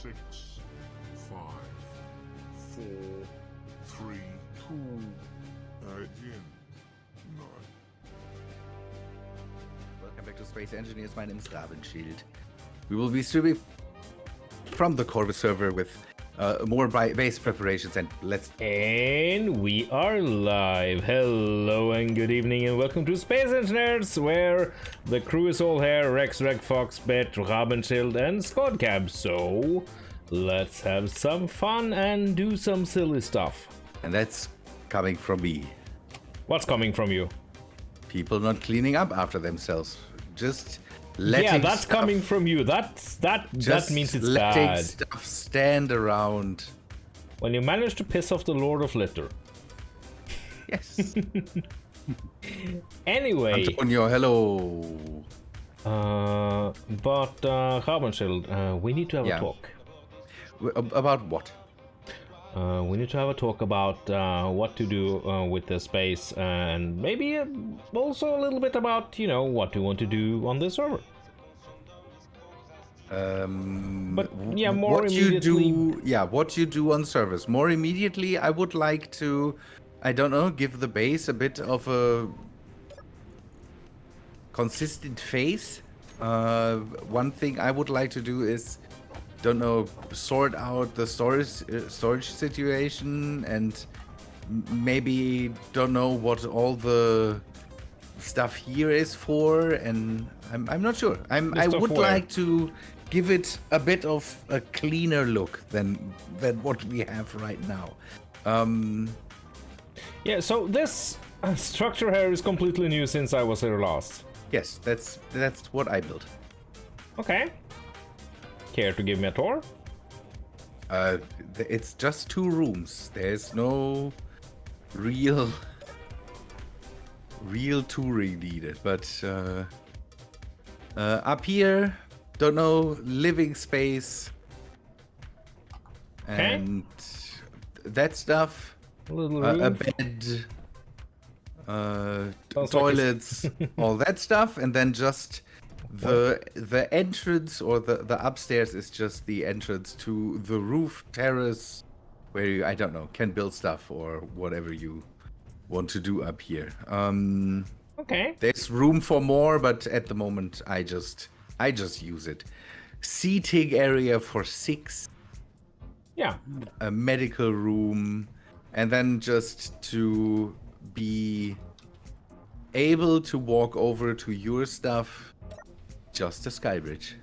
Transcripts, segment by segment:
6, 5, 4, 3, 2, 1. Welcome back to Space Engineers. My name is Ravenshield. We will be streaming from the Corvus server with more base preparations, and And we are live. Hello and good evening and welcome to Space Engineers, where the crew is all here: Rex, Reg, Fox, Bet, Ravenshield and Squadcab. So let's have some fun and do some silly stuff. And that's coming from me. What's coming from you? People not cleaning up after themselves. Just letting Yeah, that's stuff, coming from you. That means it's letting bad. stuff stand around. When you manage to piss off the Lord of Litter. Yes. Anyway. Antonio, hello. But Ravenshield, we need to have a talk. About what? We need to have a talk about what to do with the space, and maybe also a little bit about, you know, what we want to do on this server. But yeah, more what immediately. you do, what you do on servers. More immediately, I would like to, I don't know, give the base a bit of a consistent face. One thing I would like to do is, don't know, sort out the storage situation, and maybe don't know what all the stuff here is for, and I'm not sure. I would like to give it a bit of a cleaner look than what we have right now. Yeah, so this structure here is completely new since I was here last. Yes, that's what I built. Okay. Care to give me a tour? It's just 2 rooms. There's no real touring needed, but up here, don't know, living space and that stuff. A little A roof. bed, Sounds toilets, all that stuff, and then just the entrance, or the upstairs is just the entrance to the roof terrace, where you, I don't know, can build stuff or whatever you want to do up here. Okay. There's room for more, but at the moment I just use it. Seating area for 6. Yeah. A medical room, and then just to be able to walk over to your stuff, just a skybridge.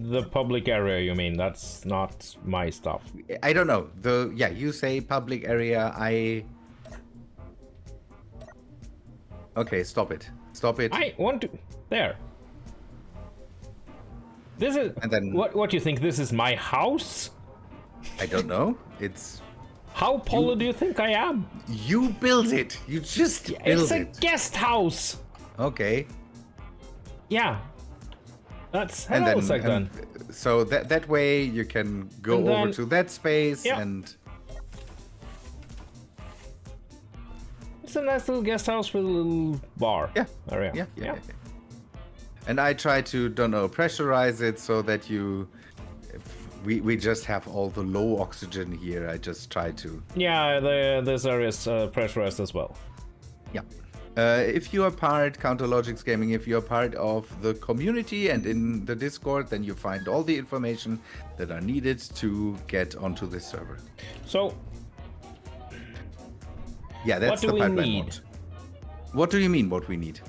The public area, you mean? That's not my stuff. I don't know. You say public area, Okay, stop it. I want to... There. This is... And then... What do you think? This is my house? I don't know. It's... How poly do you think I am? You build it. You just build It's a it. guest house. Okay. Yeah. That's... Hello, Sagdan. So that way you can go And over then- to that space and... It's a nice little guest house with a little bar. Area. Yeah. And I try to, don't know, pressurize it so that we just have all the low oxygen here. I just try to... Yeah, this area is pressurized as well. Yeah. If you are part, Counterlogics Gaming, if you're part of the community and in the Discord, then you find all the information that are needed to get onto this server. So... Yeah, that's the what do we pipeline need? mod. What do you mean, what we need?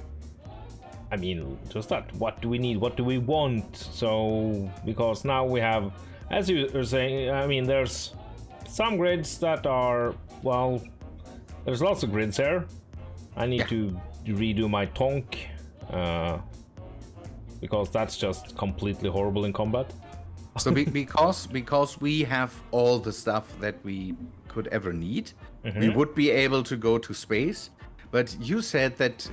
I mean, just that. What do we need? What do we want? So, because now we have, as you were saying, I mean, there's some grids that are, well, there's lots of grids here. I need to redo my tonk, because that's just completely horrible in combat. So because we have all the stuff that we could ever need, we would be able to go to space. But you said that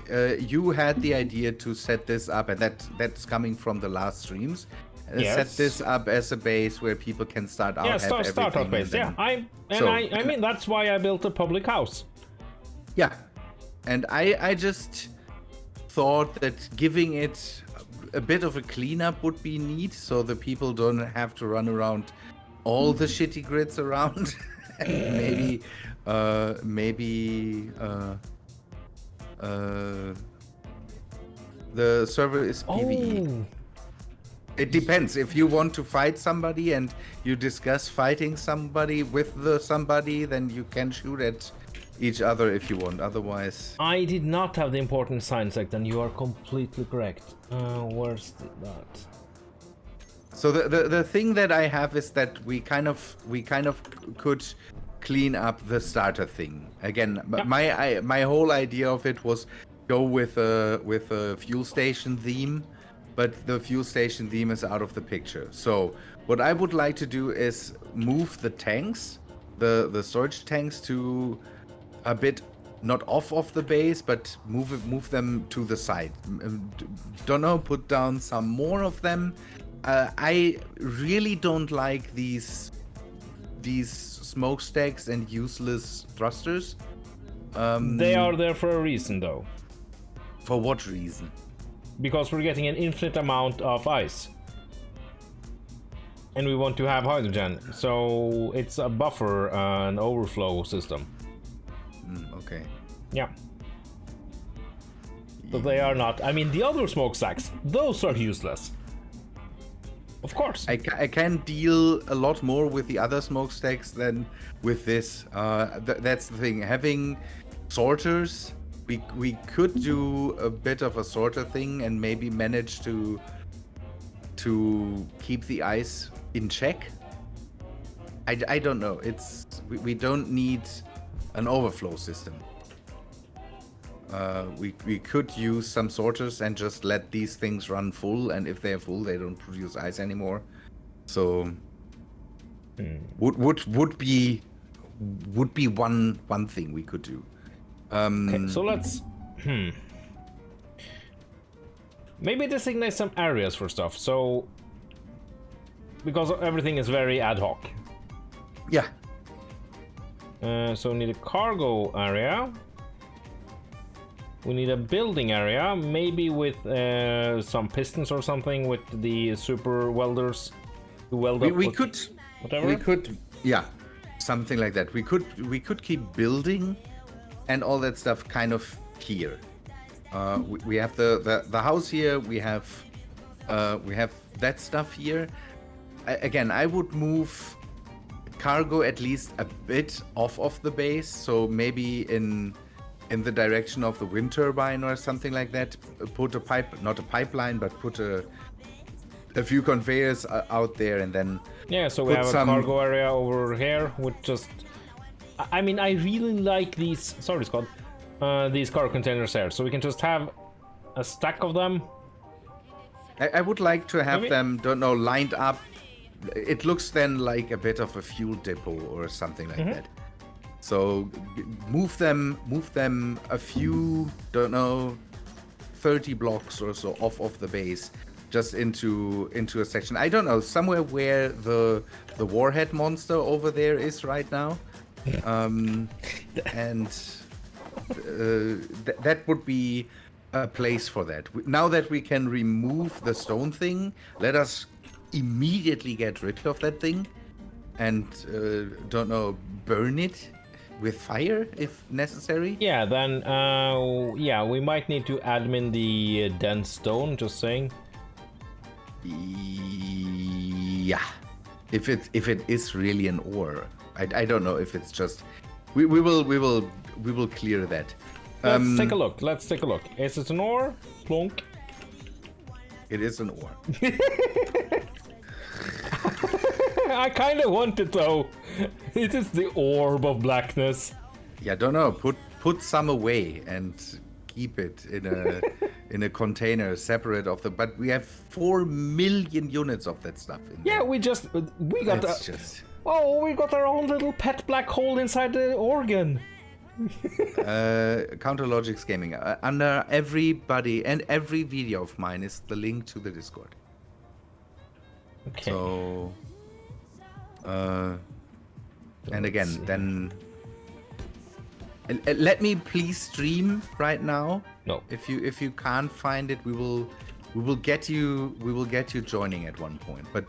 you had the idea to set this up, and that's coming from the last streams. Set this up as a base where people can start out. Yeah, start out base. Then... Yeah, I mean that's why I built a public house. Yeah, and I just thought that giving it a bit of a cleanup would be neat, so the people don't have to run around all the shitty grids around. maybe the server is PvE. Oh, It depends. If you want to fight somebody and you discuss fighting somebody with somebody, then you can shoot at each other if you want. Otherwise, I did not have the important sign sect, and you are completely correct. Where's that? so the thing that I have is that we kind of could clean up the starter thing again. Yeah. My whole idea of it was go with a fuel station theme, but the fuel station theme is out of the picture. So what I would like to do is move the tanks, the storage tanks, to a bit not off of the base, but move them to the side. Don't know, put down some more of them. I really don't like these smokestacks and useless thrusters. They are there for a reason, though. For what reason? Because we're getting an infinite amount of ice. And we want to have hydrogen. So it's a buffer, an overflow system. Okay. Yeah. But they are not. I mean, the other smokestacks, those are useless. Of course. I can deal a lot more with the other smokestacks than with this. That's the thing. Having sorters, we could do a bit of a sorter thing and maybe manage to keep the ice in check. I don't know. We don't need an overflow system. We could use some sorters and just let these things run full, and if they're full, they don't produce ice anymore. So would be one thing we could do. Okay, so let's maybe designate some areas for stuff. So because everything is very ad hoc. Yeah. So we need a cargo area. We need a building area, maybe with some pistons or something with the super welders to weld up. We with could, whatever. we could, yeah, something like that. We could keep building and all that stuff kind of here. We have the house here. We have that stuff here. Again, I would move cargo at least a bit off of the base, so maybe in the direction of the wind turbine or something like that. Put a not a pipeline, but put a few conveyors out there, and then Yeah, so we have a cargo area over here with just. I mean, I really like these. Sorry, Scott. These cargo containers here, so we can just have a stack of them. I would like to have Maybe- them, don't know, lined up. It looks then like a bit of a fuel depot or something like that. So move them a few, don't know, 30 blocks or so off of the base, just into a section. I don't know, somewhere where the warhead monster over there is right now. And that would be a place for that. Now that we can remove the stone thing, let us immediately get rid of that thing and don't know, burn it with fire if necessary. Yeah, then yeah, we might need to admin the dense stone. Just saying. Yeah, if it is really an ore, I don't know if it's just. We will clear that. Let's take a look. Let's take a look. Is it an ore? Plonk. It is an ore. I kind of want it though. It is the orb of blackness. Yeah, don't know. Put some away and keep it in a container separate of the. But we have 4 million units of that stuff in Yeah, there. we got That's just we got our own little pet black hole inside the organ. Counterlogics Gaming. Under everybody and every video of mine is the link to the Discord. Okay. So, and again, then let me please stream right now. No. If you can't find it, we will We will get you joining at one point. But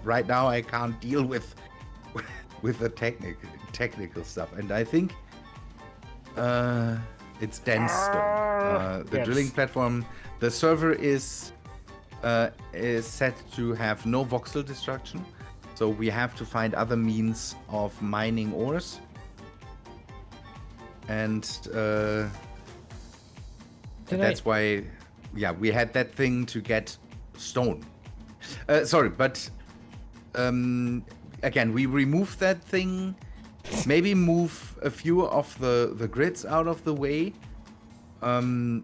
right now I can't deal with the technical stuff. And I think it's dense stone. The Yes. drilling platform, the server is set to have no voxel destruction. So we have to find other means of mining ores. And that's why, yeah, we had that thing to get stone. Sorry, but again, we removed that thing. Maybe move a few of the grids out of the way. I'm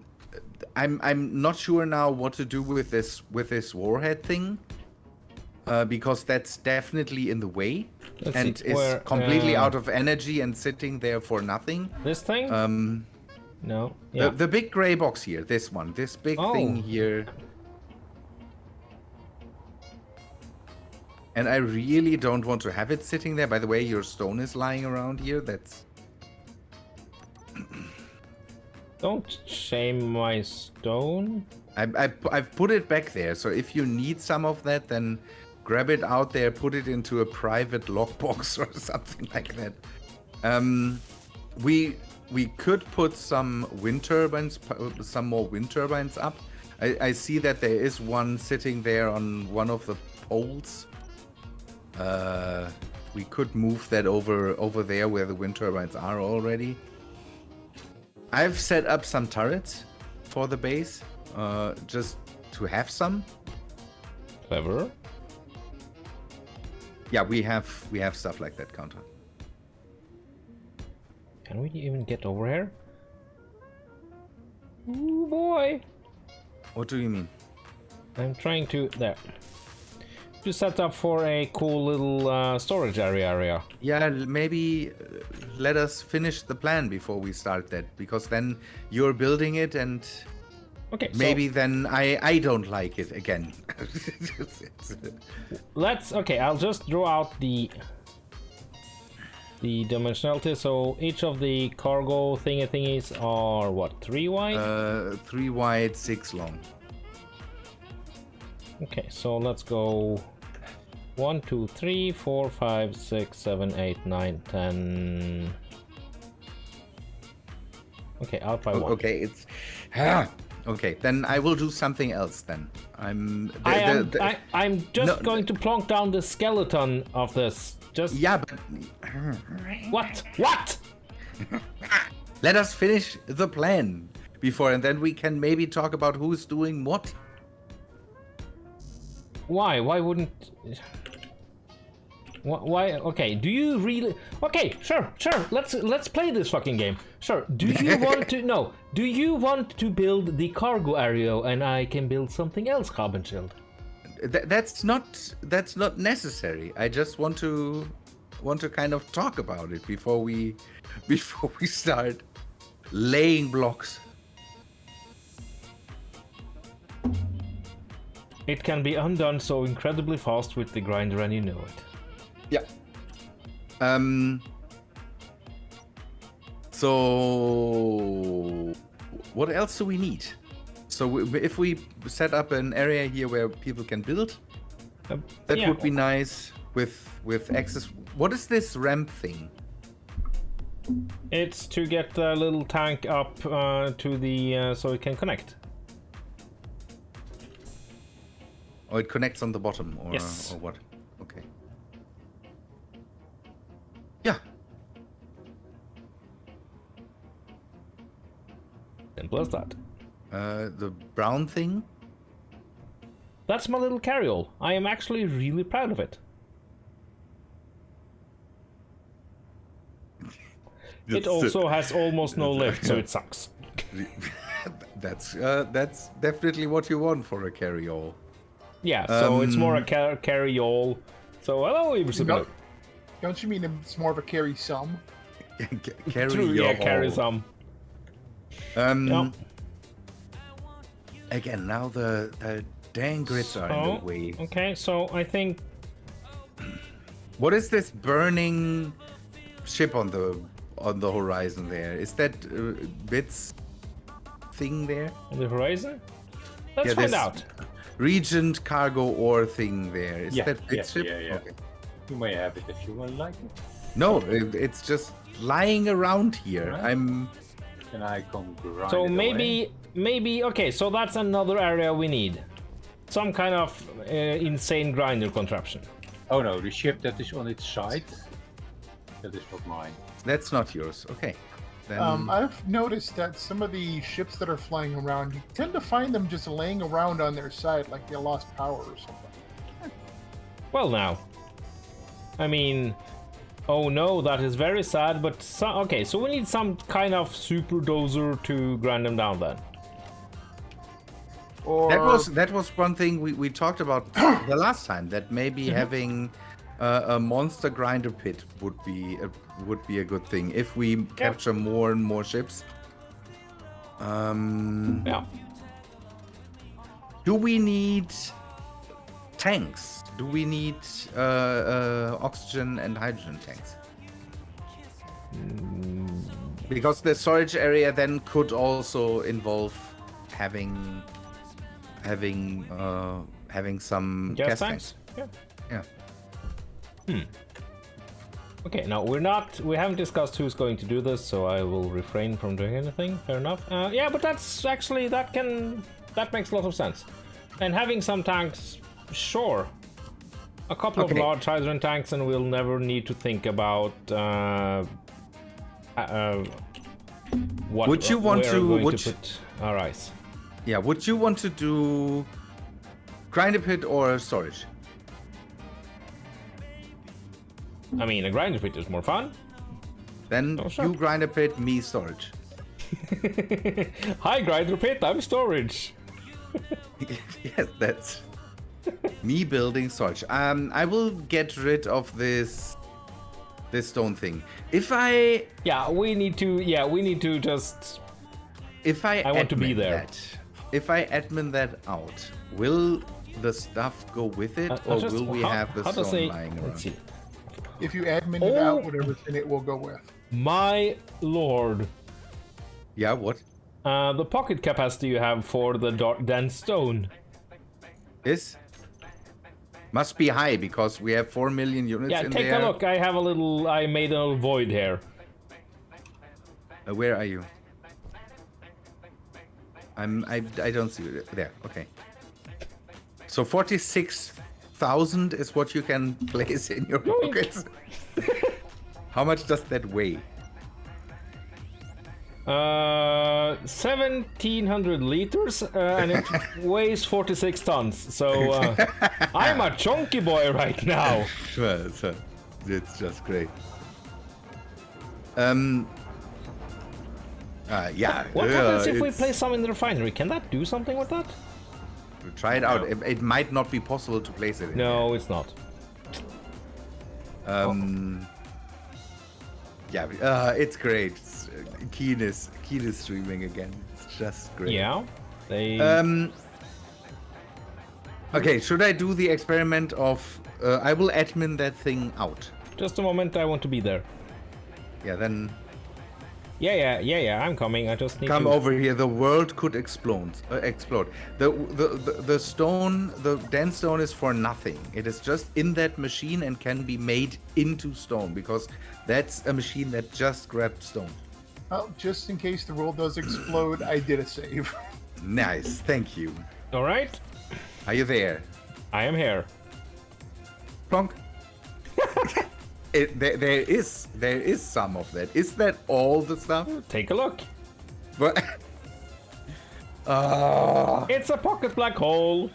not sure now what to do with this warhead thing. Because that's definitely in the way. Let's And see, is where, completely out of energy and sitting there for nothing. This thing? No. The, Yeah. the big gray box here, this one, this big thing here. And I really don't want to have it sitting there. By the way, your stone is lying around here. That's... Don't shame my stone. I've put it back there. So if you need some of that, then grab it out there, put it into a private lockbox or something like that. We could put some wind turbines, some more wind turbines up. I see that there is one sitting there on one of the poles. We could move that over there where the wind turbines are already. I've set up some turrets for the base, just to have some. Clever. Yeah, we have stuff like that, Counter. Can we even get over here? Ooh boy. What do you mean? I'm trying to set up for a cool little storage area. Yeah, maybe let us finish the plan before we start that, because then you're building it and Okay. maybe then I don't like it again. I'll just draw out the dimensionality. So each of the cargo thingies are what, 3 wide? 3 wide, 6 long. Okay, so let's go 1, 2, 3, 4, 5, 6, 7, 8, 9, 10. Okay, out by 1. Okay, it's okay. Then I will do something else. Then I'm just going to plonk down the skeleton of this. Just yeah, but what? let us finish the plan before, and then we can maybe talk about who's doing what. Why? Why wouldn't? Why? Okay. Do you really? Okay. Sure. Let's play this fucking game. Sure. Do you want to? No. Do you want to build the cargo area, and I can build something else, Carbon Shield? That's not necessary. I just want to kind of talk about it before we start laying blocks. It can be undone so incredibly fast with the grinder, and you know it. Yeah. So what else do we need? So if we set up an area here where people can build, that would be nice with access. What is this ramp thing? It's to get the little tank up to the so it can connect. Oh, it connects on the bottom, or Yes. or what? Okay. Yeah. Simple as that. The brown thing. That's my little carryall. I am actually really proud of it. It also has almost no lift, so it sucks. That's definitely what you want for a carryall. Yeah, so it's more a carry-all. So hello, Iverson. Don't you mean it's more of a carry some? Carry True, your yeah, carry all. some. Yep. Again, now the dang grids are in the way. Okay, so I think What is this burning ship on the horizon there? Is that Bits thing there? on the horizon. Let's Yeah, find this- out. Regent cargo ore thing there. Is Yeah, that big yeah, ship? yeah. Okay. You may have it if you would like it. No, it's just lying around here. Right. I'm. Can I come grind So it away? maybe okay. So that's another area we need. Some kind of insane grinder contraption. Oh no, the ship that is on its side. That is not mine. That's not yours. Okay. Then I've noticed that some of the ships that are flying around, you tend to find them just laying around on their side like they lost power or something. Well, now. I mean, oh no, that is very sad. But okay, so we need some kind of super dozer to grind them down then. Or that was one thing we talked about the last time. That maybe having a monster grinder pit would be a good thing if we capture more and more ships. Yeah. Do we need tanks? Do we need oxygen and hydrogen tanks? Because the storage area then could also involve having some Gas gas tanks? tanks. Yeah. Yeah. Okay, now we haven't discussed who's going to do this, so I will refrain from doing anything. Fair enough. Yeah, but that's actually that makes a lot of sense. And having some tanks, sure. A couple Okay. of large hydrogen tanks, and we'll never need to think about what. Would you want where to- we're going would to you- put our ice? Yeah. Would you want to do grinder pit or storage? I mean, a grinder pit is more fun. Then Oh, sure. you grinder pit, me storage. Hi, grinder pit. I'm storage. Yes, that's me building storage. I will get rid of this stone thing. If I We need to just. I want to be admin there. if I admin that out, will the stuff go with it, or will we have the stone lying around? Let's see. if you admin it out, Oh. whatever's in it will go with. My lord. Yeah, what The pocket capacity you have for the dense stone. is? Must be high because we have 4 million units Yeah, in take there. a look. I made a little void here. Where are you? I don't see it there. Okay. So 46,000 is what you can place in your Yoink. pockets. How much does that weigh? 1,700 liters, and it weighs 46 tons. So I'm a chunky boy right now. Well, so it's just great. Yeah. What happens if we it's- place some in the refinery? Can that do something with that? Try it out. It might not be possible to place it in No, it's not. there. Yeah, it's great. Keen is streaming again. It's just great. Yeah. They. Okay, should I do the experiment of... I will admin that thing out. Just a moment. I want to be there. Yeah, then Yeah. I'm coming. I just need come to. over here. The world could explode. The stone, the dense stone is for nothing. It is just in that machine and can be made into stone because that's a machine that just grabbed stone. Well, just in case the world does explode, I did a save. Nice, thank you. All right. Are you there? I am here. Plonk. There is some of that. Is that all the stuff? Take a look. But It's a pocket black hole.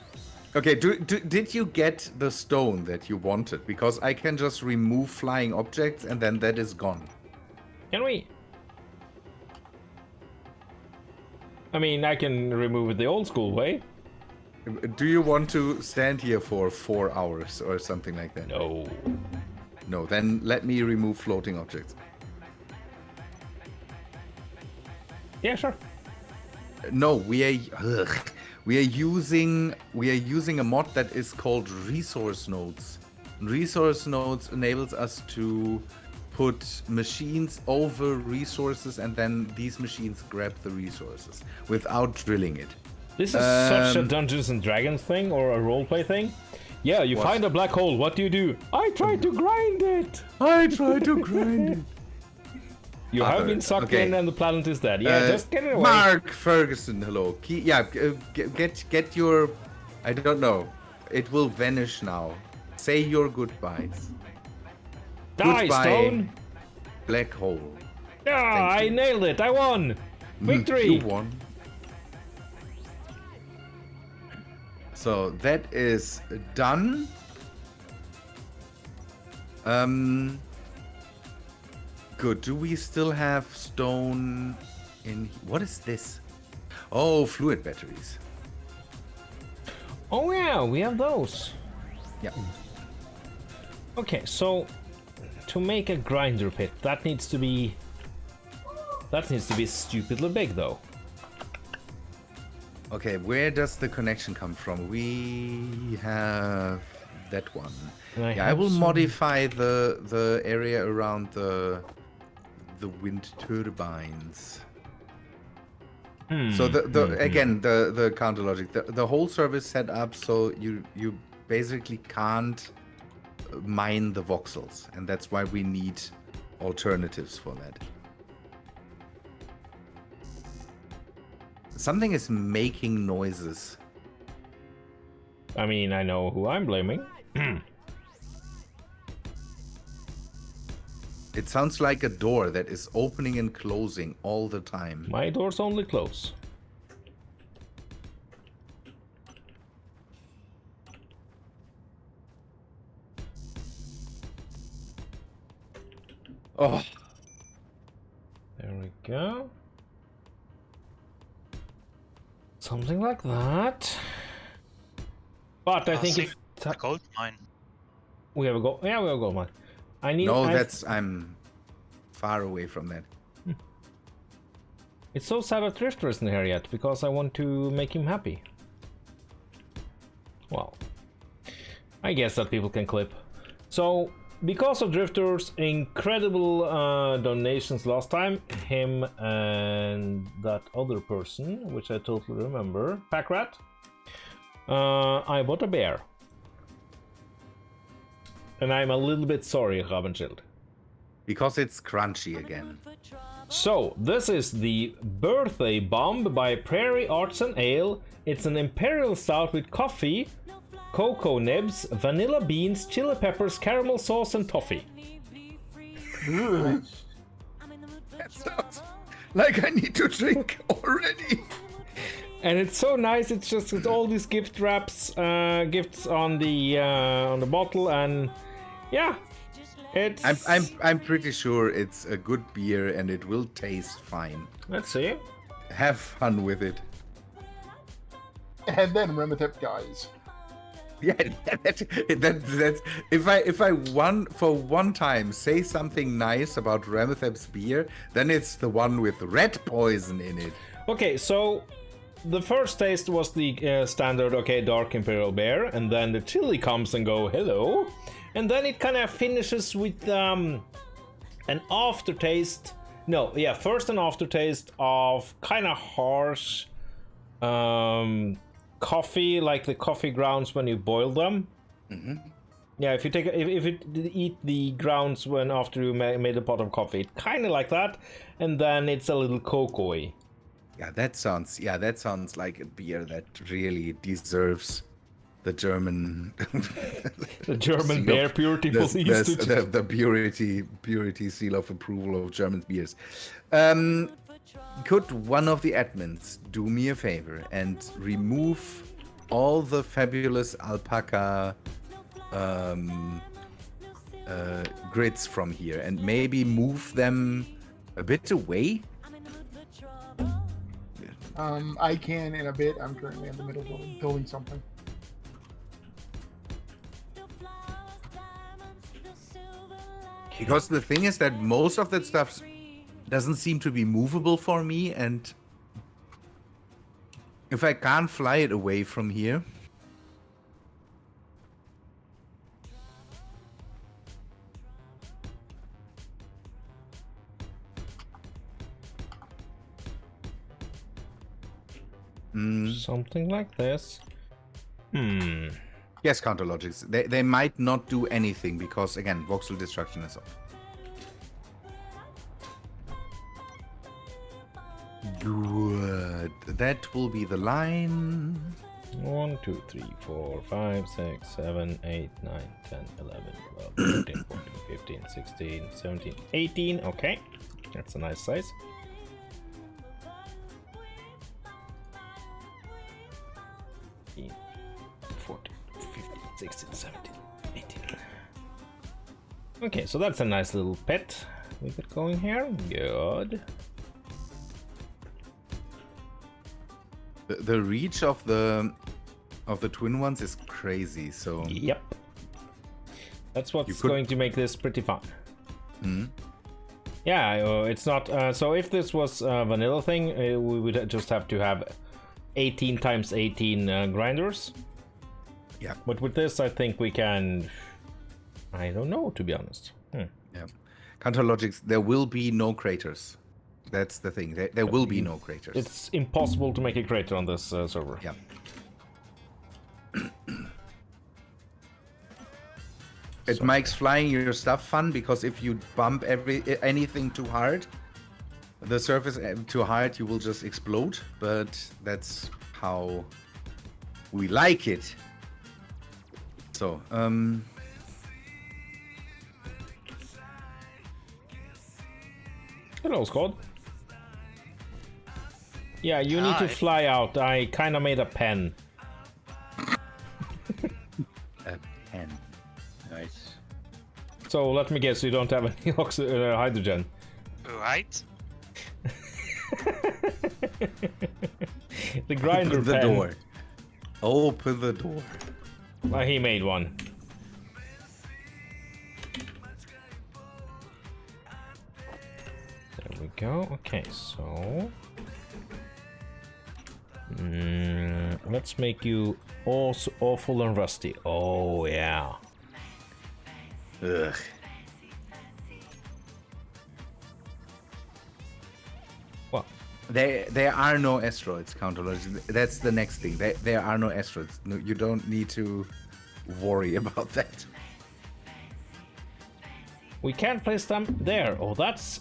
okay, did you get the stone that you wanted? Because I can just remove flying objects and then that is gone. Can we? I mean, I can remove it the old school way. Do you want to stand here for 4 hours or something like that? No. No, then let me remove floating objects. Yeah, sure. No, we are using a mod that is called resource nodes. Resource nodes enables us to put machines over resources and then these machines grab the resources without drilling it. This is such a Dungeons and Dragons thing or a roleplay thing. Yeah, you What? find a black hole. What do? I try to grind it. I try to grind it. You have Other- been sucked okay. in and the planet is dead. Yeah, just get it away. Mark Ferguson, hello. Get your. I don't know. It will vanish now. Say your goodbyes. Die, Goodbye. Stone. Black hole. Yeah, Thank I you. nailed it. I won. Victory. You won. So that is done. Good. Do we still have stone in? What is this? Oh, fluid batteries. Oh yeah, we have those. Yeah. Okay, so to make a grinder pit, that needs to be stupidly big though. Okay, where does the connection come from? We have that one. I Yeah, I have will some- modify the area around the wind turbines. So the counter logic, the whole service set up so you basically can't mine the voxels, and that's why we need alternatives for that. Something is making noises. I mean, I know who I'm blaming. It sounds like a door that is opening and closing all the time. My door's only close. Oh, There we go. Something like that. But I think it's a gold mine. we have a gold. Yeah, we have a gold mine. I need. no, I- I'm far away from that. It's so sad that Drifter isn't here yet because I want to make him happy. Well, I guess that people can clip. So, because of Drifter's incredible donations last time, him and that other person, which I totally remember, Packrat, I bought a bear. And I'm a little bit sorry, Ravenshield. Because it's crunchy again. So, this is the Birthday Bomb by Prairie Arts and Ale. It's an imperial stout with coffee, cocoa nibs, vanilla beans, chili peppers, caramel sauce, and toffee. That sounds like I need to drink already. And it's so nice. It's just with all these gift wraps, gifts on the bottle, and yeah, it's. I'm pretty sure it's a good beer and it will taste fine. Let's see. Have fun with it. And then Remethep dies. Yeah, that's if I for one time say something nice about Ramethep's beer, then it's the one with rat poison in it. Okay, so the first taste was the standard, okay, dark imperial beer, and then the chili comes and go hello, and then it kind of finishes with an aftertaste. No, yeah, first an aftertaste of kind of harsh coffee, like the coffee grounds when you boil them. Yeah, if you take if you eat the grounds when after you made a pot of coffee, it's kind of like that, and then it's a little cocoa-y. Yeah, that sounds like a beer that really deserves the German The German seal beer of- purity the, police. the purity seal of approval of German beers. Could one of the admins do me a favor and remove all the fabulous alpaca grids from here and maybe move them a bit away? I can in a bit. I'm currently in the middle of building something. Because the thing is that most of that stuff doesn't seem to be movable for me, and if I can't fly it away from here, Something like this. Yes, Counter Logics. They might not do anything because, again, voxel destruction is off. Good. That will be the line. 1, 2, 3, 4, 5, 6, 7, 8, 9, 10, 11, 12, 13, 14, 15, 16, 17, 18. Okay, that's a nice size. Fifteen, 14, 15, 16, 17, 18. Okay, so that's a nice little pet we got going here. Good. The reach of the twin ones is crazy. So Yep. That's what's You could- going to make this pretty fun. Yeah, it's not. So if this was a vanilla thing, we would just have to have 18 times 18 grinders. yeah, But with this, I think we can. I don't know, to be honest. yeah. Counter Logics. There will be no craters. That's the thing. There will be no craters. It's impossible to make a crater on this server. Yeah. It makes flying your stuff fun because if you bump anything too hard, the surface too hard, you will just explode. But that's how we like it. So, Hello, Scott. Yeah, you need to Hi. fly out. I kind of made a pen. and Nice. So let me guess, you don't have any hydrogen. Right? The grinder open the pen. door. Open the door. He made one. There we go. Okay, so let's make you also awful and rusty. Oh yeah. Ugh. Well, There are no asteroids, Counter Logics. That's the next thing. There are no asteroids. No, you don't need to worry about that. we can't place them there. Oh, that's.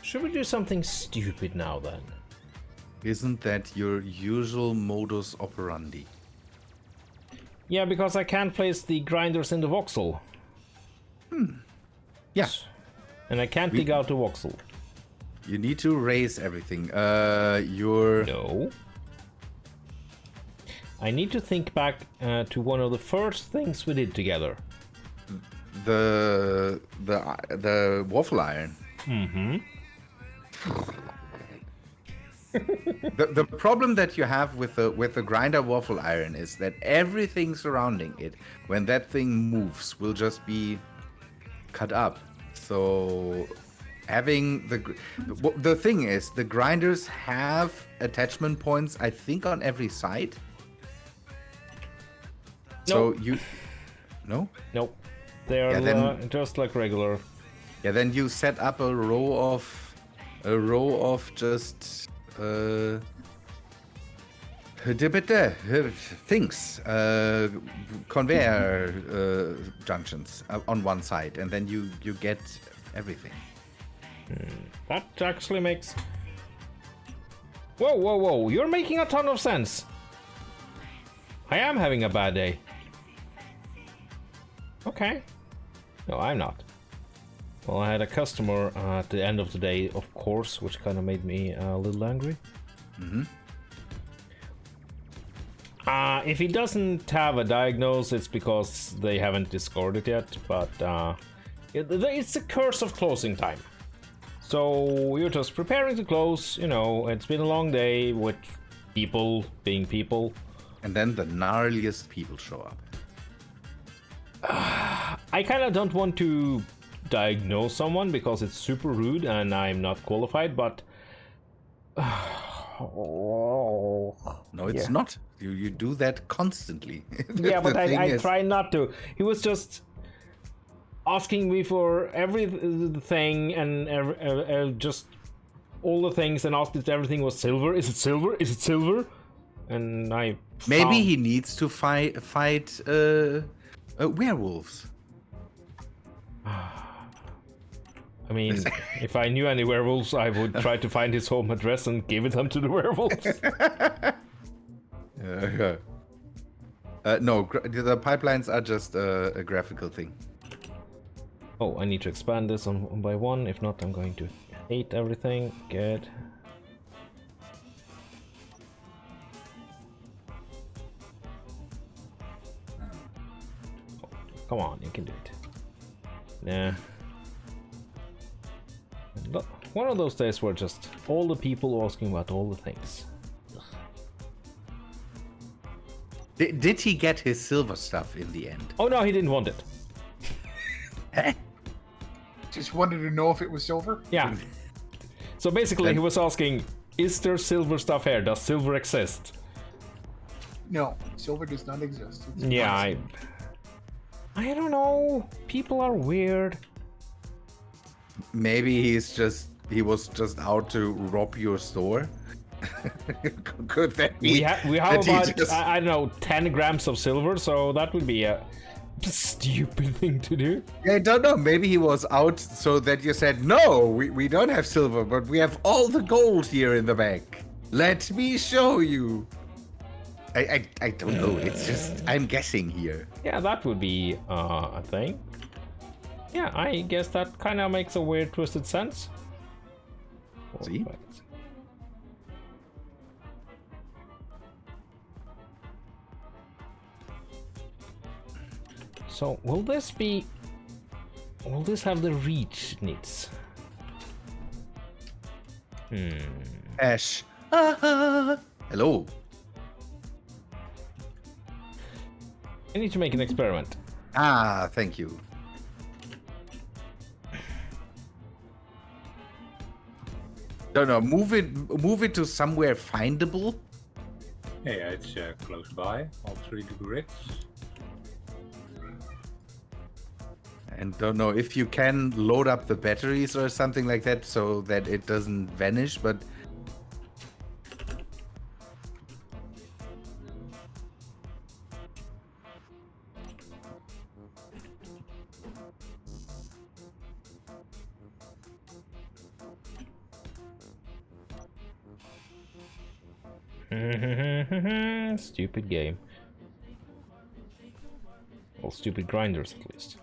Should we do something stupid now then? Isn't that your usual modus operandi? Yeah, because I can't place the grinders in the voxel. Yeah, And I can't dig out the voxel. you need to raise everything. Your No. I need to think back to one of the first things we did together. the waffle iron. The problem that you have with the grinder waffle iron is that everything surrounding it, when that thing moves, will just be cut up. So having the thing is, the grinders have attachment points, I think, on every side. So No. you no. Nope. They're Yeah, then- just like regular. Yeah, then you set up a row of just things, conveyor junctions on one side, and then you get everything. That actually makes. Whoa, whoa, whoa! You're making a ton of sense. I am having a bad day. Okay. No, I'm not. Well, I had a customer at the end of the day, of course, which kind of made me a little angry. If he doesn't have a diagnose, it's because they haven't discovered it yet, but it's a curse of closing time. So you're just preparing to close, you know, it's been a long day with people being people. And then the gnarliest people show up. I kind of don't want to diagnose someone because it's super rude and I'm not qualified, but No, it's not. You do that constantly. yeah, but The thing I is- try not to. He was just asking me for everything and just all the things and asked if everything was silver. Is it silver? Is it silver? And I Maybe found- he needs to fight werewolves. I mean, if I knew any werewolves, I would try to find his home address and give it them to the werewolves. No, the pipelines are just a graphical thing. Oh, I need to expand this on by one. If not, I'm going to hate everything. Good. Oh, come on, you can do it. Nah. Look, one of those days where just all the people asking about all the things. Did he get his silver stuff in the end? Oh no, he didn't want it. Just wanted to know if it was silver. Yeah. So basically, he was asking, is there silver stuff here? Does silver exist? No, silver does not exist. It's Yeah, impossible. I don't know. People are weird. Maybe he was just out to rob your store. Could that be? We have that he about just- I don't know 10 grams of silver, so that would be a stupid thing to do. I don't know. Maybe he was out so that you said, no, we don't have silver, but we have all the gold here in the bank. Let me show you. I don't know. It's just, I'm guessing here. Yeah, that would be a thing. Yeah, I guess that kind of makes a weird, twisted sense. See? So, will this have the reach it needs? Ash. Hello. I need to make an experiment. Ah, thank you. Don't know. Move it to somewhere findable. Yeah, it's close by. All 3 grids. And don't know if you can load up the batteries or something like that so that it doesn't vanish, but Stupid game. Well, stupid grinders at least.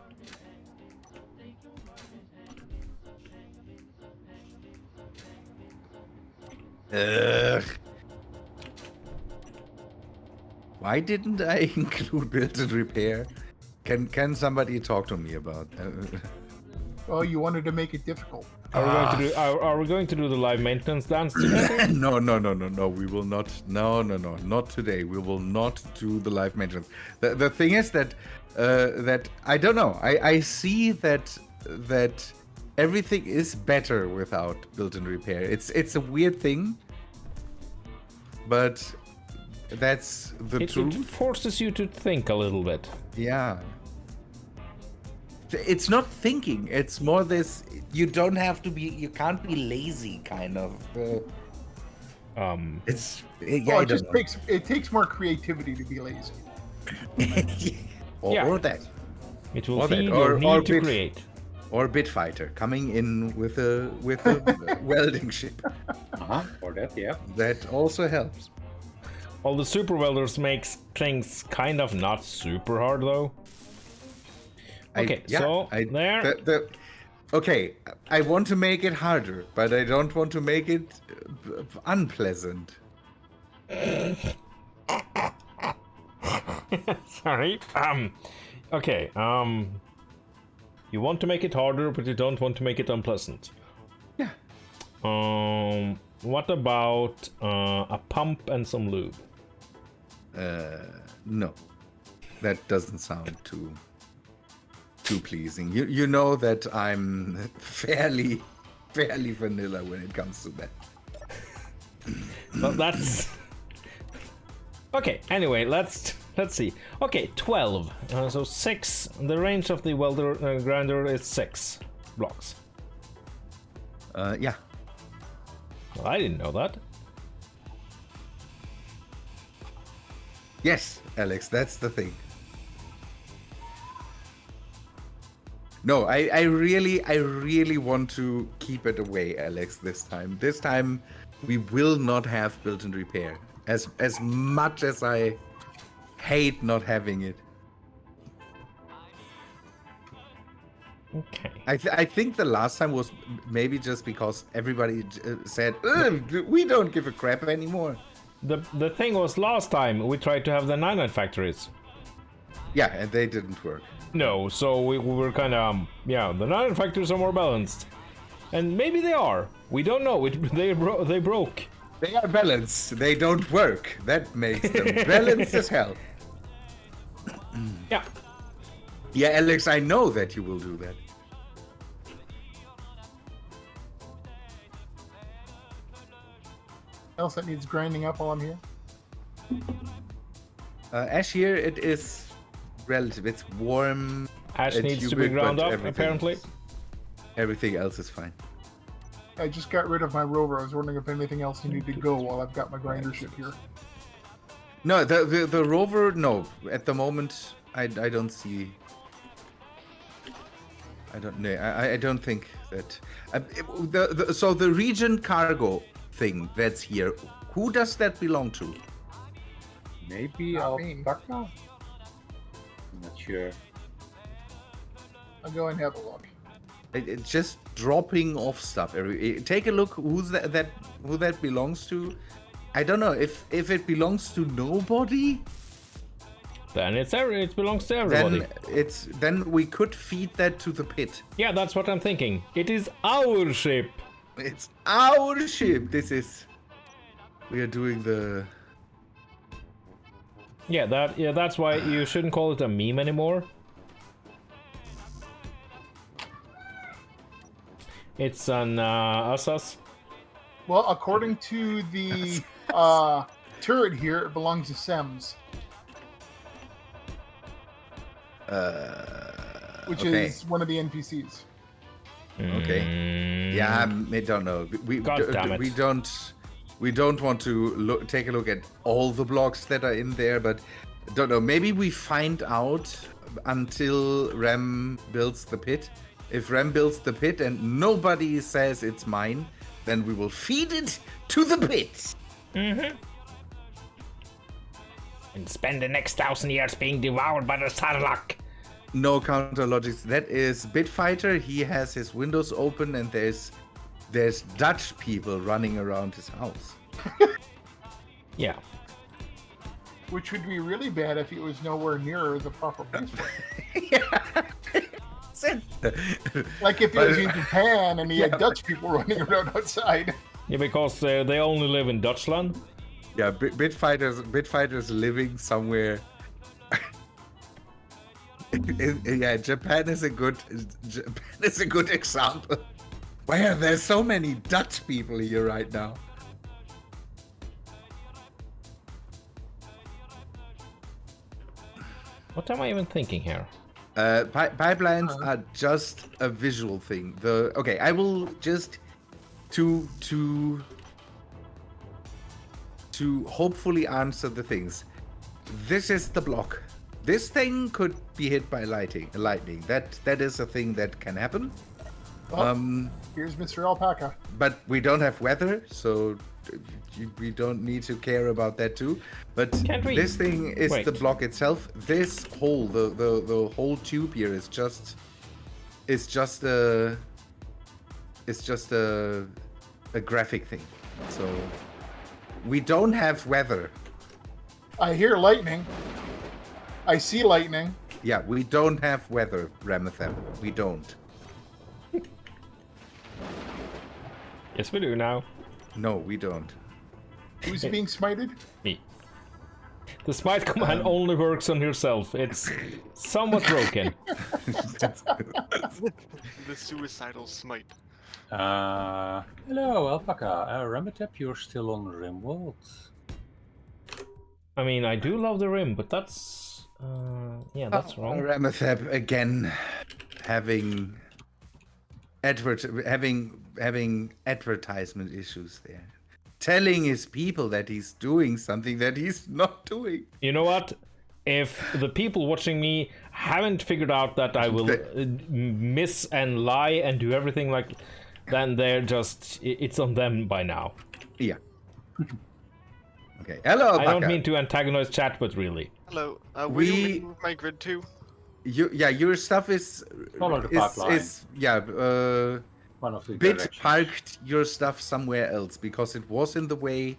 Ugh. Why didn't I include build and repair? Can somebody talk to me about? Oh, you wanted to make it difficult. Are we going to do the live maintenance dance together? No. We will not. No. Not today. We will not do the live maintenance. The thing is that that I don't know. I see that everything is better without build and repair. It's a weird thing, but that's the It truth. forces you to think a little bit. Yeah. It's not thinking. It's more this. You don't have to be. You can't be lazy, kind of. It's. Yeah, Well, I it just don't know. takes more creativity to be lazy. Yeah. Or that. It will Or that, feed or- your or need to bit- create. Or Bitfighter coming in with a welding ship. For that, yeah. That also helps. All the super welders makes things kind of not super hard though. Okay, so there. Okay, I want to make it harder, but I don't want to make it unpleasant. Sorry. Okay. You want to make it harder, but you don't want to make it unpleasant. Yeah. What about a pump and some lube? No, that doesn't sound too pleasing. You know that I'm fairly vanilla when it comes to that. But that's okay. Anyway, let's see. Okay, 12. So 6. The range of the welder grinder is 6 blocks. Yeah. Well, I didn't know that. Yes, Alex, that's the thing. No, I really want to keep it away, Alex, this time. This time, we will not have built-in repair. As much as I hate not having it. Okay. I think the last time was maybe just because everybody said, we don't give a crap anymore. The thing was, last time we tried to have the 9 factories. Yeah, and they didn't work. No, so we were kind of, yeah, the 9 factories are more balanced. And maybe they are. We don't know. They broke. They are balanced. They don't work. That makes them balanced as hell. Yeah. Yeah, Alex, I know that you will do that. Else that needs grinding up while I'm here. Ash here, it is relative. It's warm. Ash it's needs to be humid, ground but up, apparently. Everything else is fine. I just got rid of my rover. I was wondering if anything else needed to go while I've got my grinder ship here. No, the rover, no. At the moment, I don't see. I don't know. I don't think that. So the region cargo thing that's here, who does that belong to? Maybe Not me. Alpaca? I'm not sure. I'll go and have a look. It's just dropping off stuff. Take a look. Who that belongs to? I don't know if it belongs to nobody. Then it belongs to everybody. Then we could feed that to the pit. Yeah, that's what I'm thinking. It is our ship. It's our ship. We are doing the. Yeah, that's why you shouldn't call it a meme anymore. It's an Asas. Well, according to the turret here, it belongs to Sems. Which Okay. is one of the NPCs. Okay. Yeah, I don't know. God damn it. We don't want to take a look at all the blocks that are in there, but don't know. Maybe we find out until Rem builds the pit. If Rem builds the pit and nobody says it's mine, then we will feed it to the pit. And spend the next 1,000 years being devoured by the Sarlacc. No counter logics. That is Bitfighter. He has his windows open and there's Dutch people running around his house. Yeah. Which would be really bad if it was nowhere near the proper place for it. Yeah. Like if it was in Japan and he had Dutch people running around outside. Yeah, because they only live in Dutchland. Yeah, Bitfighter's living somewhere. Yeah, Japan is a good example. Where there's so many Dutch people here right now. What am I even thinking here? Pipelines are just a visual thing. Okay, I will just to hopefully answer the things. This is the block. This thing could be hit by lightning. That is a thing that can happen. Well, here's Mr. Alpaca. But we don't have weather, so we don't need to care about that too. But this thing is the block itself. This hole, the whole tube here is just a graphic thing. So we don't have weather. I hear lightning. I see lightning. Yeah, we don't have weather, Ramatham. We don't. Yes, we do now. No, we don't. Who's being smited? Me. The smite command only works on yourself. It's somewhat broken. The suicidal smite. Hello, Alpaca. Ramatep, you're still on Rimworld. I mean, I do love the rim, but that's... yeah, that's wrong. Ramathab again having having advertisement issues there, telling his people that he's doing something that he's not doing. You know what? If the people watching me haven't figured out that I will miss and lie and do everything like, then they're just, it's on them by now. Yeah. Okay. Hello, I don't Baka. mean to antagonize chat, but really. Hello. Will We- you remove my grid too? Your stuff is Follow the pipeline. One of the Bit directions. parked your stuff somewhere else because it was in the way.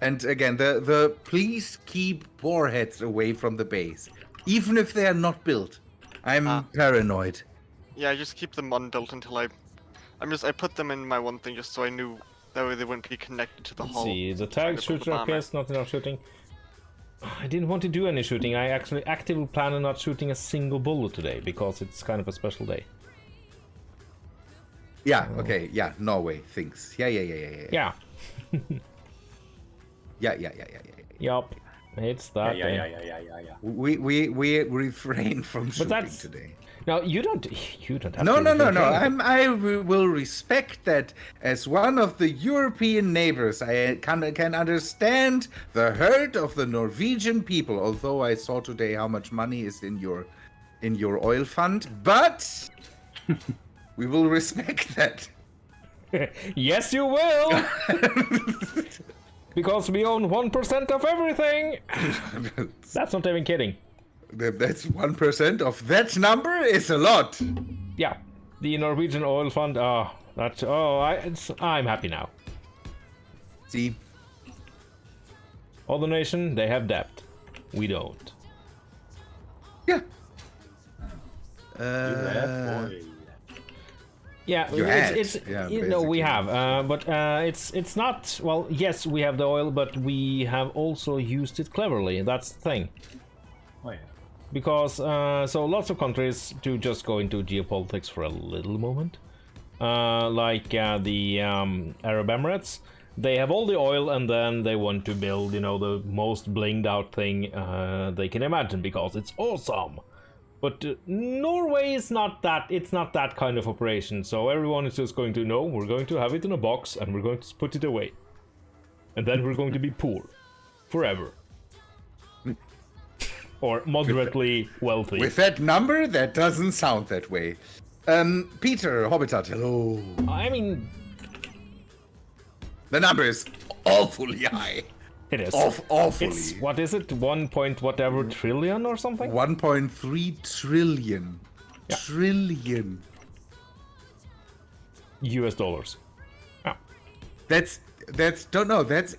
And again, the please keep warheads away from the base, even if they are not built. I'm paranoid. Yeah, I just keep them unbuilt until I put them in my one thing just so I knew that way they wouldn't be connected to the Let's hull. see, the trying tag to build the shooter bomber. appears, not enough shooting. I didn't want to do any shooting. I actually actively plan on not shooting a single bullet today because it's kind of a special day. Yeah. Okay. Yeah. Norway things. Yeah. Yeah. Yeah. Yup. It's that day. Yeah. We refrain from shooting that's- today. Now you don't have No. to. I will respect that as one of the European neighbors. I can understand the hurt of the Norwegian people. Although I saw today how much money is in your oil fund, but we will respect that. Yes, you will. Because we own 1% of everything. That's not even kidding. That's 1% of that number is a lot. Yeah, the Norwegian oil fund. I'm happy now. See, Other nation, they have debt. We don't. yeah. Yeah, You had, it's yeah, you know we basically. have, but it's not. Well, yes, we have the oil, but we have also used it cleverly. That's the thing. Oh yeah. Because so lots of countries do just go into geopolitics for a little moment, like the Arab Emirates. They have all the oil and then they want to build, you know, the most blinged out thing they can imagine because it's awesome. But Norway is not that. It's not that kind of operation. So everyone is just going to know we're going to have it in a box and we're going to put it away, and then we're going to be poor forever. Or moderately wealthy. With that number, that doesn't sound that way. Peter Hobbitat, hello. I mean, The number is awfully high. it is. Awfully. It's, what is it? 1 point whatever trillion or something? 1.3 trillion. Yeah. Trillion. US dollars. Ah, That's don't know. That's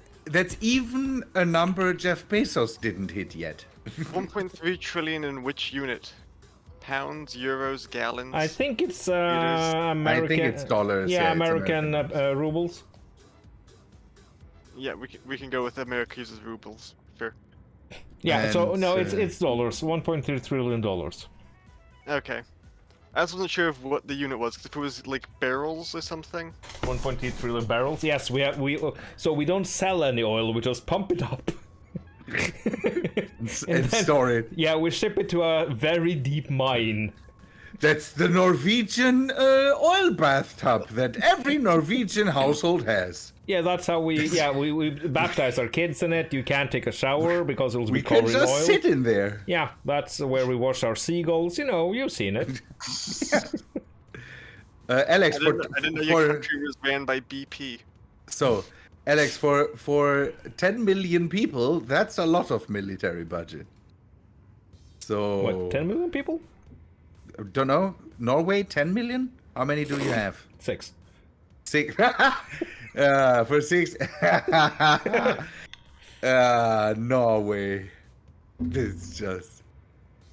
even a number Jeff Bezos didn't hit yet. 1.3 trillion in which unit? Pounds, euros, gallons? I think it's is. American. it's dollars, Yeah, yeah, it's American American. rubles. Yeah, we can go with America uses rubles. Sure. Yeah, so And, no, it's dollars. 1.3 trillion dollars. Okay. I just wasn't sure of what the unit was, because if it was like barrels or something. 1.3 trillion barrels. Yes, so we don't sell any oil. We just pump it up. And then- store it. Yeah, we ship it to a very deep mine. That's the Norwegian oil bathtub that every Norwegian household has. Yeah, that's how we baptize our kids in it. You can't take a shower because it'll We be can covered in just oil. sit in there. Yeah, that's where we wash our seagulls. You know, you've seen it. Alex, I didn't know your country was banned by BP. So, Alex, for 10 million people, that's a lot of military budget. So, What, 10 million people? don't know. Norway, 10 million? How many do you have? 6. 6. For 6. Norway. This just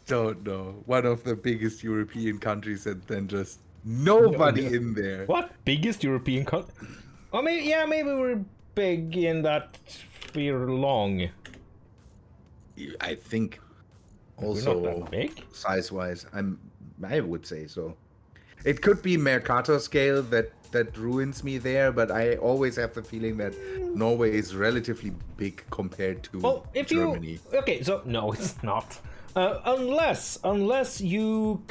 don't know. One of the biggest European countries, and then just nobody in there. What? Biggest European country? Oh, maybe we're big in that we're long. I think We're also not that big. size-wise, I would say so. It could be Mercator scale that ruins me there, but I always have the feeling that Norway is relatively big compared to Well, if Germany. you... Okay, so... No, it's not. Unless you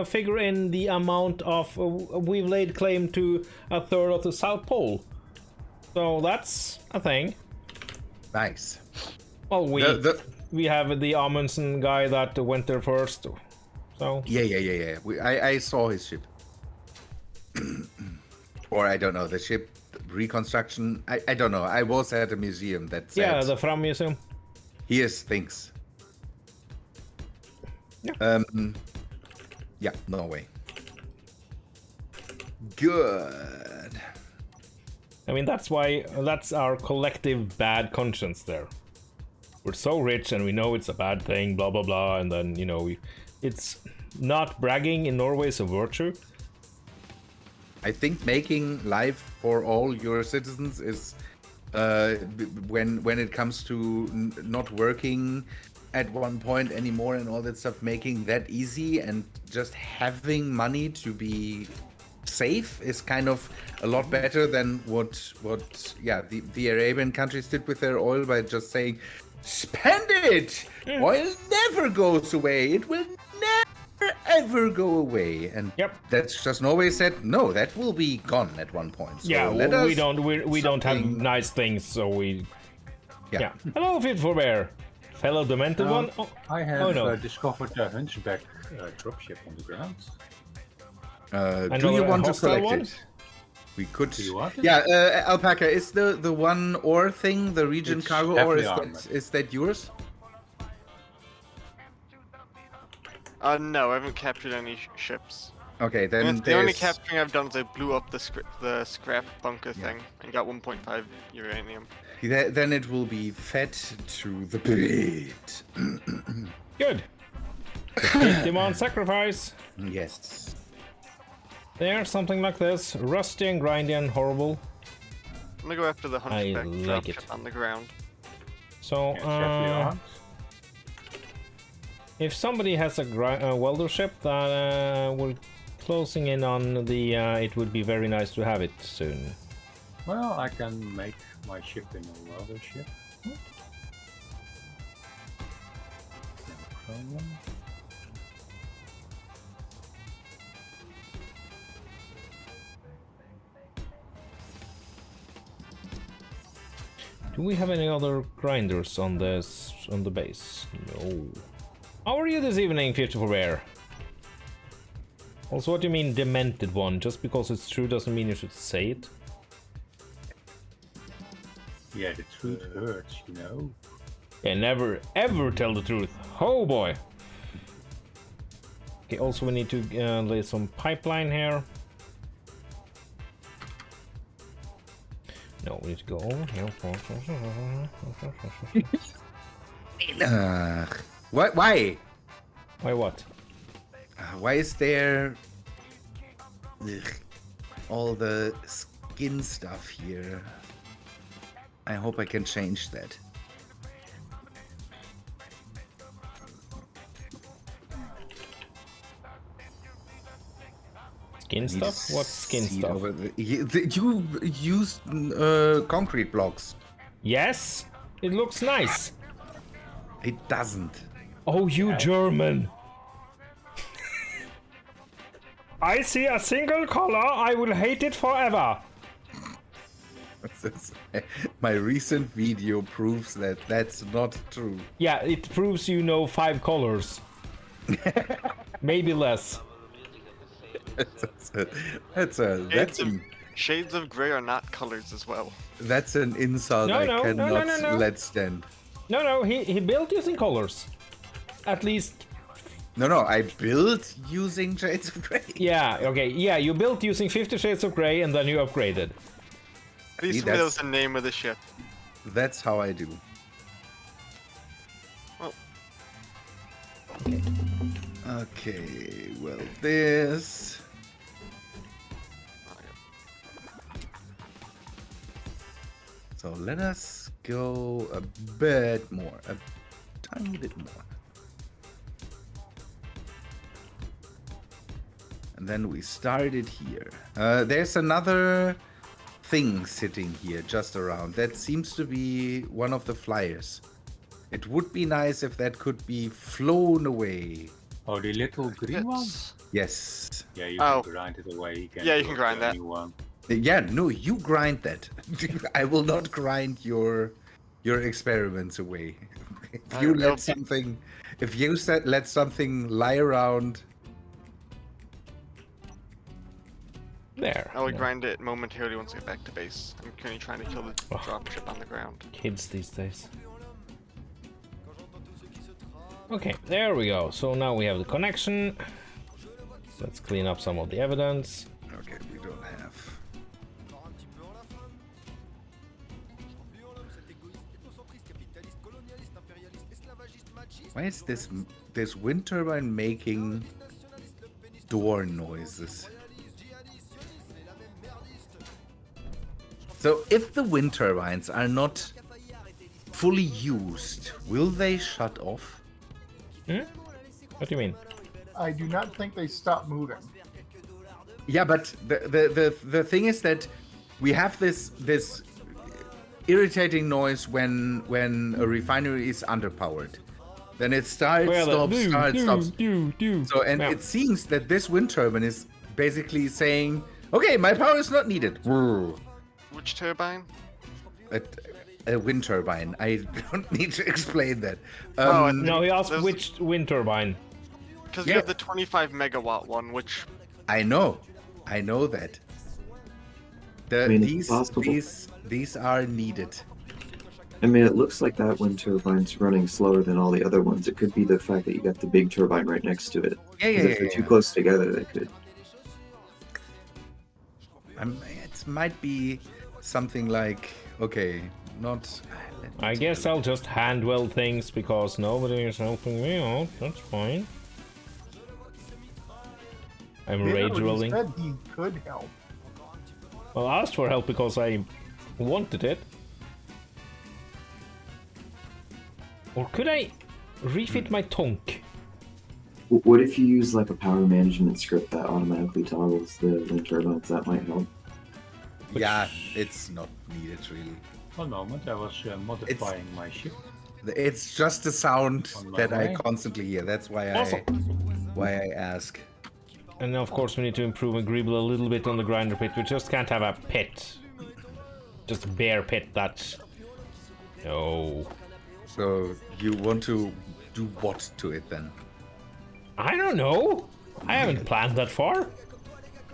figure in the amount of we've laid claim to a third of the South Pole, so that's a thing. Nice. Well, The- we have the Amundsen guy that went there first, so Yeah. I saw his ship. Or I don't know, the ship reconstruction. I don't know. I was at a museum that said yeah, the Fram Museum. here's things. Yeah. Yeah, Norway. Good. I mean, that's our collective bad conscience there. We're so rich and we know it's a bad thing, blah blah blah, and then it's not bragging in Norway is a virtue. I think making life for all your citizens is when it comes to not working at one point anymore and all that stuff, making that easy and just having money to be safe is kind of a lot better than what the Arabian countries did with their oil by just saying, spend it! Oil never goes away. It will never ever go away. And Yep. that's just Norway said, no, that will be gone at one point. So Yeah, let we us don't have something- nice things, so we. Yeah. Yeah. Hello, Fit for Bear, fellow demented one. Oh, I have Oh, no. discovered a Hunchback dropship on the ground. I do know you a want to hostile collect one? it? We could. Do you want it? Yeah, Alpaca, is the one ore thing the Regent It's cargo, or heavily is that yours? No, I haven't captured any ships. Okay, then And the only there's- capturing I've done is I blew up the scrap bunker thing and got 1.5 uranium. then it will be fed to the pit. Good. 50-man sacrifice. Yes. There's something like this, rusty and grindy and horrible. I'm gonna go after the hunchback like dropship it. on the ground. So, It's heavily armed. if somebody has a welder ship that we're closing in on the, it would be very nice to have it soon. Well, I can make my ship in a welder ship. No problem. Do we have any other grinders on the base? No. How are you this evening, 54 Bear? Also, what do you mean demented one? Just because it's true doesn't mean you should say it. Yeah, the truth hurts, you know. Yeah, never ever tell the truth. Oh boy. Okay, also we need to lay some pipeline here. No, we need to go over here. Why? Why what? Why is there all the skin stuff here? I hope I can change that. Skin Need stuff? to What skin see stuff? over you used concrete blocks. Yes, it looks nice. It doesn't. Oh, you German! I see a single color, I will hate it forever. My recent video proves that that's not true. Yeah, it proves you know 5 colors. Maybe less. Shades of grey are not colors as well. That's an insult No, I no, no, cannot no, no. let stand. No, he built using colors. At least, No, I built using Shades of Grey. yeah, okay, yeah, you built using 50 Shades of Grey and then you upgraded. At least See, that was that's- the name of the ship. That's how I do. Oh, Okay, well, this. So let us go a bit more, a tiny bit more. And then we started here. There's another thing sitting here just around. That seems to be one of the flyers. It would be nice if that could be flown away. Oh, the little green one? It's- Yes. Yeah, you Oh. can grind it away. Yeah, you do can it grind to a that. new one. Yeah, no, you grind that. I will not grind your experiments away. If you It'll let be- something, if you let something lie around, There. I will Yeah. grind it momentarily once I get back to base. I'm currently trying to kill the Oh. dropship on the ground. Kids these days. Okay, there we go. So now we have the connection. Let's clean up some of the evidence. okay, we don't have. Why is this wind turbine making door noises? So if the wind turbines are not fully used, will they shut off? What do you mean? I do not think they stop moving. Yeah, but the thing is that we have this irritating noise when a refinery is underpowered. Then it starts, stops, starts, stops. So and Yeah. it seems that this wind turbine is basically saying, "Okay, my power is not needed." Which turbine? A wind turbine. I don't need to explain that. Oh, I No, he asked There's- which wind turbine. Because Yeah. we have the 25 megawatt one, which I know that. I mean, it's possible. These are needed. I mean, it looks like that wind turbine's running slower than all the other ones. It could be the fact that you got the big turbine right next to it. Yeah, 'Cause if they're too close together, they could. It might be something like, okay, not. let me I take guess a I'll just handweld things because nobody is helping me out. That's fine. I'm He rage already rolling. said he could help. Well, I asked for help because I wanted it. Or could I refit my tonk? What if you use like a power management script that automatically toggles the wind turbines? That might help. Yeah, it's not needed really. One moment, I was modifying my ship. It's just the sound On my that I way. constantly hear. That's why Awesome. why I ask. And of course we need to improve Agreeable a little bit on the grinder pit. We just can't have a pit. Just a bare pit, that's... No. So you want to do what to it then? I don't know. I haven't planned that far.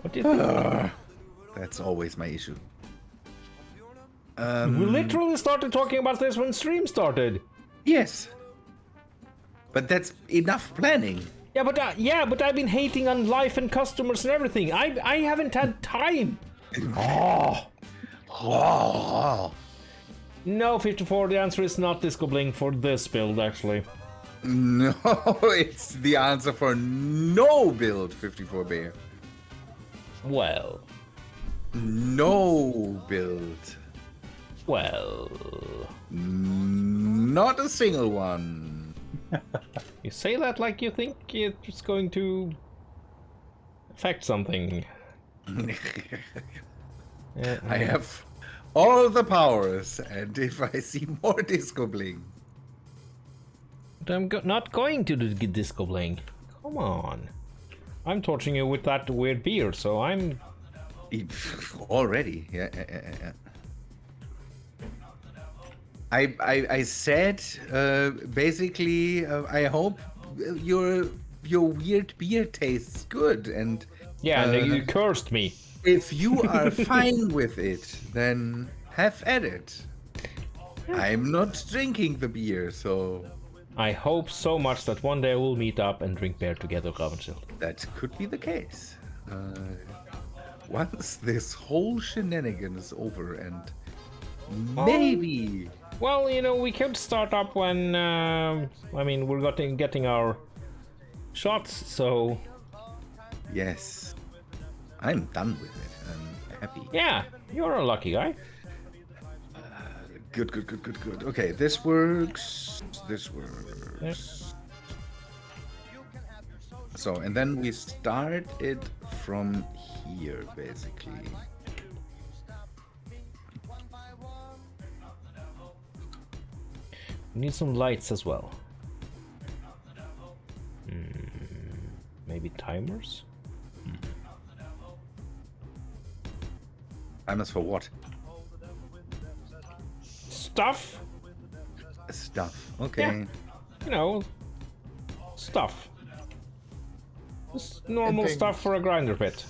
What do you think? That's always my issue. We literally started talking about this when stream started. Yes. But that's enough planning. Yeah, but I've been hating on life and customers and everything. I haven't had time. Oh. Oh. No, 54, the answer is not Disco Bling for this build, actually. No, it's the answer for no build, 54 Bear. Well, No build. well. Not a single one. You say that like you think it's going to affect something. I have all the powers, and if I see more Disco Bling. But I'm not going to do Disco Bling. Come on. I'm torturing you with that weird beer, so I'm... Already, yeah. I said basically I hope your weird beer tastes good, and Yeah, and you cursed me. if you are fine with it, then have at it. I'm not drinking the beer, so I hope so much that one day we'll meet up and drink beer together, Ravenshield. that could be the case. Once this whole shenanigan is over, and maybe. Well, you know, we could start up when, I mean, we're getting our shots, so... Yes. I'm done with it. I'm happy. Yeah, you're a lucky guy. Good. Okay, this works. This works. Yep. So, and then we start it from here, basically. We need some lights as well. Maybe timers? Timers for what? Stuff? Stuff. Okay. You know, stuff. Just normal things. stuff for a grinder pit.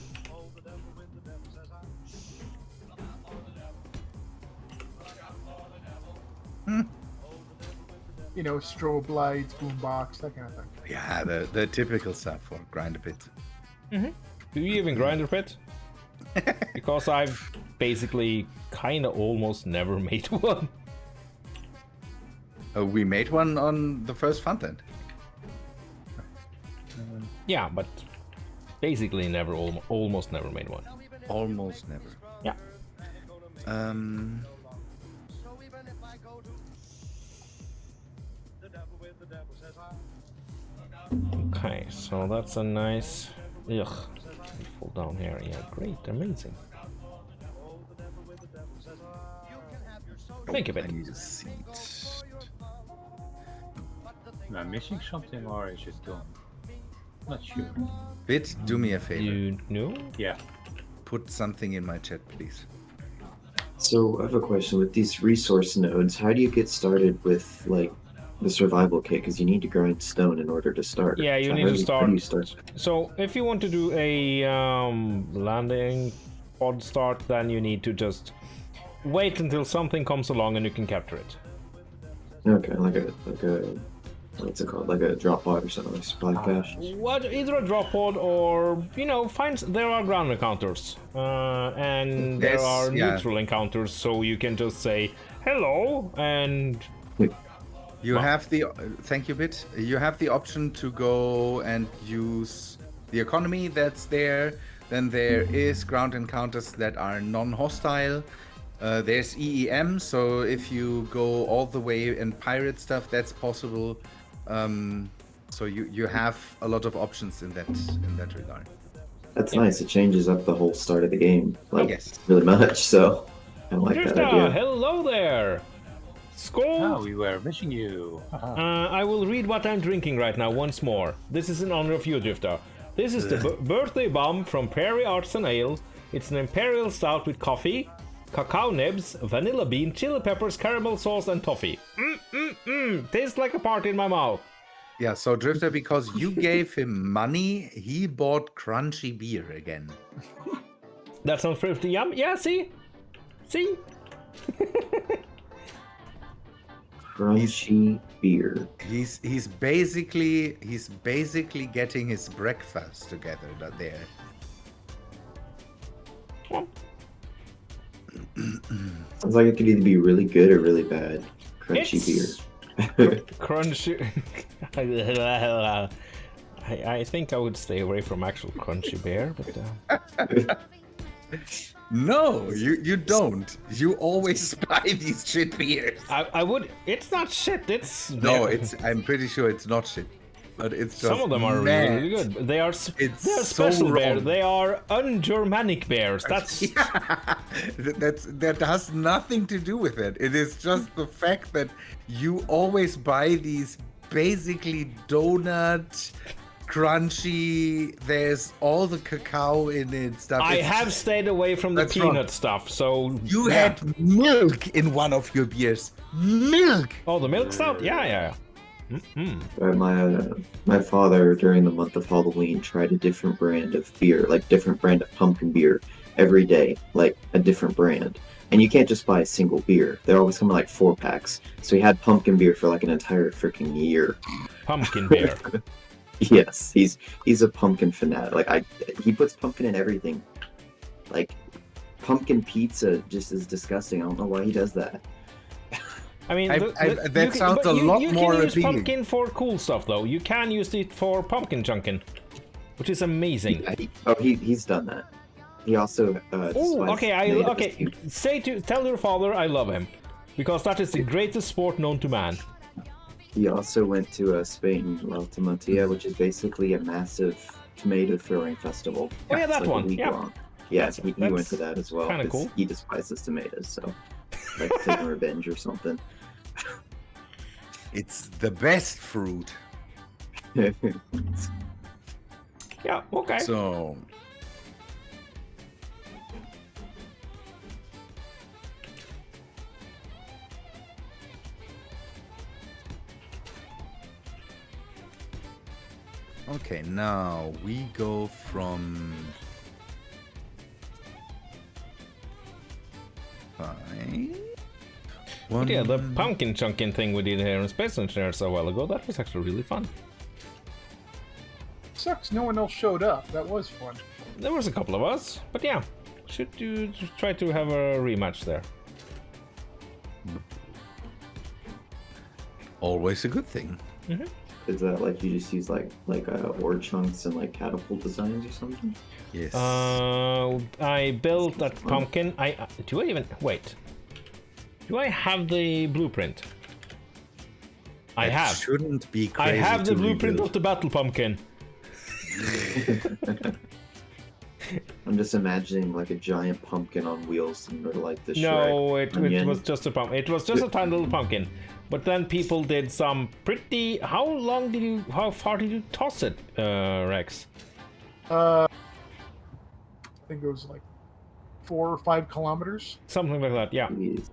You know, strobe lights, boombox, that kind of thing. Yeah, the typical stuff for grinder pit. Do you even grinder pit? Because I've basically kind of almost never made one. We made one on the first front end. Yeah, but basically never, almost never made one. Almost never. Yeah. Okay, so that's a nice. Ugh. Fall down here. Yeah, great, amazing. Think of I it. need a seat. Am I missing something or is it done? Not sure. Bit, do me a favor. You know? Yeah. Put something in my chat, please. So I have a question with these resource nodes. How do you get started with like the survival kit? Because you need to grind stone in order to start. Yeah, you So need how to do you- how start. do you start? So if you want to do a landing pod start, then you need to just wait until something comes along and you can capture it. Okay, like a what's it called? Like a drop pod or something, like supply cache. What, either a drop pod or, you know, there are ground encounters and there Yes, are yeah. neutral encounters, so you can just say hello and You have the thank you, Bit. You have the option to go and use the economy that's there. Then there is ground encounters that are non-hostile. There's EEM, so if you go all the way and pirate stuff, that's possible. So you have a lot of options in that regard. That's nice. It changes up the whole start of the game, like Yes. really much. So I like that Drifta, idea. hello there. Skull. Oh, we were missing you. I will read what I'm drinking right now once more. This is in honor of you, Drifter. This is the birthday bomb from Prairie Arts and Ale. It's an imperial stout with coffee, cacao nibs, vanilla bean, chili peppers, caramel sauce, and toffee. Tastes like a party in my mouth. Yeah, so Drifter, because you gave him money, he bought crunchy beer again. That sounds pretty yum. Yeah, see? See? Crunchy beer. He's basically getting his breakfast together there. Sounds like it could either be really good or really bad. Crunchy It's- beer. Crunchy. I think I would stay away from actual crunchy beer, but No, you don't. You always buy these shit beers. I would. It's not shit. It's No, I'm pretty sure it's not shit. But it's just some of them are mad. really good. They are It's they're so special bears. wrong. They are un-Germanic bears. That's That has nothing to do with it. It is just the fact that you always buy these basically donut, crunchy. There's all the cacao in it stuff. I It's have just- stayed away from the That's wrong. peanut stuff. So You yeah. had milk in one of your beers. Milk. Oh, the milk stout. Yeah. My father during the month of Halloween tried a different brand of beer, like different brand of pumpkin beer every day, like a different brand. And you can't just buy a single beer. They're always coming like 4-packs. So he had pumpkin beer for like an entire freaking year. Pumpkin beer. Yes, he's a pumpkin fanatic. Like he puts pumpkin in everything. Like pumpkin pizza just is disgusting. I don't know why he does that. I mean, that sounds but a lot you more can use appealing. pumpkin for cool stuff, though. You can use it for pumpkin chunking, which is amazing. He's done that. He also Oh, despises okay. tomatoes. Tell your father I love him, because that is the greatest sport known to man. He also went to Spain, La Tomatia, which is basically a massive tomato throwing festival. Oh, yeah, It's that like a one, week yeah. long. Yeah, he went That's to that as well. kinda 'cause cool. He despises tomatoes, so like taking revenge or something. It's the best fruit. Yeah, okay. So. Okay, now we go from 5. But yeah, the pumpkin chunking thing we did here in Space Engineers a while ago, that was actually really fun. Sucks no one else showed up. That was fun. There was a couple of us, but yeah, should you try to have a rematch there? Always a good thing. Is that like you just use like ore chunks and like catapult designs or something? Yes. I built that pumpkin. Do I even wait? Do I have the blueprint? I That have. Shouldn't be I crazy. have the to blueprint rebuild. of the battle pumpkin. I'm just imagining like a giant pumpkin on wheels and like the No, Shrek it onion. was just a pumpkin. It was just a tiny little pumpkin. But then people did some pretty. How far did you toss it, Rex? I think it was like 4 or 5 kilometers. Something like that. Yeah. Jeez.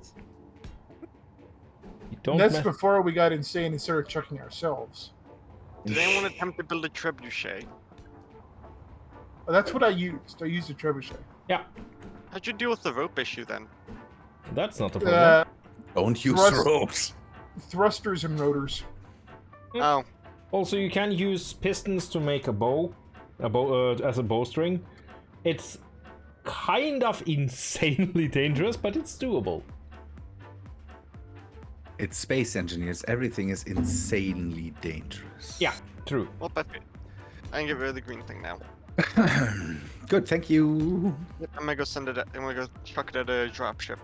You don't. And that's mess- before we got insane and started chucking ourselves. Did anyone attempt to build a trebuchet? But that's what I used. I used a trebuchet. Yeah. How'd you deal with the rope issue then? That's not a problem. Don't use Thrust- ropes. Thrusters and rotors. Oh, Also, you can use pistons to make a bow, as a bowstring. It's kind of insanely dangerous, but it's doable. It's Space Engineers. Everything is insanely dangerous. Yeah, true. well, but I can get rid of the green thing now. Good, thank you. Yep, I'm gonna go send it. I'm gonna go chuck it at a dropship.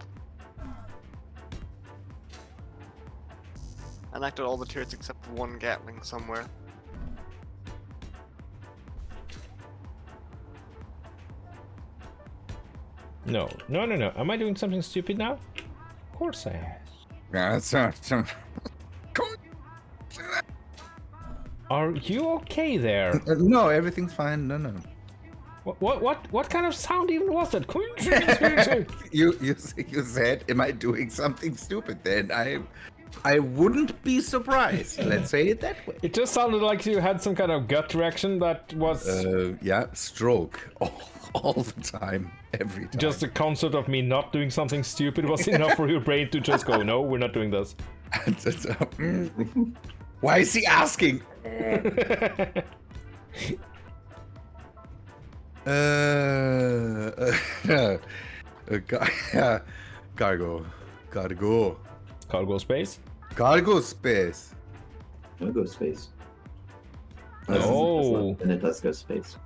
I knocked out all the turrets except for one Gatling somewhere. No. Am I doing something stupid now? Of course I am. Yeah, that's not. Are you okay there? No, everything's fine. No. What kind of sound even was that? You said, am I doing something stupid? Then I wouldn't be surprised. Let's say it that way. It just sounded like you had some kind of gut reaction that was Yeah, stroke all the time, every time. just a concept of me not doing something stupid was enough for your brain to just go, no, we're not doing this. Why is he asking? Cargo. Cargo space? Cargo space. No go space. No. And it does go space.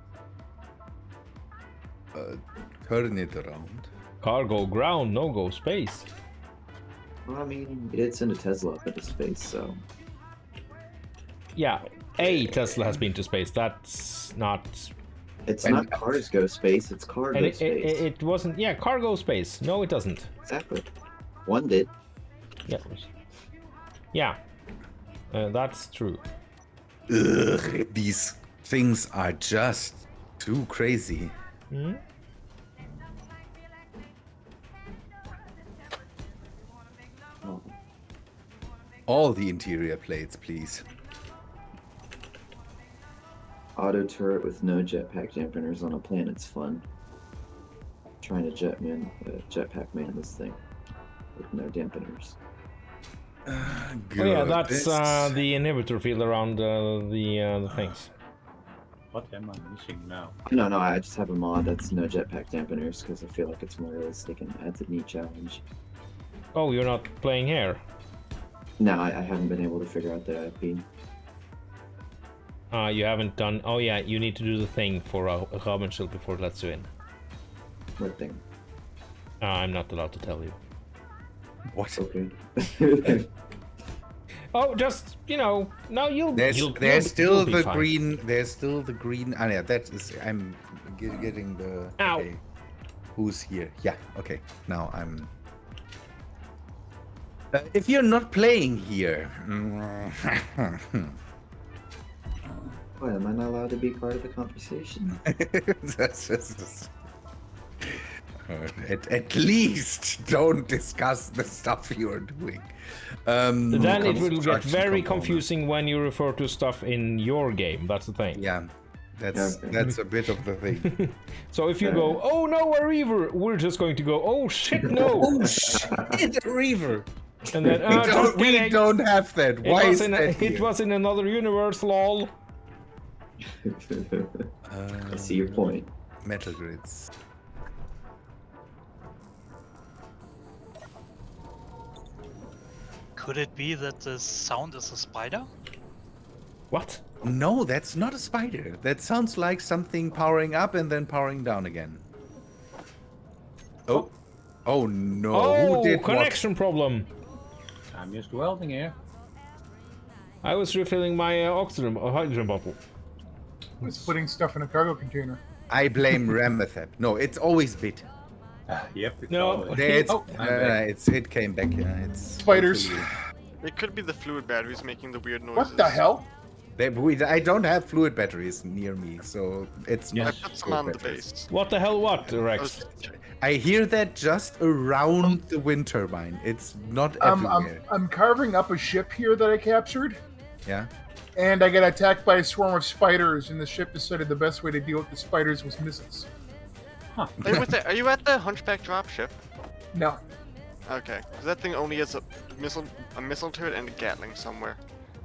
Turn it around. Cargo ground, no go space. Well, I mean, we did send a Tesla up into space, so Yeah, a Tesla has been to space. That's not. it's And- not cars go space, it's cargo And space. it wasn't. Yeah, cargo space. No, it doesn't. Exactly. One did. Yeah. Yeah. That's true. Ugh, these things are just too crazy. Hmm? Oh, All the interior plates, please. auto turret with no jetpack dampeners on a planet's fun. Trying to jetpack man this thing with no dampeners. Oh yeah, that's Goodness. the inhibitor field around the things. What am I missing now? No, I just have a mod that's no jetpack dampeners because I feel like it's more realistic and adds a neat challenge. Oh, you're not playing here. No, I haven't been able to figure out the IP. You haven't done. Oh yeah, you need to do the thing for a Raubenschild before it lets you in. What thing? I'm not allowed to tell you. What? Okay. Oh, just now you'll. There's you'll still you'll be the fine. green. There's still the green. Ah, yeah, that is. I'm getting the. Ow. Okay. Who's here? Yeah. Okay. Now I'm. If you're not playing here, What, am I not allowed to be part of the conversation? that's just. At least don't discuss the stuff you're doing. Then it will get Construction very component. confusing when you refer to stuff in your game. That's the thing. Yeah, that's Okay. that's a bit of the thing. So if you go, oh no, a reaver, we're just going to go, oh shit, no. Oh shit, a reaver! And then, We don't have that. Why is that it here? was in another universe, lol. I see your point. Metal grids. Could it be that the sound is a spider? What? No, that's not a spider. That sounds like something powering up and then powering down again. Oh. Oh no. Oh, Who did connection problem. I'm just welding here. I was refilling my hydrogen bottle. It's putting stuff in a cargo container. what? I blame Ramethep. No, it's always Bit. Yep. It's No. always- There, it's, Oh, I'm back. it came back. Yeah, it's Spiders. It could be the fluid batteries making the weird noises. What the hell? I don't have fluid batteries near me, so it's I not. put some fluid on the batteries. base. What the hell, what, Rex? I hear that just around the wind turbine. It's not everywhere. I'm carving up a ship here that I captured, Yeah. and I got attacked by a swarm of spiders, and the ship decided the best way to deal with the spiders was missiles. Hey, are you at the Hunchback dropship? No. Okay, 'cause that thing only has a missile turret and a Gatling somewhere.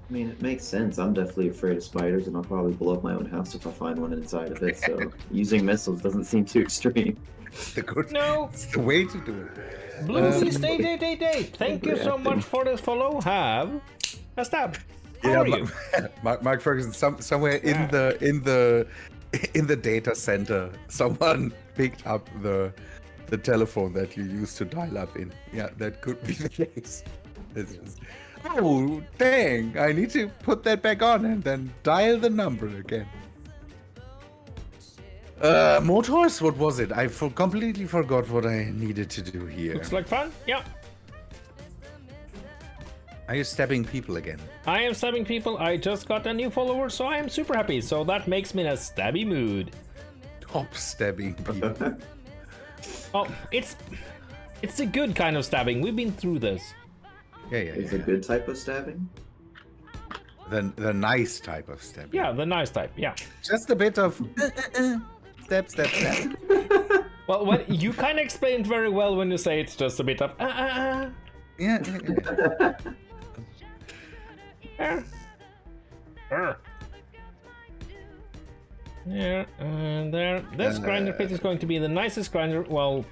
I mean, it makes sense. I'm definitely afraid of spiders, and I'll probably blow up my own house if I find one inside of it. So using missiles doesn't seem too extreme. The good. No. It's the way to do it. Blue stay. Thank you so much for this follow. Have a stab. How are you? Mark Ferguson. Somewhere in the data center, someone picked up the telephone that you used to dial up in. Yeah, that could be the case. Oh, dang! I need to put that back on and then dial the number again. Motors? What was it? I completely forgot what I needed to do here. Looks like fun. Yeah. Are you stabbing people again? I am stabbing people. I just got a new follower, so I am super happy. So that makes me in a stabby mood. Top stabbing people. Oh, it's a good kind of stabbing. We've been through this. Yeah. Is a good type of stabbing? The nice type of stabbing. Yeah, the nice type. Yeah. Just a bit of stab. Well, when you kind of explained very well when you say it's just a bit of Yeah. Yeah, and there. This grinder pit is going to be the nicest grinder. Well,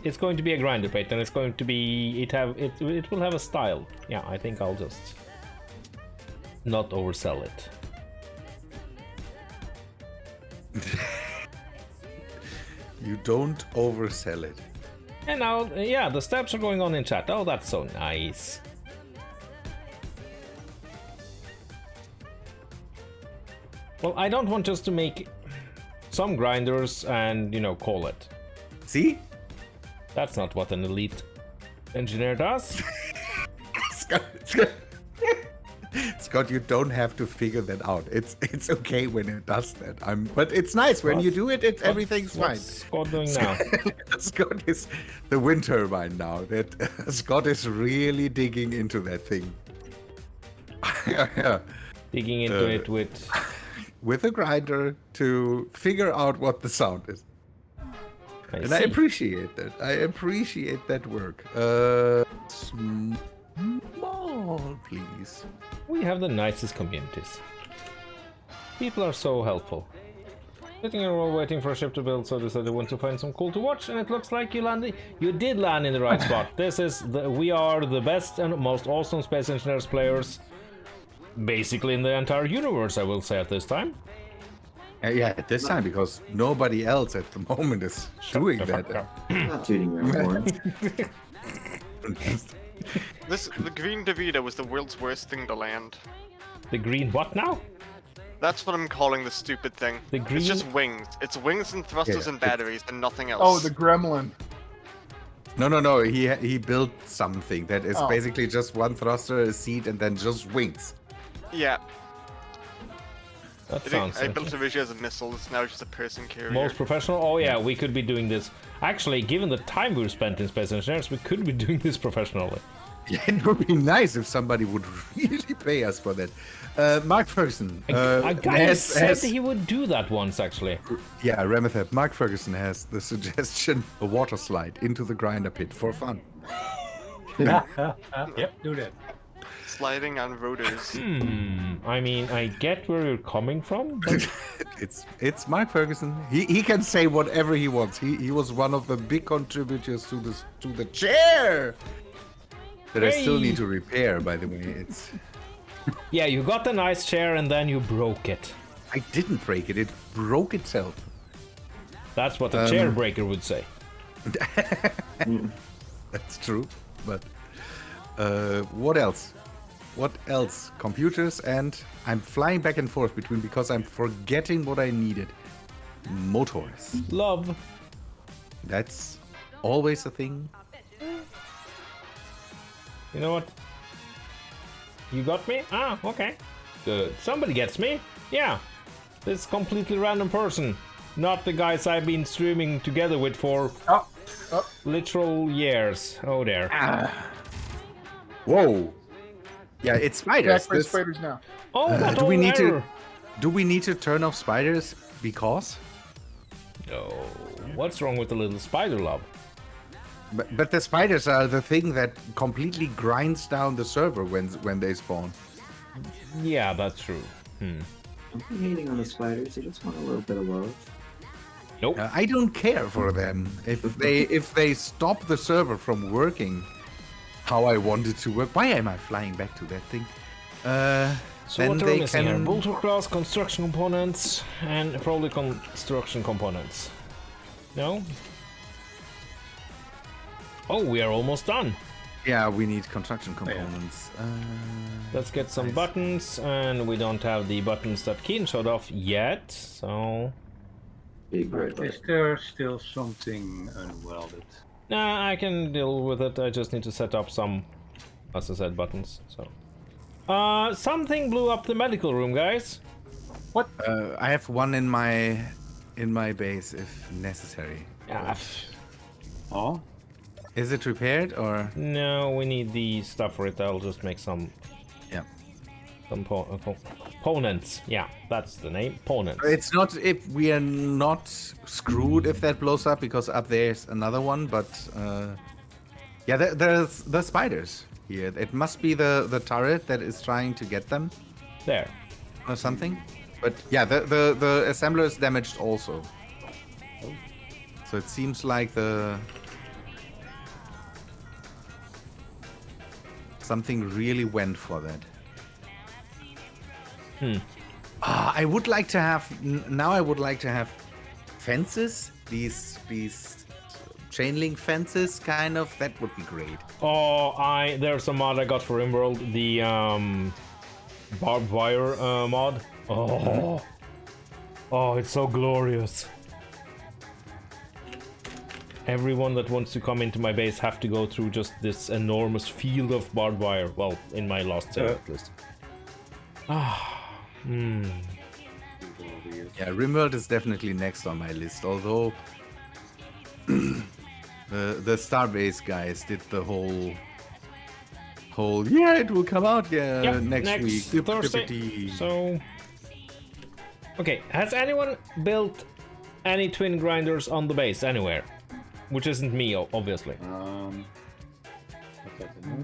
it's going to be a grinder pit, and it's going to be it will have a style. Yeah, I think I'll just not oversell it. You don't oversell it. And now, yeah, the steps are going on in chat. Oh, that's so nice. Well, I don't want just to make some grinders and, call it. See? That's not what an elite engineer does. Scott, you don't have to figure that out. It's okay when it does that. But it's nice when you do it. Everything's fine. What's Scott doing now? Scott is the wind turbine now. That Scott is really digging into that thing. Digging into it with a grinder to figure out what the sound is. I see. appreciate that. I appreciate that work. Small, please. We have the nicest communities. People are so helpful. Sitting in a row waiting for a ship to build, so they said they want to find some cool to watch, and it looks like you did land in the right spot. We are the best and most awesome Space Engineers players, basically in the entire universe, I will say at this time. Yeah, at this time, because nobody else at the moment is doing that. Not tooting your own horn. The green Davida was the world's worst thing to land. The green what now? That's what I'm calling the stupid thing. The green- It's just wings. It's wings and thrusters Yeah. and batteries and nothing else. Oh, the gremlin. No. He built something that is Oh. basically just one thruster, a seat, and then just wings. Yeah, That I sounds. think I built a Vision as a missile. It's now just a person carrier. Most professional? Oh yeah, we could be doing this. Actually, given the time we've spent in Space Engineers, we could be doing this professionally. Yeah, it would be nice if somebody would really pay us for that. Mark Ferguson. A guy has- said has- he would do that once, actually. Yeah, Remethep. Mark Ferguson has the suggestion: a water slide into the grinder pit for fun. Yep, do that. Sliding on rotors. I mean, I get where you're coming from, but It's Mark Ferguson. He can say whatever he wants. He was one of the big contributors to the chair that I still Hey. need to repair. By the way, it's yeah, you got the nice chair and then you broke it. I didn't break it. It broke itself. That's what the chair breaker would say. That's true. But what else? What else? Computers, and I'm flying back and forth between because I'm forgetting what I needed. Motors. Love. That's always a thing. You know what? You got me? Ah, okay. Good. Somebody gets me. Yeah. This completely random person. Not the guys I've been streaming together with for Oh, literal years. Oh, there. Whoa. Yeah, it's spiders. Back for This- spiders now. Oh, what do we old need to error. do we need to turn off spiders because? No. What's wrong with the little spider love? But the spiders are the thing that completely grinds down the server when they spawn. Yeah, that's true. I'm hating on the spiders. They just want a little bit of love. Nope. I don't care for them. If they stop the server from working how I want it to work. Why am I flying back to that thing? So then what are we they missing here? can. Bolter-class construction components and probably construction components. No? Oh, we are almost done. Yeah, we need construction components. Let's get some buttons, and we don't have the buttons that Keen showed off yet, so... Big red is button. there still something unwelded? Nah, I can deal with it. I just need to set up some, as I said, buttons, so... something blew up the medical room, guys. I have one in my base if necessary. Ah, Oh, Is it repaired or? no, we need the stuff for it. I'll just make some Yeah. components. Yeah, that's the name. Components. It's not if we are not screwed if that blows up because up there's another one, but yeah, there's the spiders here. It must be the turret that is trying to get them There. or something. But yeah, the assembler is damaged also. So it seems like something really went for that. I would like to have now. I would like to have fences. These chain link fences, kind of. That would be great. Oh, there's a mod I got for RimWorld, the barbed wire mod. Oh, it's so glorious. Everyone that wants to come into my base have to go through just this enormous field of barbed wire. Well, in my last set at least. Yeah, RimWorld is definitely next on my list. Although the Starbase guys did the whole yeah, it will come out next week. Thursday. So, okay, has anyone built any twin grinders on the base anywhere? Which isn't me, obviously.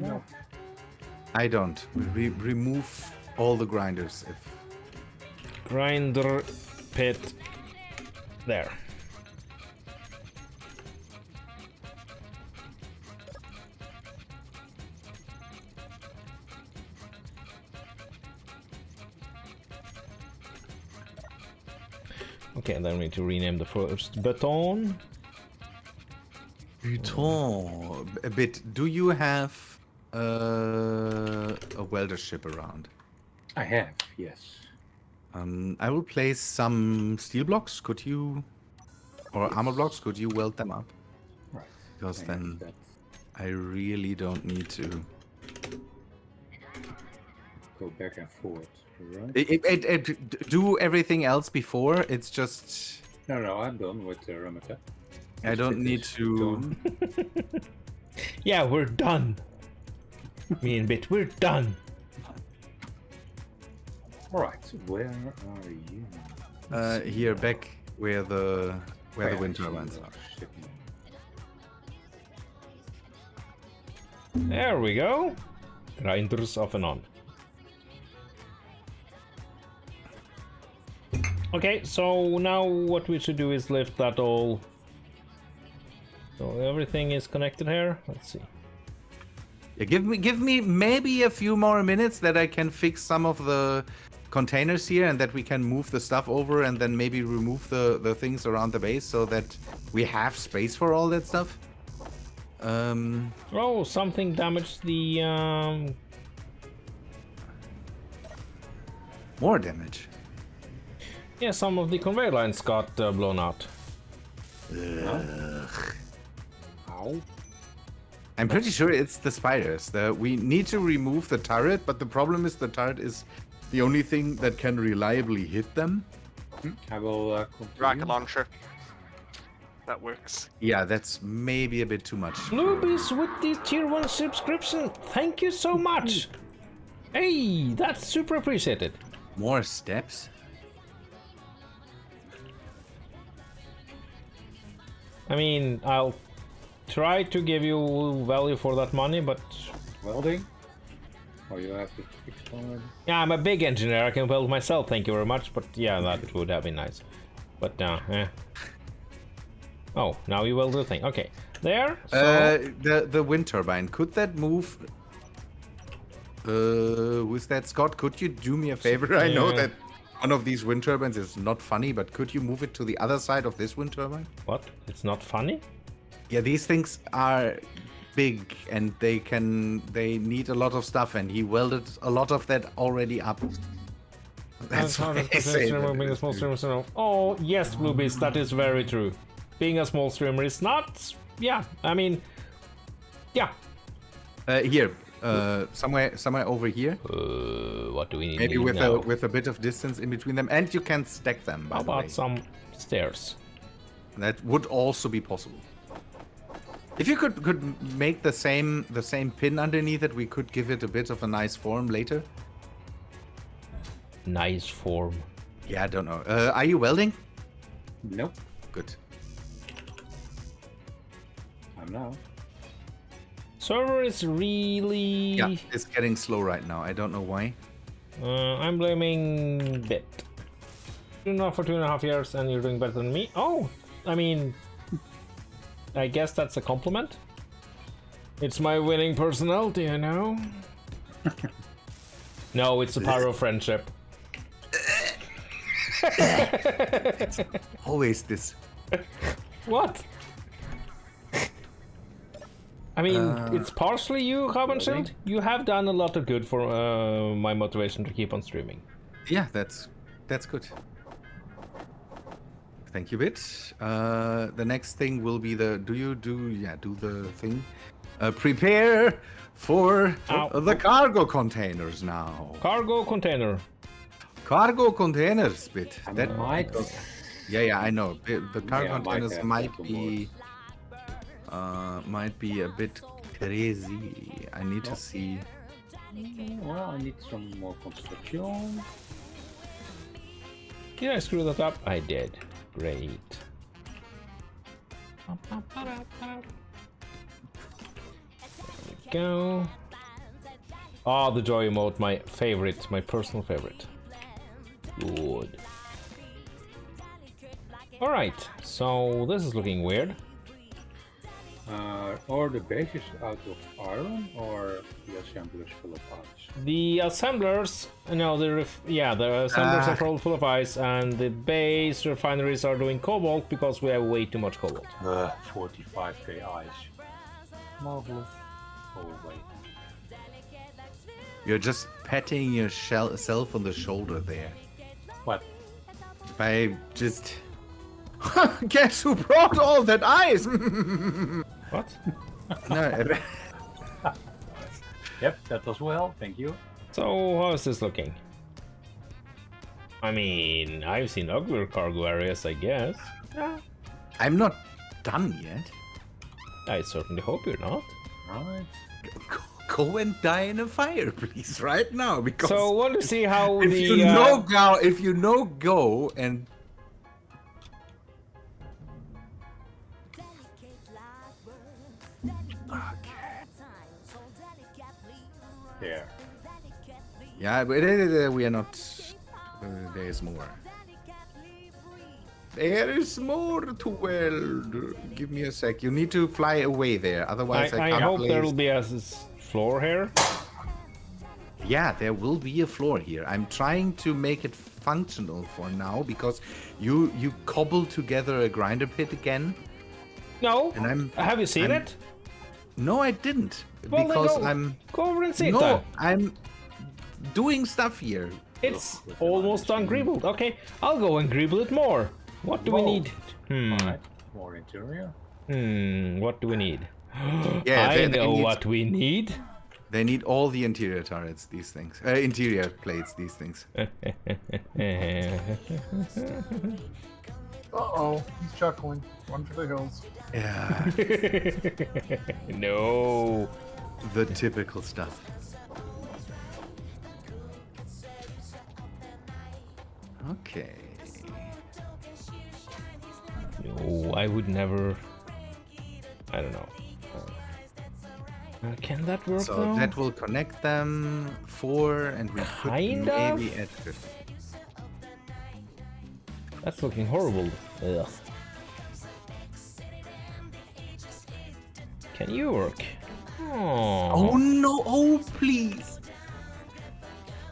no. I don't. We remove all the grinders if. Grinder pit there. Okay, and then we need to rename the first baton. Buton. A bit. Do you have a welder ship around? I have, yes. I will place some steel blocks. Could you, or armor blocks? Could you weld them up? Right. Because And then that's I really don't need to. go back and forth, right? Do everything else before. It's just No, I'm done with the Ramata. I don't need to. Yeah, we're done. Me and Bit, we're done. Alright, where are you? Here back where the wind turbines are. There we go. Grinders off and on. Okay, so now what we should do is lift that all. So everything is connected here. Let's see. Yeah, give me maybe a few more minutes that I can fix some of the containers here and that we can move the stuff over and then maybe remove the things around the base so that we have space for all that stuff. Oh, something damaged the More damage. yeah, some of the conveyor lines got blown out. Ow. I'm pretty sure it's the spiders. We need to remove the turret, but the problem is the turret is the only thing that can reliably hit them. I will continue. Rocket launcher. That works. Yeah, that's maybe a bit too much. Bluebees with the tier 1 subscription. Thank you so much. Hey, that's super appreciated. More steps? I mean, I'll try to give you value for that money, but Welding? Or you have to fix one? yeah, I'm a big engineer. I can weld myself. Thank you very much. But yeah, that would have been nice. But oh, now you weld the thing. Okay, there. So The wind turbine. Could that move? Who's that, Scott? Could you do me a favor? I know Yeah. that one of these wind turbines is not funny, but could you move it to the other side of this wind turbine? what? It's not funny. Yeah, these things are big and they need a lot of stuff, and he welded a lot of that already up. That's why I say that. Being a small streamer, so oh yes, Bluebees, that is very true. Being a small streamer is not. Yeah, I mean, yeah. Here, somewhere over here. What do we need? Maybe now? with a bit of distance in between them, and you can stack them. By How the way, about some stairs? that would also be possible. If you could make the same pin underneath it, we could give it a bit of a nice form later. Nice form. Yeah, I don't know. Are you welding? Nope, Good. I'm now. Server is really. Yeah, it's getting slow right now. I don't know why. I'm blaming Bit. 2.5 for 2.5 years, and you're doing better than me. Oh, I mean, I guess that's a compliment. It's my winning personality, you know. No, it's the power of friendship. Always this. What? I mean, it's partially you, Rabenschild. You have done a lot of good for my motivation to keep on streaming. Yeah, that's good. Thank you, Bit. The next thing will be the do the thing. Prepare for Ow. the cargo containers now. Cargo container. Cargo containers, Bit. I That might. yeah, I know. The cargo Yeah, containers have might that might be a bit crazy. I need to see. Well, I need some more construction. Did I screw that up? I did. Great. There we go. Ah, the joy emote, my favorite, my personal favorite. Good. Alright, so this is looking weird. Or the base is out of iron, or the assembly is full of ice. The assemblers, no, the assemblers are all full of ice, and the base refineries are doing cobalt because we have way too much cobalt. 45k ice. Marvelous. Oh wait. You're just patting yourself on the shoulder there. What? By just... Guess who brought all that ice? What? No, Yep, that was well. Thank you. So, how is this looking? I mean, I've seen uglier cargo areas, I guess. Yeah. I'm not done yet. I certainly hope you're not. Right. Go and die in a fire, please, right now. Because So, want to see how if the you know, go and There. yeah, but we are not. There is more. There is more to weld. Give me a sec. You need to fly away there, otherwise I I can't hope place. there will be a floor here. Yeah, there will be a floor here. I'm trying to make it functional for now because you cobbled together a grinder pit again. No. And I'm- Have you seen I'm- it? No, I didn't Well, because then go, I'm go over and see it. no, then. I'm doing stuff here. It's almost ungreebled. Okay, I'll go and greeble it more. What do we Whoa. need? Alright. More interior. What do we need? Yeah, I they know need- what we need. They need all the interior turrets. These things, interior plates. These things. Uh-oh, he's chuckling. One for the hills. Yeah, No. the typical stuff. Okay. No, I would never. I don't know. Can that work So now? that will connect them 4, and we could Kind of. maybe add 50. That's looking horrible. Ugh. Can you work? Oh no! Oh please!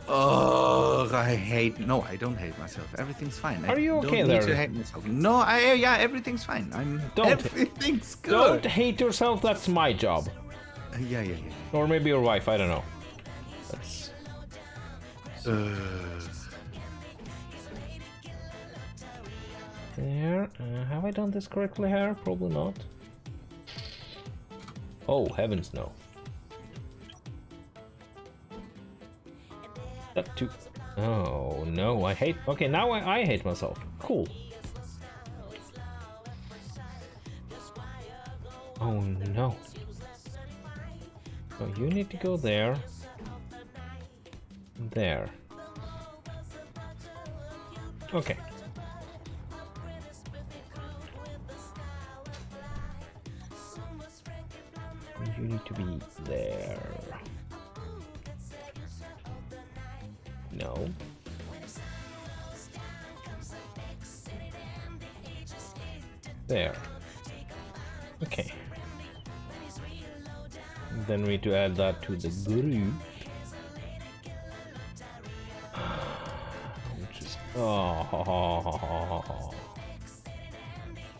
Ugh, I hate. No, I don't hate myself. Everything's fine. Are you I okay don't need there? to hate myself. No, yeah, everything's fine. Don't- Everything's Don't good. hate yourself. That's my job. Yeah. Or maybe your wife. I don't know. That's. There. Have I done this correctly here? Probably not. Oh, heavens no. That too. Oh no, I hate. Okay, now I hate myself. Cool. Oh no. So you need to go there. There. Okay. You need to be there. No. There. Okay. Then we need to add that to the group. Which is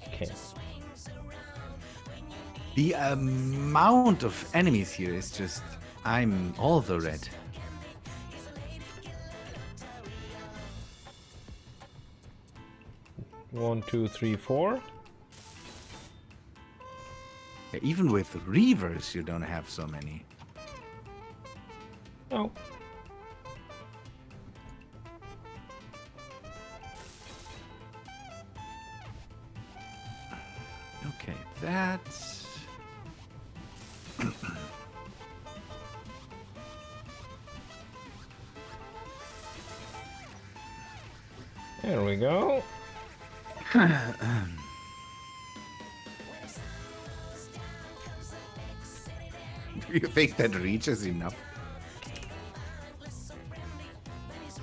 okay. The amount of enemies here is just. I'm all the red. One, two, three, four. Even with reavers, you don't have so many. Oh. Okay, that's. There we go. Do you think that reaches enough?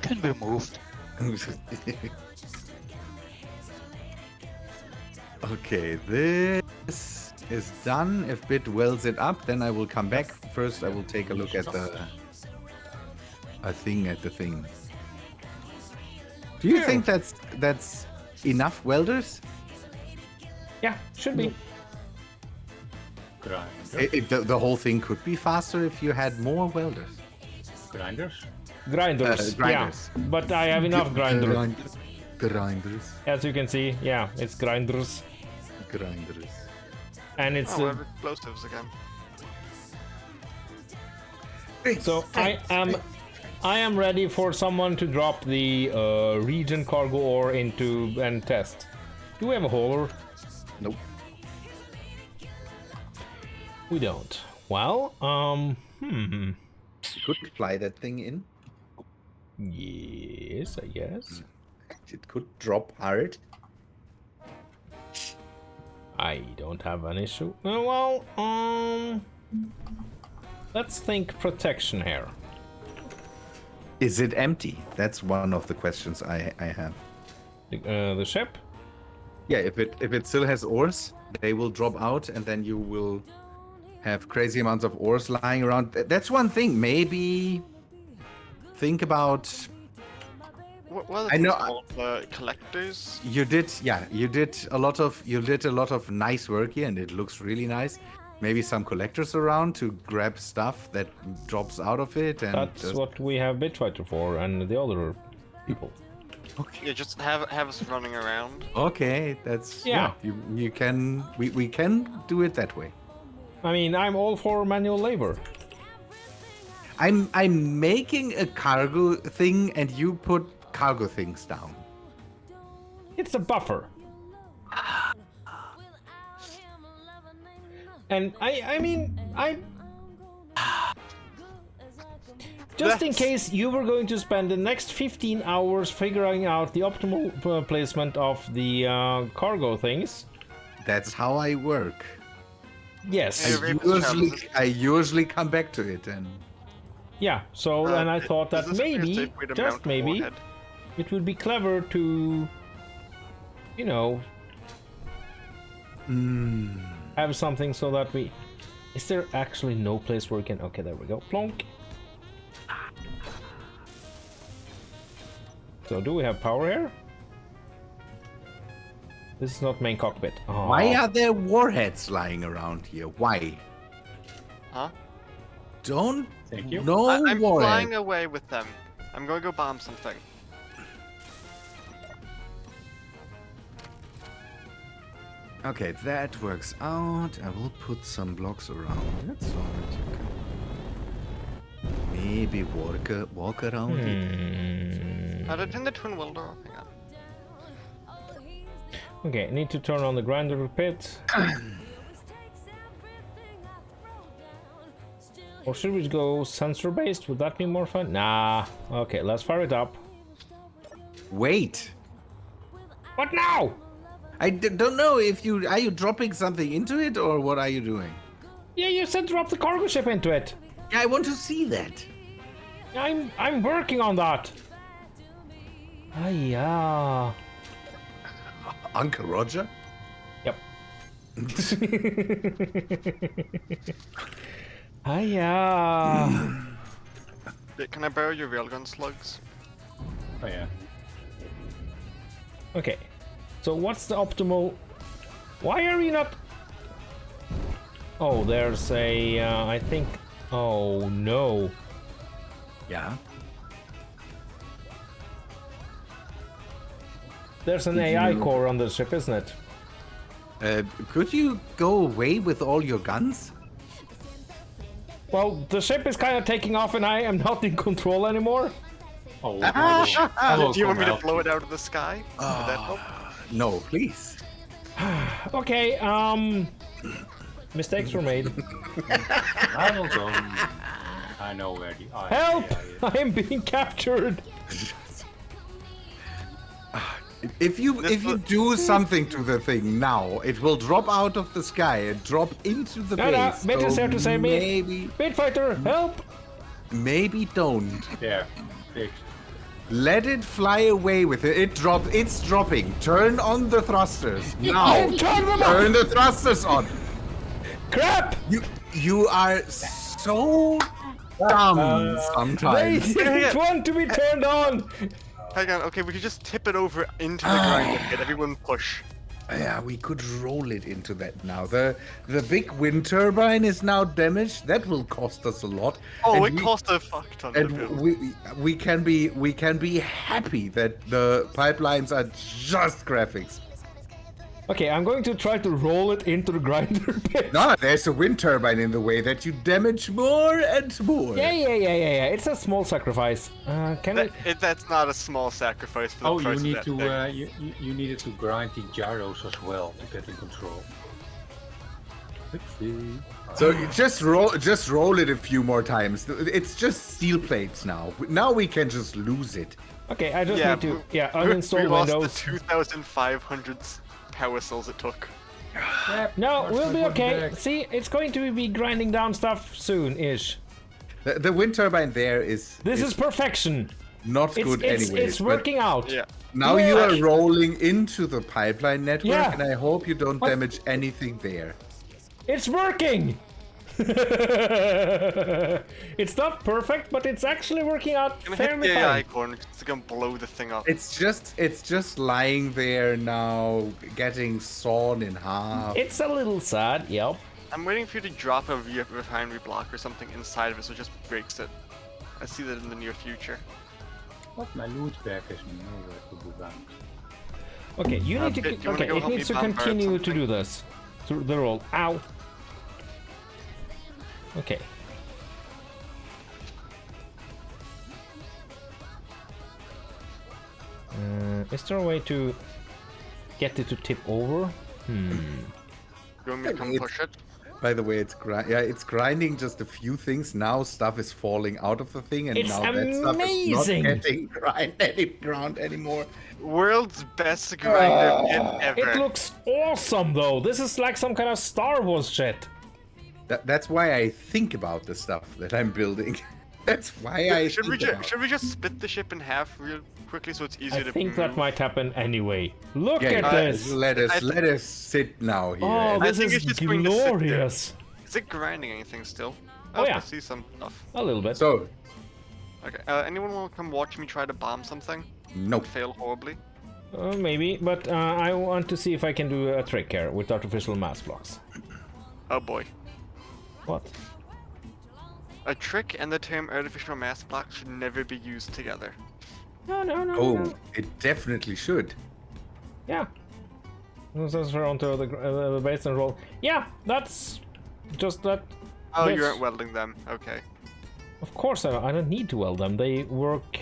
Can be moved. Okay, this is done. If Bit welds it up, then I will come back. First, I will take a look at the thing. Do you think that's enough welders? Yeah, should be. Grinder. The whole thing could be faster if you had more welders. Grinders. Grinders. Grinders. Yeah, but I have enough grinders. Grinders. As you can see, yeah, it's grinders. Grinders. and it's Oh, I have explosives again. so I am ready for someone to drop the region cargo ore into and test. Do we have a hauler? Nope. We don't. Well, You could fly that thing in. yes, I guess. It could drop hard. I don't have an issue. Let's think protection here. Is it empty? That's one of the questions I have. The ship? Yeah, if it still has ores, they will drop out, and then you will have crazy amounts of ores lying around. That's one thing. Maybe think about. What are the I know- things called? Collectors? You did a lot of nice work here, and it looks really nice. Maybe some collectors around to grab stuff that drops out of it, and That's just- what we have Bitfighter for and the other people. Yeah, just have us running around. Okay, that's Yeah. You can we can do it that way. I mean, I'm all for manual labor. I'm making a cargo thing, and you put cargo things down. It's a buffer. And I mean, just in case you were going to spend the next 15 hours figuring out the optimal placement of the cargo things. That's how I work. Yes. Hey, Raven, I usually come back to it, and Yeah. So and I thought is that this a maybe, safe way to just mount a maybe, warhead? it would be clever to, you know, have something so that we. Is there actually no place where we can? Okay, there we go. Plonk. So do we have power here? This is not main cockpit. Oh. why are there warheads lying around here? Why? Huh? Don't Thank you. no I'm warhead. flying away with them. I'm going to go bomb something. Okay, that works out. I will put some blocks around it so that you can maybe walk around it. How did in the twin welder? Hang on. Okay, need to turn on the grinder pit. Or should we go sensor based? Would that be more fun? Nah. Okay, let's fire it up. Wait, What now? don't know if you are you dropping something into it or what are you doing? Yeah, you said drop the cargo ship into it. Yeah, I want to see that. I'm working on that. Ah, yeah. Uncle Roger? Yep. Ah, yeah. Can I borrow your railgun slugs? Oh yeah. Okay. So what's the optimal? Why are you not? Oh, there's a. I think. Oh no. Yeah. There's an AI core on the ship, isn't it? Could you go away with all your guns? Well, the ship is kind of taking off, and I am not in control anymore. Oh, I will Do you want me come to help blow it out of the sky? Would that help? No, please. Okay. Mistakes were made. I will come. I know where the eye Help! is. I am being captured. If you do something to the thing now, it will drop out of the sky and drop into the No, base. Mate is so there to save me. maybe, Bitfighter, help! maybe don't. There. Fixed. Let it fly away with it. It's dropping. Turn on the thrusters now. Turn them Turn on! the thrusters on. Crap! You are so dumb sometimes. They didn't want to be turned on. Hang on, okay, we could just tip it over into the grinder pit. Everyone push. Yeah, we could roll it into that now. The big wind turbine is now damaged. That will cost us a lot. Oh, And it we- cost a fuck ton to And build. we can be happy that the pipelines are just graphics. Okay, I'm going to try to roll it into the grinder pit. No, there's a wind turbine in the way that you damage more and more. Yeah. It's a small sacrifice. Can I? That's not a small sacrifice for the Oh, you price of need that to thing. you needed to grind the gyros as well to get in control. Oopsie. So you just roll it a few more times. It's just steel plates now. Now we can just lose it. Okay, I just Yeah, need to we uninstall lost Windows. the 2,500 power cells it took. Yep, No, that's we'll my be button okay. back. See, it's going to be grinding down stuff soon-ish. The wind turbine there is This is perfection. not good anyways. It's but working out. Yeah. now you are Yeah. rolling into the pipeline network, Yeah. and I hope you don't What? damage anything there. It's working. It's not perfect, but it's actually working out Gonna hit fairly the AI fine. corner, it's gonna blow the thing up. It's just lying there now, getting sawn in half. It's a little sad, yep. I'm waiting for you to drop a refinery block or something inside of it so it just breaks it. I see that in the near future. What? My loot bag is nowhere to be found. Okay, you need to. do you wanna Okay, go it help needs me to bombard continue to something? do this. Through the roll. Ow. Okay. Is there a way to get it to tip over? You want me to come It's- push it? By the way, it's grinding just a few things. Now stuff is falling out of the thing, and It's now that stuff amazing! is not getting ground anymore. World's best grinder pit ever. It looks awesome though. This is like some kind of Star Wars shit. That's why I think about the stuff that I'm building. That's why I should we think about should we just split the ship in half real quickly so it's easier I to think that move? might happen anyway. Look Yeah, at this. let us sit now here. Oh, and- I this think is it's just going to sit there. glorious. Is it grinding anything still? Oh, yeah. I see some stuff. A little bit. So, Okay. Anyone want to come watch me try to bomb something? nope. Fail horribly. Maybe, but I want to see if I can do a trick here with artificial mass blocks. Oh boy. What? A trick and the term artificial mass block should never be used together. No. Oh, it definitely should. Yeah. Transfer onto the base and roll. Yeah, that's just that. Oh, you Yes. aren't welding them. Okay. Of course, I don't need to weld them. They work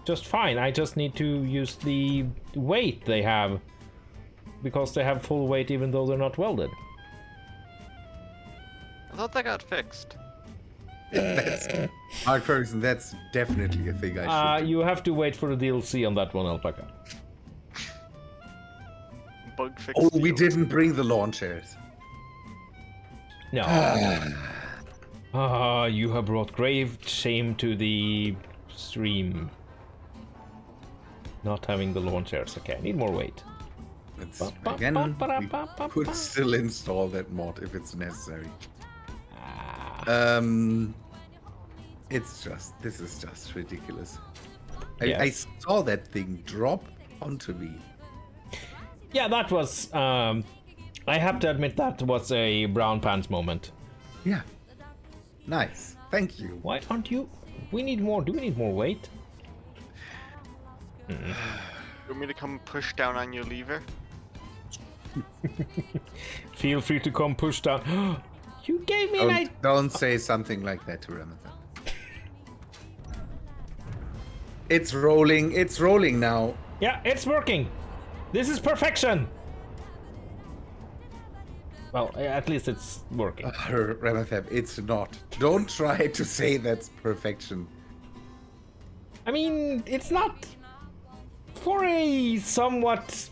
just fine. I just need to use the weight they have because they have full weight even though they're not welded. I thought that got fixed. Mark Ferguson, that's definitely a thing I should do. You have to wait for the DLC on that one, Alpaca. Bug fix. Oh, we field. didn't bring the lawn chairs. No. You have brought grave shame to the stream. Not having the lawn chairs. Okay, I need more weight. Again, we could still install that mod if it's necessary. This is just ridiculous. I Yes. saw that thing drop onto me. Yeah, that was. I have to admit that was a brown pants moment. Yeah. Nice. Thank you. Why aren't you? We need more. Do we need more weight? You want me to come push down on your lever? Feel free to come push down. You gave me an idea. Don't say something like that to Ramazan. It's rolling. It's rolling now. Yeah, it's working. This is perfection. Well, at least it's working. Ramathab, it's not. Don't try to say that's perfection. I mean, it's not for a somewhat.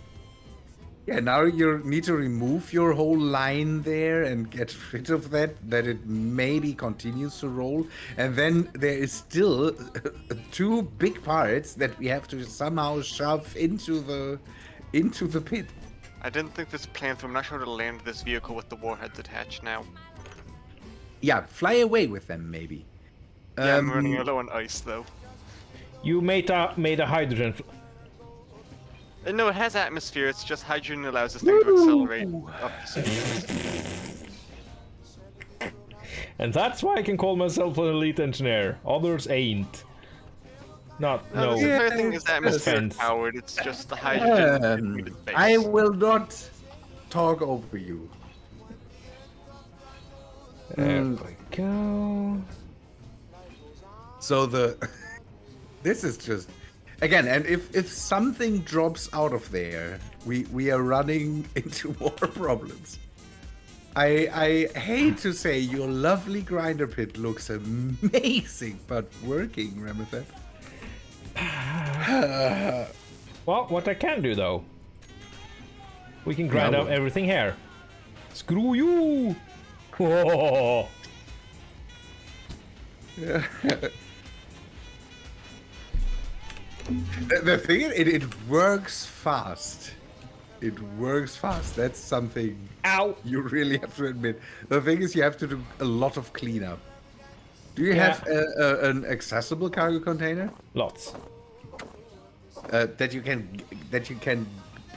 Yeah, now you need to remove your whole line there and get rid of that it maybe continues to roll. And then there is still two big parts that we have to somehow shove into the pit. I didn't think this plan through. I'm not sure how to land this vehicle with the warheads attached now. Yeah, fly away with them maybe. Yeah, I'm running low on ice though. You made a hydrogen. No, it has atmosphere. It's just hydrogen allows this thing to accelerate up to speed. And that's why I can call myself an elite engineer. Others ain't. Not, No, no. this entire thing is atmospheric Offense. powered. It's just the hydrogen. in its base. I will not talk over you. There we go. So this is just again, and if something drops out of there, we are running into more problems. I hate to say your lovely grinder pit looks amazing, but working, Ramithep. Well, what I can do though, we can grind Yeah, up well- everything here. Screw you! Oh, The thing is, it works fast. It works fast. That's something ow! you really have to admit. The thing is, you have to do a lot of cleanup. Do you Yeah. have an accessible cargo container Lots. that you can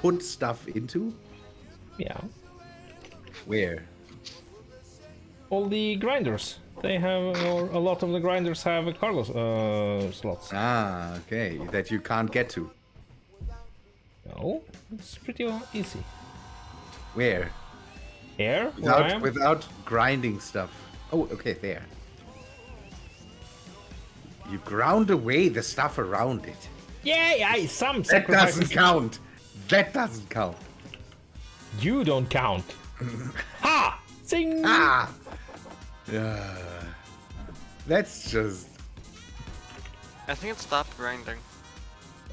put stuff into? Yeah. Where? All the grinders. They have, or a lot of the grinders have cargo slots. Ah, okay. That you can't get to. No, it's pretty easy. Where? Here, where I am. Without grinding stuff. Oh, okay, there. You ground away the stuff around it. Yeah, some That sacrifices. doesn't count. That doesn't count. You don't count. Ha! Sing! Ah! Yeah. That's just. I think it stopped grinding.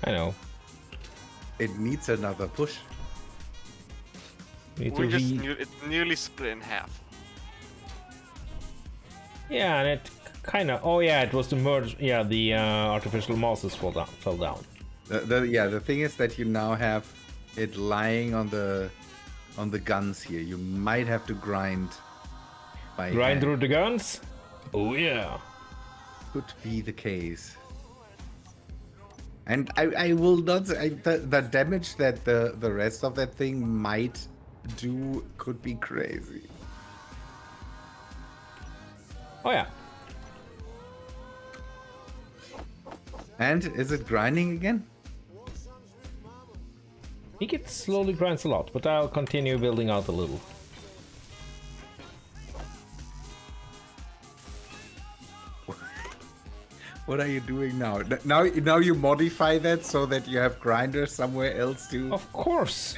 I know. It needs another push. Need to It nearly split in half. Yeah, and it kind of. Oh yeah, it was the merge. Yeah, the artificial mosses fell down. The thing is that you now have it lying on the guns here. You might have to grind by Grind hand. through the guns. Oh yeah. Could be the case. And I will not say the damage that the rest of that thing might do could be crazy. Oh yeah. And is it grinding again? I think it slowly grinds a lot, but I'll continue building out a little. What are you doing now? Now you modify that so that you have grinders somewhere else too. Of course.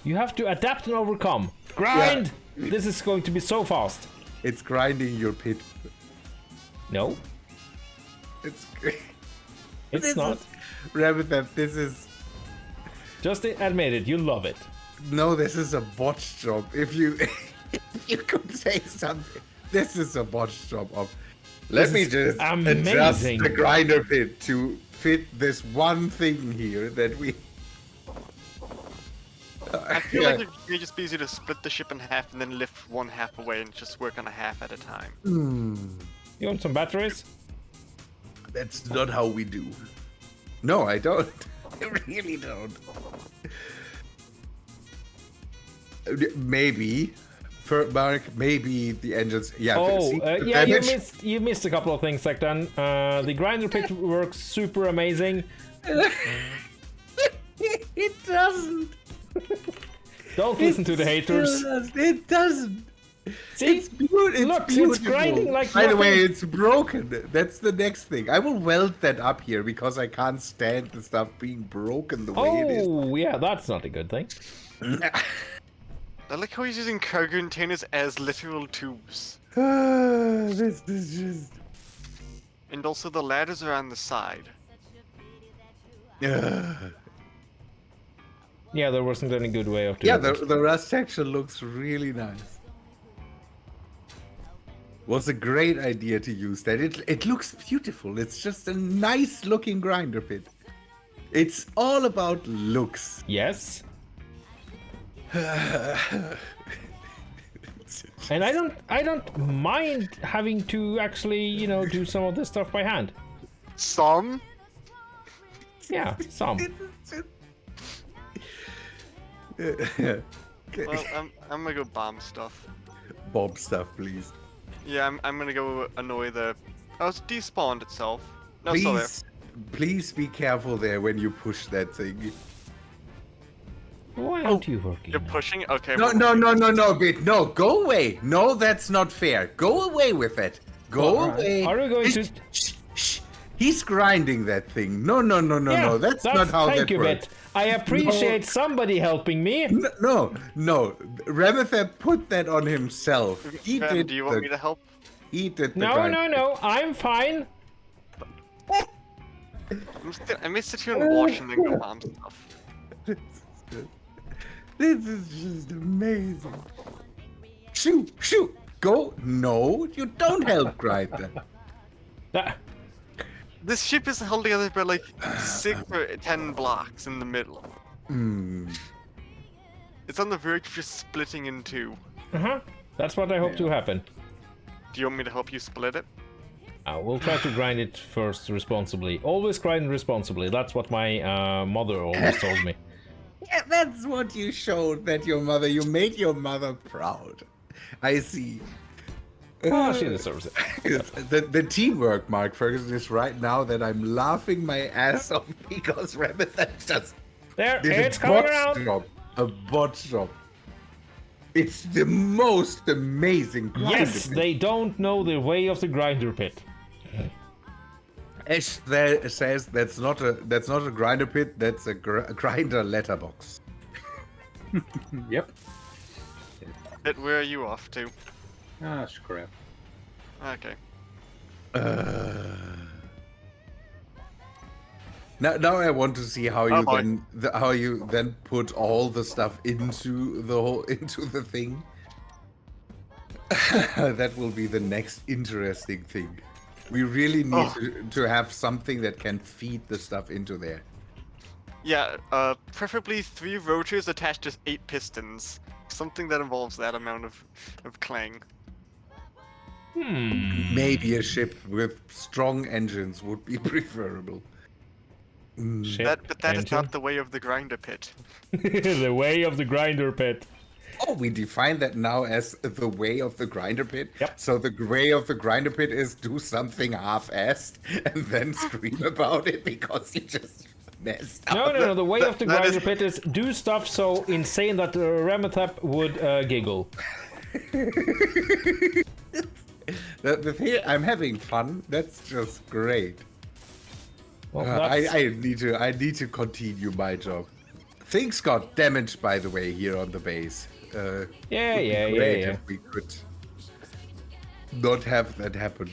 You have to adapt and overcome. Grind! This is going to be so fast. It's grinding your pit. No, It's it's this not. is- Rabbit, this is Just admit it, you love it. no, this is a botch job. If you if you could say something, this is a botch job of. Let This me is just adjust amazing. the grinder pit to fit this one thing here that we. I feel like it may just be easier to split the ship in half and then lift one half away and just work on a half at a time. You want some batteries? That's not how we do. No, I don't. I really don't. Maybe. For Mark, maybe the engines. Yeah. Oh, see the yeah, damage? you missed a couple of things like then. The grinder pit works super amazing. It doesn't. Don't listen to the haters. It doesn't. See? It's beautiful. Look, it's grinding like By the way, nothing. it's broken. That's the next thing. I will weld that up here because I can't stand the stuff being broken the way it is. Oh, yeah, that's not a good thing. I like how he's using cargo containers as literal tubes. This is just. And also the ladders are on the side. Yeah, there wasn't any good way of doing Yeah, it. the rust texture looks really nice. Was a great idea to use that. It looks beautiful. It's just a nice looking grinder pit. It's all about looks. Yes. And I don't mind having to actually, you know, do some of this stuff by hand. Some? Yeah, some. Okay. Well, I'm gonna go bomb stuff. Bomb stuff, please. Yeah, I'm gonna go annoy the... Oh, it's despawned itself. No, it's still there. Please be careful there when you push that thing. aren't you working? You're now? pushing? Okay. No, well, no, no, no, no, Bit. No, go away. No, that's not fair. Go away with it. Go Alright. away. Are we going to? Shh, shh. He's grinding that thing. No, no, no, no, no. That's not how thank that you, works. Bet. I appreciate somebody helping me. No, no. Ramethep put that on himself. He Ben, did do you want me to help? He did the No, grind. no, no. I'm fine. I may sit here and watch and then go bomb stuff. This is just amazing. Shoot, shoot. Go. No, you don't help grind them. That- This ship is held together by like 6 or 10 blocks in the middle. Hmm. It's on the verge of just splitting in two. Uh-huh. That's what I hope to happen. Do you want me to help you split it? We'll try to grind it first responsibly. Always grind responsibly. That's what my mother always told me. Yeah, that's what you showed that you made your mother proud. I see. Oh, she deserves it. The teamwork, Mark Ferguson, is right now that I'm laughing my ass off because Ramethep just There, did it's a coming bot around. job. A bot job. It's the most amazing grind. Yes, they don't know the way of the grinder pit. Ash there says that's not a grinder pit. That's a grinder letterbox. Yep. Bit, where are you off to? Ah, scrap. Okay. Now I want to see how you Oh, boy. then put all the stuff into the thing. That will be the next interesting thing. We really need to have something that can feed the stuff into there. Yeah, preferably 3 rotors attached to 8 pistons. Something that involves that amount of clang. Maybe a ship with strong engines would be preferable. Ship But that is engine. not the way of the grinder pit. The way of the grinder pit. Oh, we define that now as the way of the grinder pit. Yep. So the way of the grinder pit is do something half-assed and then scream about it because you just messed up. No. The way of the that is- grinder pit is do stuff so insane that Ramethep would giggle. The thing, I'm having fun. That's just great. Well, I need to continue my job. Things got damaged, by the way, here on the base. Yeah. Great if we could not have that happen.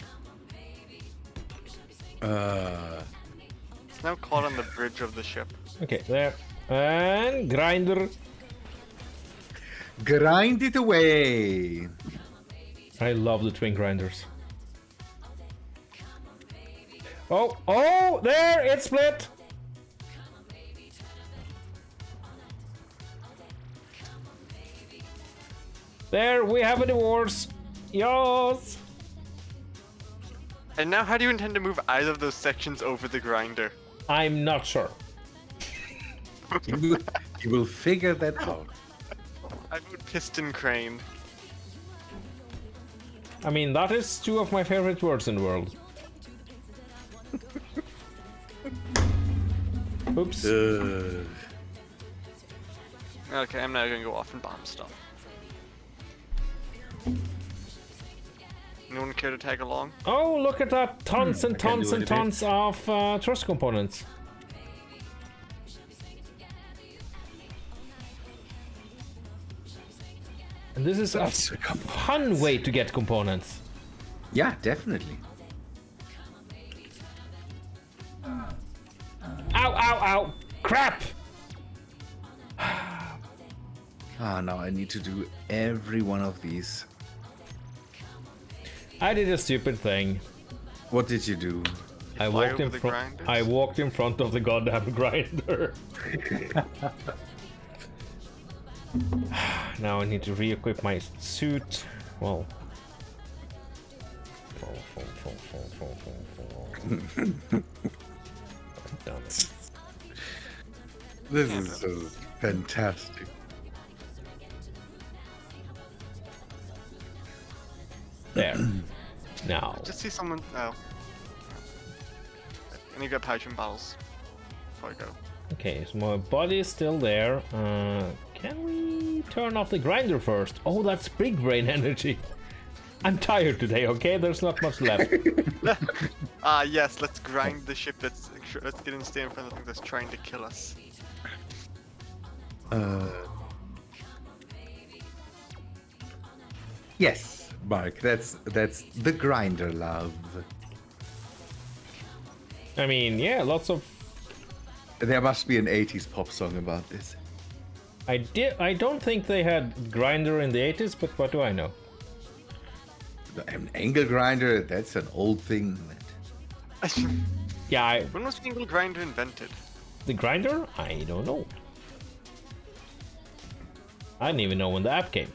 It's now caught on the bridge of the ship. Okay, there. And grinder. Grind it away. I love the twin grinders. Oh, there, it split. There, we have a divorce. Yes. And now, how do you intend to move either of those sections over the grinder? I'm not sure. You will figure that out. I vote piston crane. I mean, that is 2 of my favorite words in the world. Oops. Okay, I'm now gonna go off and bomb stuff. No one care to tag along? Oh, look at that! Tons and I can tons do and anything. tons of truss components. And this is a fun way to get components. Yeah, definitely. Ow, ow, ow! Crap! Now I need to do every one of these. I did a stupid thing. What did you do? I fly walked in over the front. grinders? I walked in front of the goddamn grinder. Now I need to re-equip my suit. Well. Damn it. This is just fantastic. There. Now. Just see someone. Oh. I need to get potion bottles before I go. Okay, so my body is still there. Can we turn off the grinder first? Oh, that's big brain energy. I'm tired today, okay? There's not much left. Yes, let's grind the ship let's get and stay in front of the thing that's trying to kill us. Yes, Mark. That's the grinder love. I mean, yeah, lots of... There must be an 80s pop song about this. I don't think they had grinder in the 80s, but what do I know? An angle grinder, that's an old thing. Yeah, When was angle grinder invented? the grinder? I don't know. I didn't even know when the app came.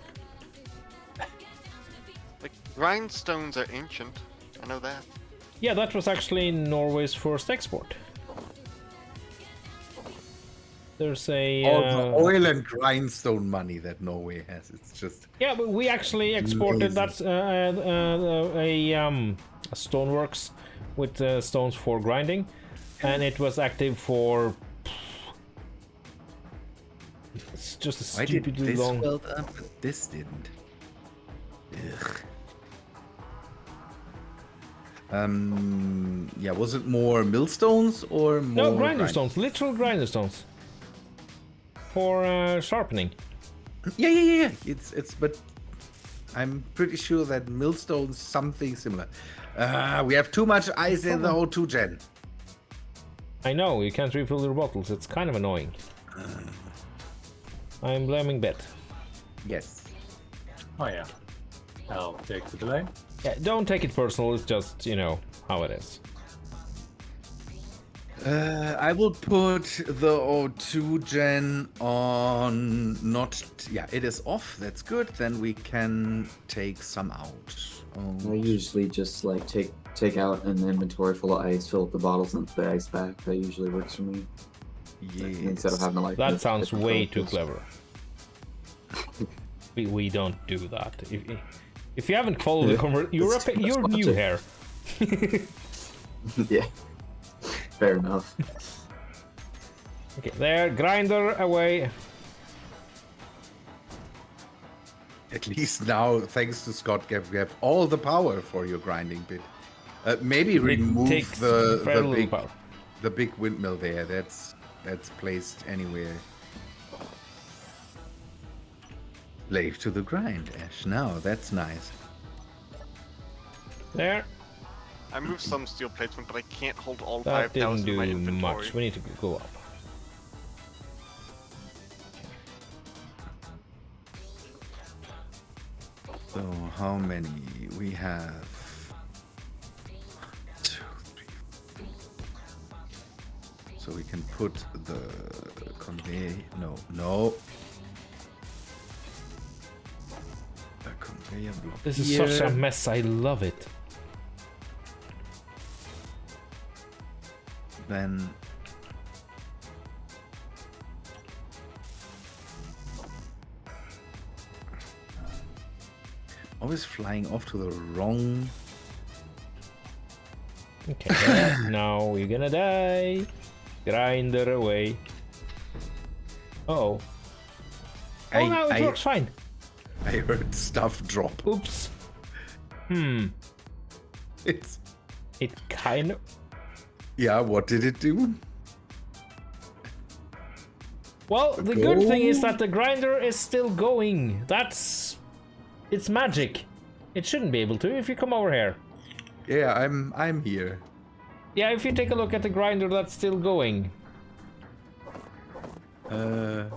Like, grindstones are ancient. I know that. Yeah, that was actually Norway's first export. There's a... All the oil and grindstone money that Norway has. It's just... Yeah, but we actually exported that a stoneworks with stones for grinding, and it was active for... It's just a Why did stupidly this long... weld up, but this didn't? Ugh. Yeah, was it more millstones or more... No, grinder stones, literal grinder stones. For sharpening. Yeah. But I'm pretty sure that millstones something similar. We have too much ice in the O2 gen. I know, you can't refill your bottles, it's kind of annoying. I'm blaming Bet. Yes. Oh yeah. I'll take the delay. Yeah, don't take it personal, it's just, you know, how it is. I will put the O2 gen on not... Yeah, it is off. That's good. Then we can take some out. I usually just like take out an inventory full of ice, fill up the bottles, and put the ice back. That usually works for me. Instead of having to like. That sounds different way too filters. clever. we don't do that. If you haven't followed the conversation, you're new here. Yeah. Fair enough. Okay, there, grinder away. At least now, thanks to Scott, we have all the power for your grinding bit. Maybe remove takes very little power. the big windmill there. That's placed anywhere. Slave to the grind, Ash. Now that's nice. There. I moved some steel placement, but I can't hold all That didn't 5,000 in my do inventory. much. We need to go up. So how many we have? 2, 3, 4. So we can put the conveyor. No. A conveyor block. This is here. such a mess. I love it. Then always flying off to the wrong. Okay, now you're gonna die. Grinder away. Uh-oh. Oh, no, it works fine. I heard stuff drop. Oops. It's It kind of... yeah. What did it do? Well, the good thing is that the grinder is still going. That's... It's magic. It shouldn't be able to if you come over here. Yeah, I'm here. Yeah, if you take a look at the grinder, that's still going. Yeah,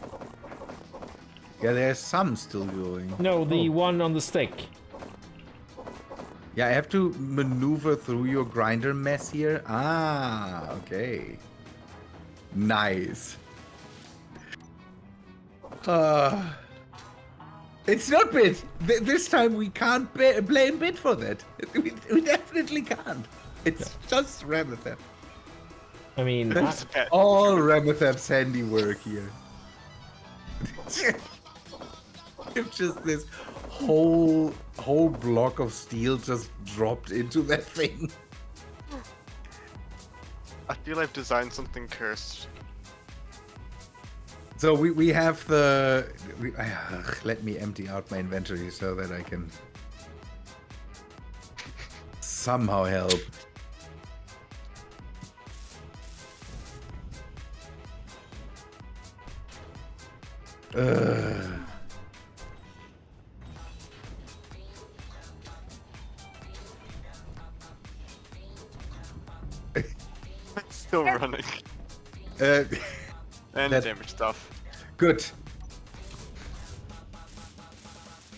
there's some still going. No, the one on the stick. Yeah, I have to maneuver through your grinder mess here. Ah, okay. Nice. It's not Bit. This time we can't blame Bit for that. We definitely can't. It's just Ramethep. I mean, That's bad. All Ramethep's handiwork here. If just this whole block of steel just dropped into that thing. I feel I've designed something cursed. So we have the. Let me empty out my inventory so that I can somehow help. It's still running. Uh, And That- damage stuff. good.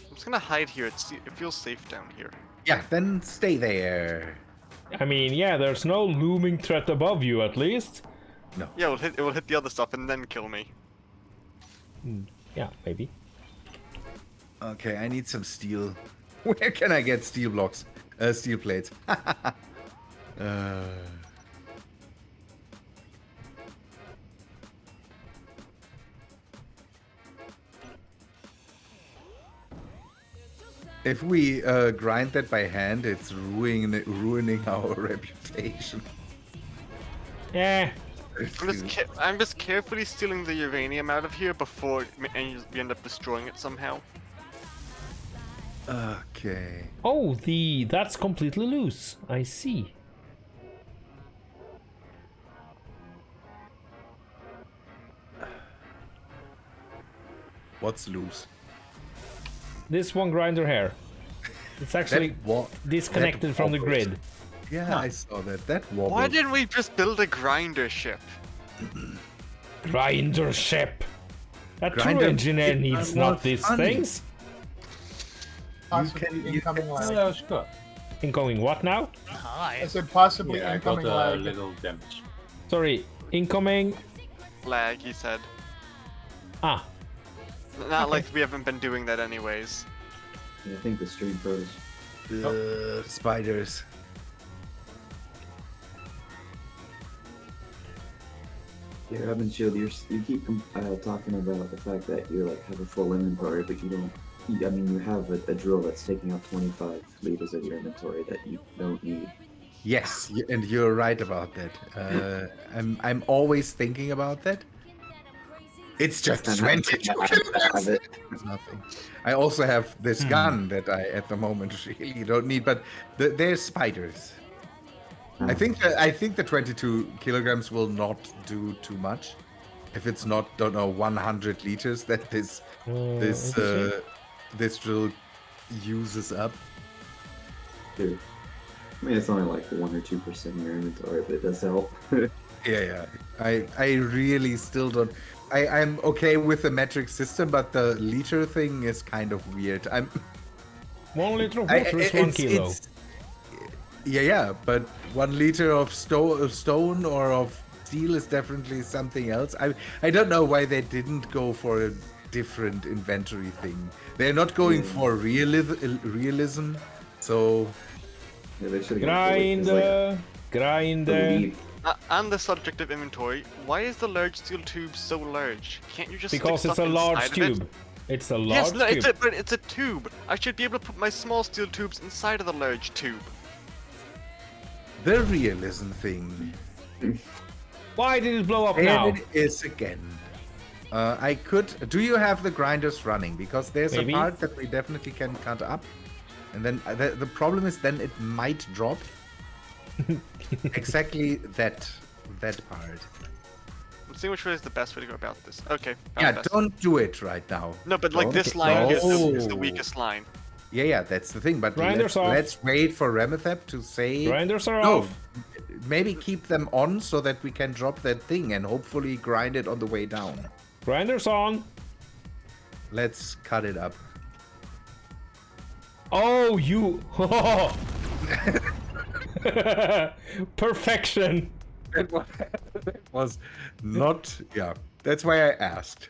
I'm just gonna hide here. It feels safe down here. Yeah, then stay there. I mean, yeah, there's no looming threat above you, at least. Yeah, it will hit the other stuff and then kill me. Yeah, maybe. Okay, I need some steel. Where can I get steel blocks? Steel plates. If we grind that by hand, it's ruining our reputation. Yeah. I'm just carefully stealing the uranium out of here before we end up destroying it somehow. Okay. Oh, that's completely loose. I see. What's loose? This one grinder here. It's actually what? disconnected from the wobbles. grid. Yeah, I saw that. That wobbles. Why didn't we just build a grinder ship? Grinder ship. A true Grinder engineer ship needs are not more these fun. things. Possibly incoming lag. Hello, Scott. Incoming what now? I said possibly Yeah, I got incoming a lag. little damage. Sorry, incoming. Lag, he said. Ah, Not like we haven't been doing that anyways. Yeah, I think the stream froze. Spiders. Yeah, Robin Shield, you keep talking about the fact that you have a full inventory, but you don't. I mean, you have a drill that's taking up 25 liters of your inventory that you don't need. Yes, and you're right about that. I'm always thinking about that. It's just And 22 I have it. nothing. I also have this gun that I, at the moment, really don't need. But there's spiders. I think the 22 kilograms will not do too much. If it's not, don't know, 100 liters that this drill uses up. Dude. I mean, it's only like 1 or 2% of your inventory, but it does help. Yeah. I really still don't. I'm okay with the metric system, but the liter thing is kind of weird. 1 liter of water is 1 kilo. Yeah, but 1 liter of stone or of steel is definitely something else. I don't know why they didn't go for a different inventory thing. They're not going for realism, so Yeah, they should've gone for, like, Grinder. believe- On the subject of inventory, why is the large steel tube so large? Can't you just Because stick it's stuff a large inside of it? tube. It's a Yes, large no, tube. but it's a tube. I should be able to put my small steel tubes inside of the large tube. the realism thing. Why did it blow up There now? it is again. I could. Do you have the grinders running? Because there's Maybe. a part that we definitely can cut up, and then the problem is then it might drop. Exactly that part. Let's see which way is the best way to go about this. Okay. found Yeah, best. don't do it right now. No, but like Don't. this line is the Oh. weakest line. Yeah, that's the thing. But Grinders off. let's wait for Remethep to say. Grinders are No, off. maybe keep them on so that we can drop that thing and hopefully grind it on the way down. Grinders on. Let's cut it up. Oh, you. Perfection. That was not. Yeah, that's why I asked.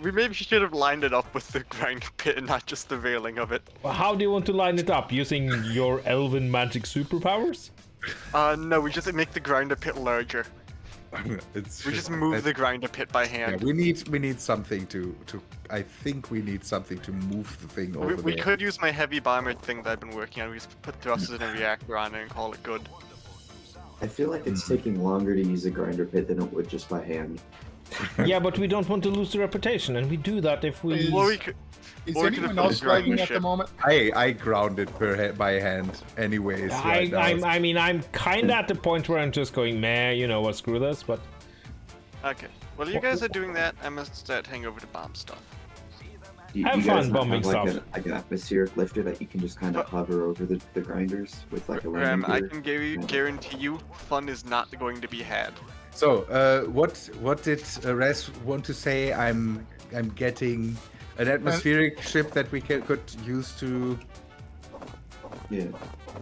We maybe should have lined it up with the grinder pit and not just the railing of it. Well, how do you want to line it up? Using your elven magic superpowers? No, we just make the grinder pit larger. It's We just move the grinder pit by Yeah, hand. we need something to. I think we need something to move the thing over We there. could use my heavy bomber thing that I've been working on. We just put thrusters and a reactor on it and call it good. I feel like it's taking longer to use a grinder pit than it would just by hand. Yeah, but we don't want to lose the reputation, and we do that if we. Or we could. Is Or we could anyone have else put a ground lagging at the ship. moment? I ground it by hand, anyways. right now. I mean, I'm kind of at the point where I'm just going, meh, you know what, screw this, but. Okay. While you guys are doing that, I must start heading over to bomb stuff. Have you fun guys not bombing have, like, stuff. an atmospheric lifter that you can just kind of hover over the grinders with like a landing I gear. can guarantee you, fun is not going to be had. So, what did Res want to say? I'm getting an atmospheric ship that we could use to. Yeah.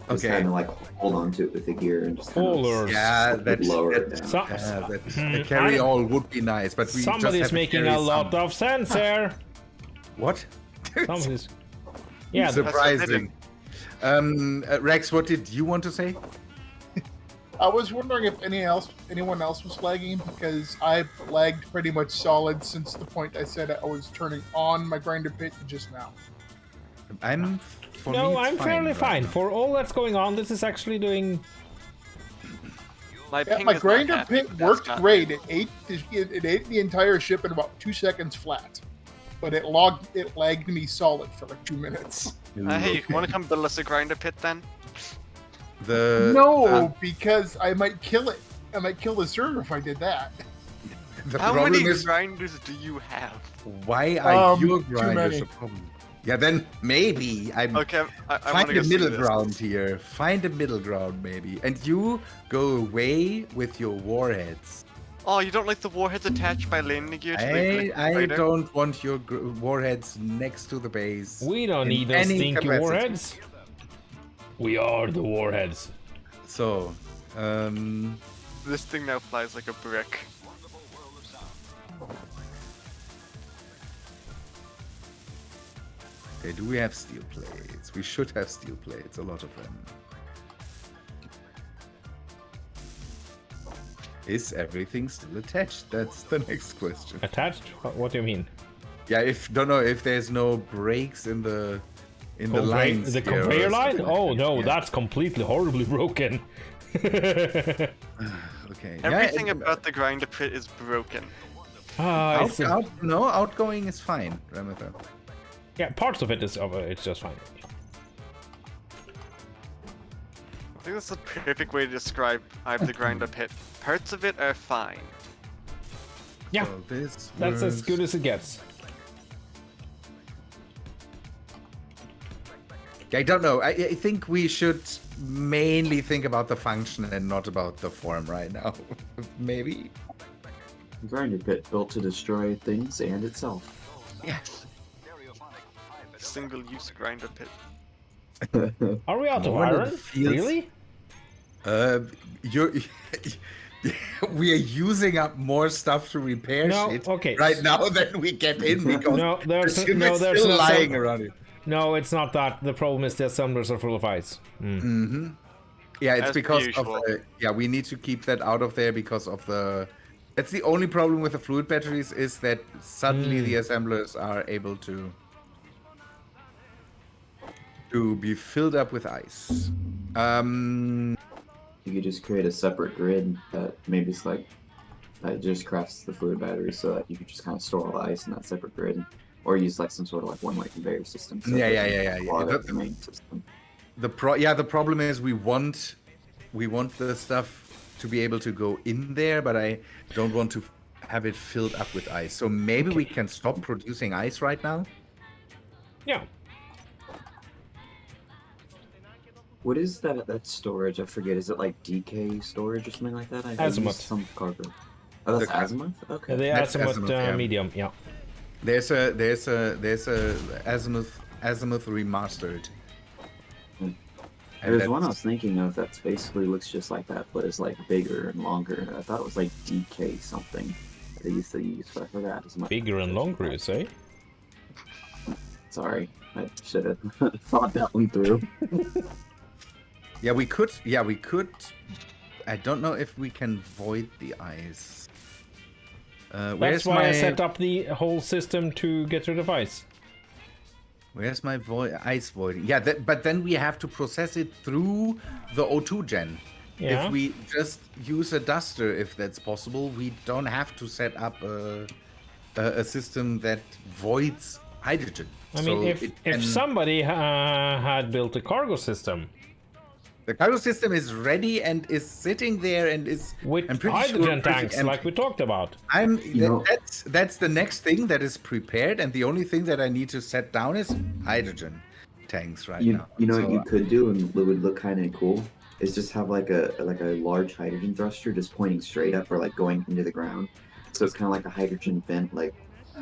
Just Okay. kind of like hold on to it with the gear and just kind Haulers. Yeah, that's lower it that, down. So- the carry all would be nice, but we just Somebody's have to making carry a lot some. of sense here. What? Somebody's. Yeah, Surprising. Rex, what did you want to say? I was wondering if anyone else was lagging, because I've lagged pretty much solid since the point I said I was turning on my grinder pit just now. For no, me, it's I'm fairly right fine. now. For all that's going on, this is actually doing. My Yeah, ping my is not grinder happy, pit but that's worked not- great. It ate the entire ship in about 2 seconds flat, but it lagged me solid for like 2 minutes. Hey, want to come build us a grinder pit then? No, because I might kill it. I might kill the server if I did that. The How problem many is, grinders do you have? why are your too grinders many. a problem? Yeah, then maybe I'm. Okay, I Find want a to go middle through ground here. Find a middle ground, maybe. And you go away with your warheads. Oh, you don't like the warheads attached by landing gear to the I glider? don't want your warheads next to the base. We don't in need those any stinky capacity. warheads. We are the warheads. So, This thing now flies like a brick. okay, do we have steel plates? We should have steel plates, a lot of them. Is everything still attached? That's the next question. Attached? What do you mean? Yeah, don't know if there's no breaks in the lines. The here or conveyor line? something like Oh that. no, Yeah. that's completely horribly broken. Okay. Everything yeah, about the grinder pit is broken. outgoing is fine, Ramatha. yeah, parts of it is it's just fine. I think that's the perfect way to describe the grinder pit. Parts of it are fine. Yeah, So this that's as was- good as it gets. I don't know. I think we should mainly think about the function and not about the form right now. Maybe. Grinder pit built to destroy things and itself. Yeah. Single-use grinder pit. Are we out of One of the iron? fields- Really? You're. We are using up more stuff to repair No, shit okay. right now than we get in because No, there's the ship no, is there's still no lying some- around it. No, it's not that. The problem is the assemblers are full of ice. Yeah, it's As per because usual. of the, yeah, we need to keep that out of there because of the. That's the only problem with the fluid batteries is that suddenly the assemblers are able to be filled up with ice. You could just create a separate grid that maybe it's like that just crafts the fluid battery so that you could just kind of store all the ice in that separate grid, or use like some sort of like one-way conveyor system. So Yeah, it yeah, doesn't yeah, yeah, clog yeah. up the main system. The problem is we want the stuff to be able to go in there, but I don't want to have it filled up with ice. So maybe we can stop producing ice right now. Yeah. What is that storage? I forget. Is it like DK storage or something like that? I used Azimuth. Some cargo. Oh, that's The- azimuth. Okay. The That's azimuth azimuth, yeah. medium. Yeah. There's a Azimuth remastered. Hmm. And There's that's- one I was thinking of that's basically looks just like that, but it's like bigger and longer. I thought it was like DK something that they used to use, but I forgot as much. Bigger and longer, you say? Sorry, I should have thought that one through. Yeah, we could. Yeah, we could. I don't know if we can void the ice. That's Where's why my I set up the whole system to get rid of ice. Where's my ice voiding? Yeah, but then we have to process it through the O2 gen. Yeah. If we just use a duster, if that's possible, we don't have to set up a system that voids hydrogen. I mean, So if it can- somebody had built a cargo system the cargo system is ready and is sitting there and is with I'm pretty hydrogen sure tanks, empty. like we talked about. know- That's the next thing that is prepared, and the only thing that I need to set down is hydrogen tanks right now. You know So, what you could do and it would look kind of cool is just have like a large hydrogen thruster just pointing straight up or like going into the ground. So it's kind of like a hydrogen vent, like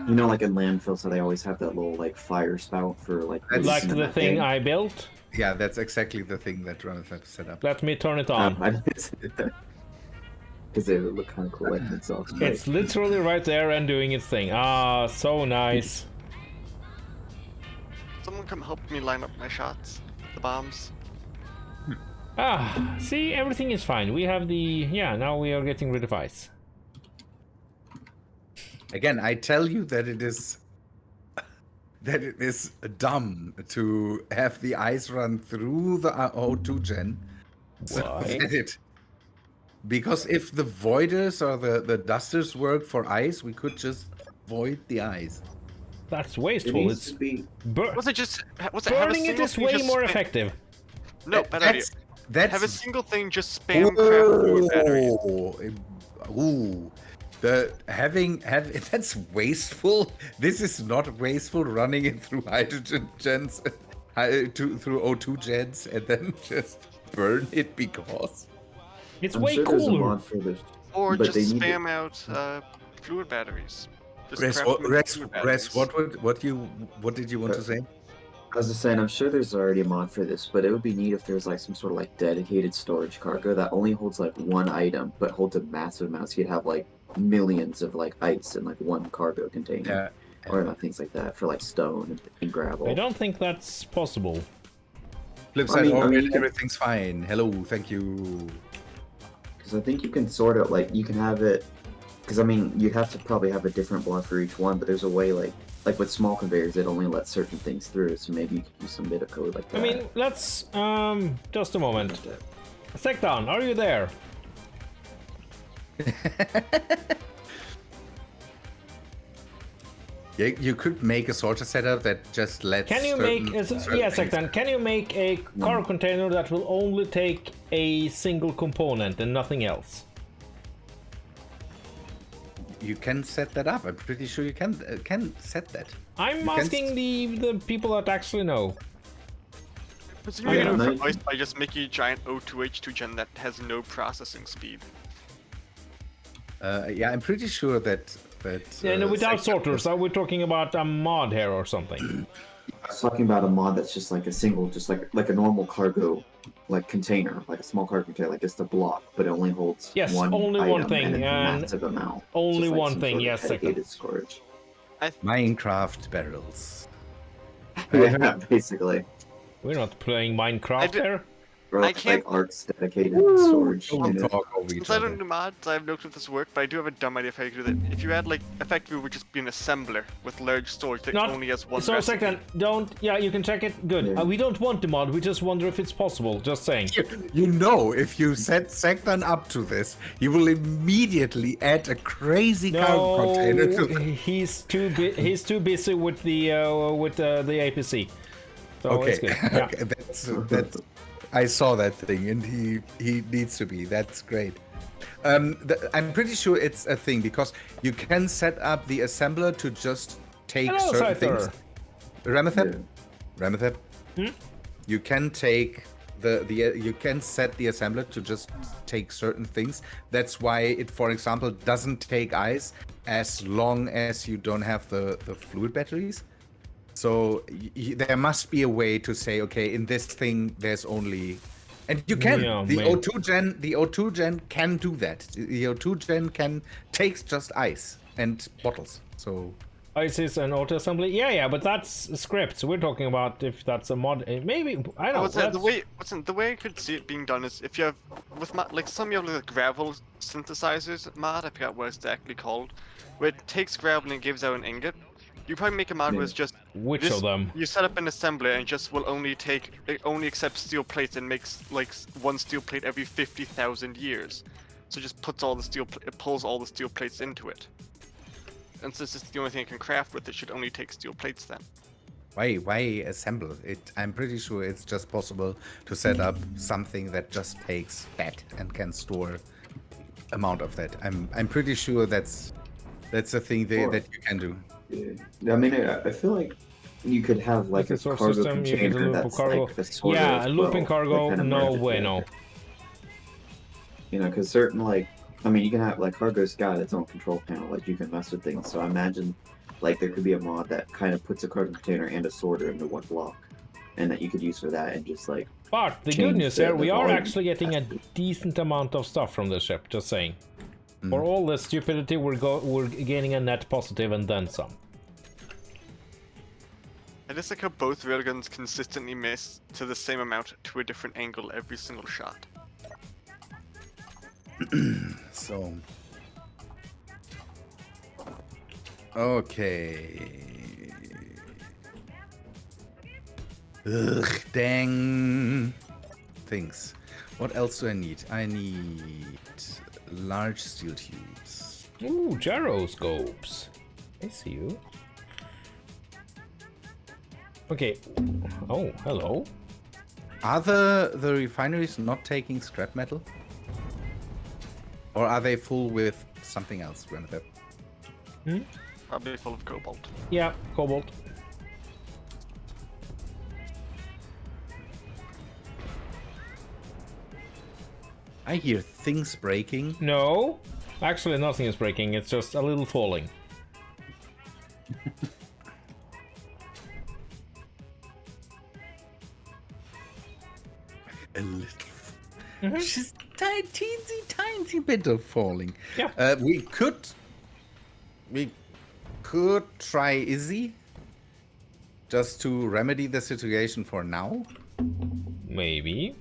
you know, like in landfills, how they always have that little like fire spout for like That's- Like releasing the thing methane. I built. yeah, that's exactly the thing that Ramithab set up. Let me turn it on. Because they would look kind of cool like themselves. right? It's literally right there and doing its thing. Ah, so nice. Someone come help me line up my shots. The bombs. Ah, see, everything is fine. We have the... Yeah, now we are getting rid of ice. Again, I tell you that it is dumb to have the ice run through the O2 gen. So Why? because if the voiders or the dusters work for ice, we could just void the ice. That's It wasteful. needs It's to be. Was it just? Was it have a burning it single is thing way just more spam- effective. No, bad idea. That's Have a single thing just spam craft fluid batteries. Ooh, that's wasteful. This is not wasteful. Running it through hydrogen gens, through O2 gens, and then just burn it because. It's I'm way sure there's a cooler. mod for this. Or But just they need to- spam out fluid batteries. Just Res, craft what, fluid Res, batteries. what did you want to say? I was just saying, I'm sure there's already a mod for this, but it would be neat if there's like some sort of like dedicated storage cargo that only holds like one item, but holds a massive amount. So you'd have like millions of like ice in like one cargo container, or like, things like that for like stone and gravel. I don't think that's possible. Flip I side, mean, already, you can- everything's fine. Hello, thank you. Because I think you can sort it like you can have it. Because I mean, you'd have to probably have a different block for each one, but there's a way like with small conveyors, it only lets certain things through. So maybe you could use some bit of code like that. I mean, let's... just a moment. Sektan, are you there? Yeah, you could make a sorter setup that just lets. Can you certain- make... certain Yeah, things- Sektan, can you make a cargo container that will only take a single component and nothing else? You can set that up. I'm pretty sure you can set that. I'm You can asking the people that actually know. Presumably Yeah, you no, can you- replace by just making a giant O2H2 gen that has no processing speed. Yeah, I'm pretty sure that. Yeah, no, without Sektan sorters, are we talking about a mod here or something? I was talking about a mod that's just like a single, just like a normal cargo, like container, like a small cargo container, like just a block, but it only holds Yes, one only one item thing, and it's a and massive amount. only Just like one some thing, sort of yes, dedicated second. storage. Minecraft barrels. Yeah, basically. We're not playing Minecraft did- here. Or I like can't- Ark's dedicated storage. Don't unit. talk over each Since I other. don't do mods, I have no clue if this work, but I do have a dumb idea of how you could do that. If you had like effectively would just be an assembler with large storage that Not only has one so recipe. second, don't. Yeah, you can check it. Good. Yeah. We don't want the mod. We just wonder if it's possible. Just saying. You know, if you set Sektan up to this, he will immediately add a crazy cargo No, container to the... he's too busy with the APC. So Okay, it's good. Yeah. okay, that's. I saw that thing, and he needs to be. That's great. I'm pretty sure it's a thing because you can set up the assembler to just take Hello, certain Scyther. things. Ramithab, you can take you can set the assembler to just take certain things. That's why it, for example, doesn't take ice as long as you don't have the fluid batteries. So there must be a way to say, okay, in this thing there's only, and you can. Yeah, the man. O2 gen can do that. The O2 gen can takes just ice and bottles. So ISIS and auto assembly. Yeah, but that's scripts. We're talking about if that's a mod. Maybe I don't know. The way I could see it being done is if you have with like some you have like gravel synthesizers mod. I forgot what it's exactly called, where it takes gravel and gives out an ingot. You probably make a mod where it's just Which this, of them? you set up an assembler and it just will only it only accepts steel plates and makes like one steel plate every 50,000 years. So it just puts all the it pulls all the steel plates into it. And since it's the only thing it can craft with, it should only take steel plates then. Why assemble it? I'm pretty sure it's just possible to set up something that just takes fat and can store amount of that. I'm pretty sure that's a thing that you can do. Yeah. I mean, I feel like you could have like With a the source cargo system, you get a container loop of that's cargo. like a sorter Yeah, as a looping well, cargo, that kind of no merges way, together. no. You know, because certain like, I mean, you can have like cargo's got its own control panel, like you can mess with things. So I imagine like there could be a mod that kind of puts a cargo container and a sorter into one block, and that you could use for that and just like. But the good change news the- here, the we are volume. actually getting a decent amount of stuff from the ship, just saying. For all the stupidity, we're gaining a net positive and then some. I just like how both railguns consistently miss to the same amount to a different angle every single shot. So. Okay. Ugh, dang. Things. What else do I need? I need large steel tubes. Ooh, gyroscopes. I see you. Okay. Oh, hello. Are the refineries not taking scrap metal? Or are they full with something else, Renather? Probably full of cobalt. Yeah, cobalt. I hear things breaking. No, actually nothing is breaking. It's just a little falling. A little. Just tiny bit of falling. Yeah. We could try Izzy just to remedy the situation for now. Maybe.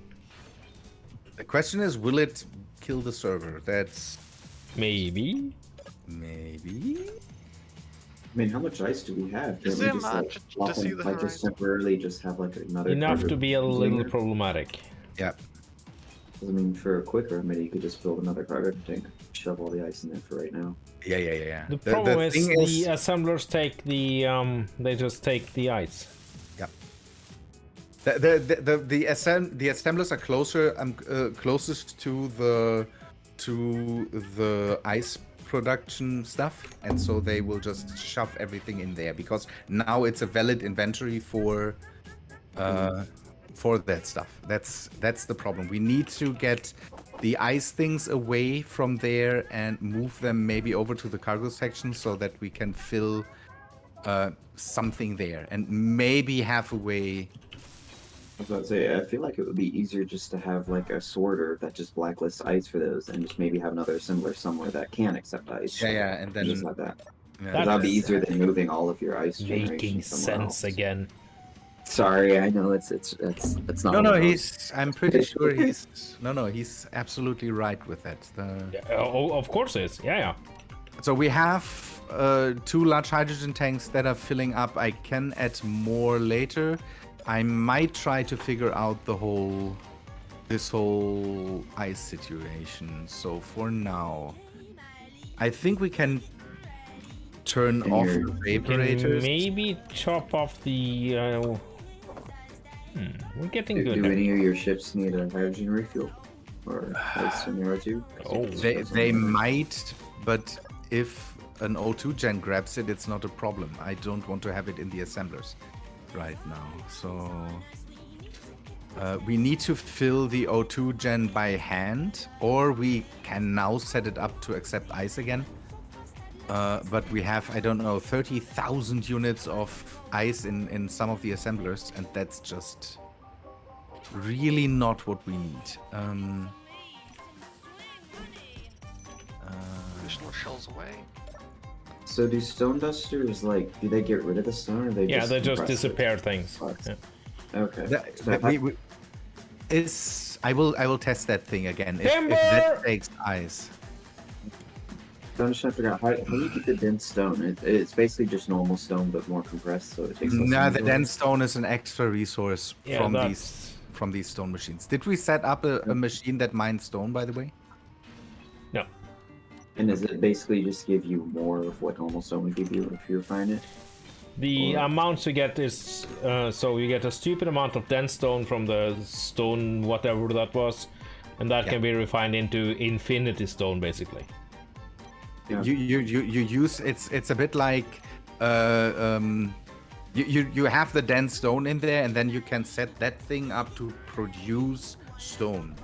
The question is, will it kill the server? That's Maybe. maybe. I mean, how much ice do we have? Is Can't there we just, much like, to swap see them, the like, just horizon? temporarily just have like another Enough cargo to be a little container? problematic. Yeah. 'Cause, I mean, for a quick remedy, you could just build another cargo container, shove all the ice in there for right now. Yeah. The problem is thing the assemblers take the they just take the ice. Yeah. The assemblers are closer. Closest to the ice production stuff, and so they will just shove everything in there because now it's a valid inventory for that stuff. That's the problem. We need to get the ice things away from there and move them maybe over to the cargo section so that we can fill something there and maybe have a way. I was about to say, I feel like it would be easier just to have like a sorter that just blacklists ice for those, and just maybe have another assembler somewhere that can accept ice. Yeah, and then just have that. yeah, That- That'd be easier than moving all of your ice Making generation somewhere sense else. again. Sorry, I know it's not. No, one of those. he's. I'm pretty sure he's. No, he's absolutely right with that. Oh, of course it is. Yeah. So we have 2 large hydrogen tanks that are filling up. I can add more later. I might try to figure out this whole ice situation. So for now, I think we can turn And off you're- the We can vaporators. maybe chop off the. We're getting Do, good. do now. any of your ships need a hydrogen refuel or ice in there too? Oh. They might, but if an O2 gen grabs it, it's not a problem. I don't want to have it in the assemblers right now. So we need to fill the O2 gen by hand, or we can now set it up to accept ice again. But we have, I don't know, 30,000 units of ice in some of the assemblers, and that's just really not what we need. Additional shells away. So do stone dusters do they get rid of the stone or they Yeah, just they just compress it? disappear things. Parts. Yeah. Okay. I will test that thing again. If Timber! that takes ice. So I'm just trying to figure out how do you get the dense stone? It's basically just normal stone but more compressed, so it takes less. Nah, the energy. dense stone is an extra resource Yeah, from that's- these stone machines. Did we set up a machine that mines stone, by the way? No. And does it basically just give you more of what normal stone would give you if you refine it? The Or- amounts you get is so you get a stupid amount of dense stone from the stone, whatever that was, and that can be refined into infinity stone, basically. Yeah. You use it's a bit like you have the dense stone in there, and then you can set that thing up to produce stone.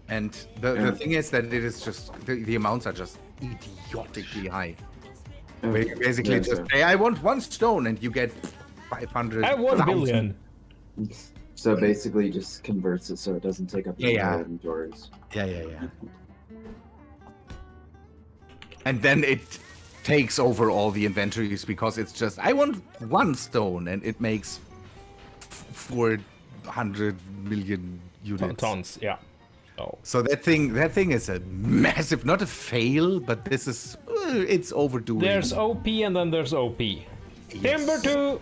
And the thing is that it is just the amounts are just idiotically high. Where you basically Yeah, just so- say, I want 1 stone, and you get 500. I 1 billion. So basically, just converts it so it doesn't take up Yeah, yeah. inventories. Yeah. And then it takes over all the inventories because it's just, I want 1 stone, and it makes 400 million units. Tons, yeah. Oh. So that thing is a massive, not a fail, but this is it's overdoing. There's OP and then there's OP. Timber 2!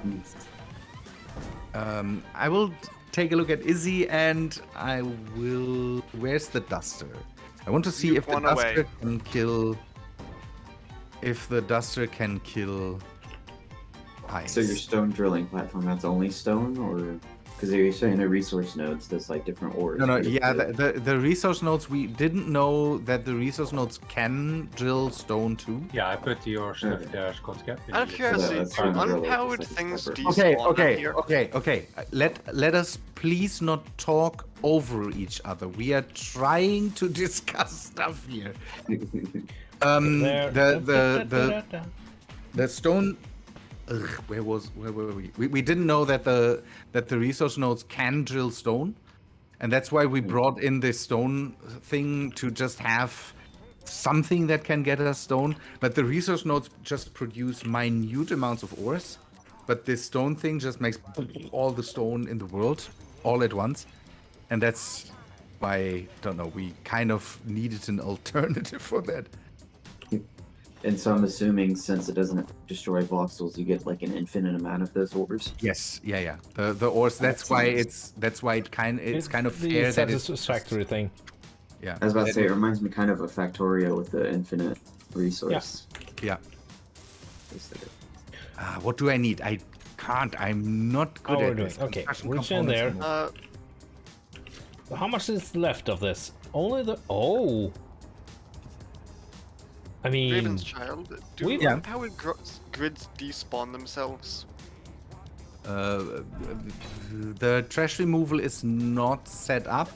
I will take a look at Izzy, and I will. Where's the duster? I want to see You've if the gone duster away. can kill. If the duster can kill ice. So your stone drilling platform, that's only stone, or because you're saying the resource nodes, there's like different ores. No, right? yeah, the resource nodes, we didn't know that the resource nodes can drill stone too. Yeah, I put your stuff there, Scott Cap. Out of curiosity, that's do fine, really, unpowered it's like things separate. despawn here? Let us please not talk over each other. We are trying to discuss stuff here. There. The stone. Ugh, where were we? We didn't know that the resource nodes can drill stone, and that's why we brought in this stone thing to just have something that can get us stone. But the resource nodes just produce minute amounts of ores, but this stone thing just makes all the stone in the world all at once, and that's why, don't know, we kind of needed an alternative for that. And so I'm assuming since it doesn't destroy voxels, you get like an infinite amount of those ores. Yes, yeah. The ores. That's why it's kind of fair the that it's satisfactory thing. yeah. I was about to that say, it reminds me kind of a Factorio with the infinite resource. yeah. Just like What do I need? I can't. I'm not good Oh, at we're doing this. okay. Construction Reach in there. components anymore. How much is left of this? Only the I mean, Raven's Child, do we- Yeah. unpowered grids despawn themselves? The trash removal is not set up,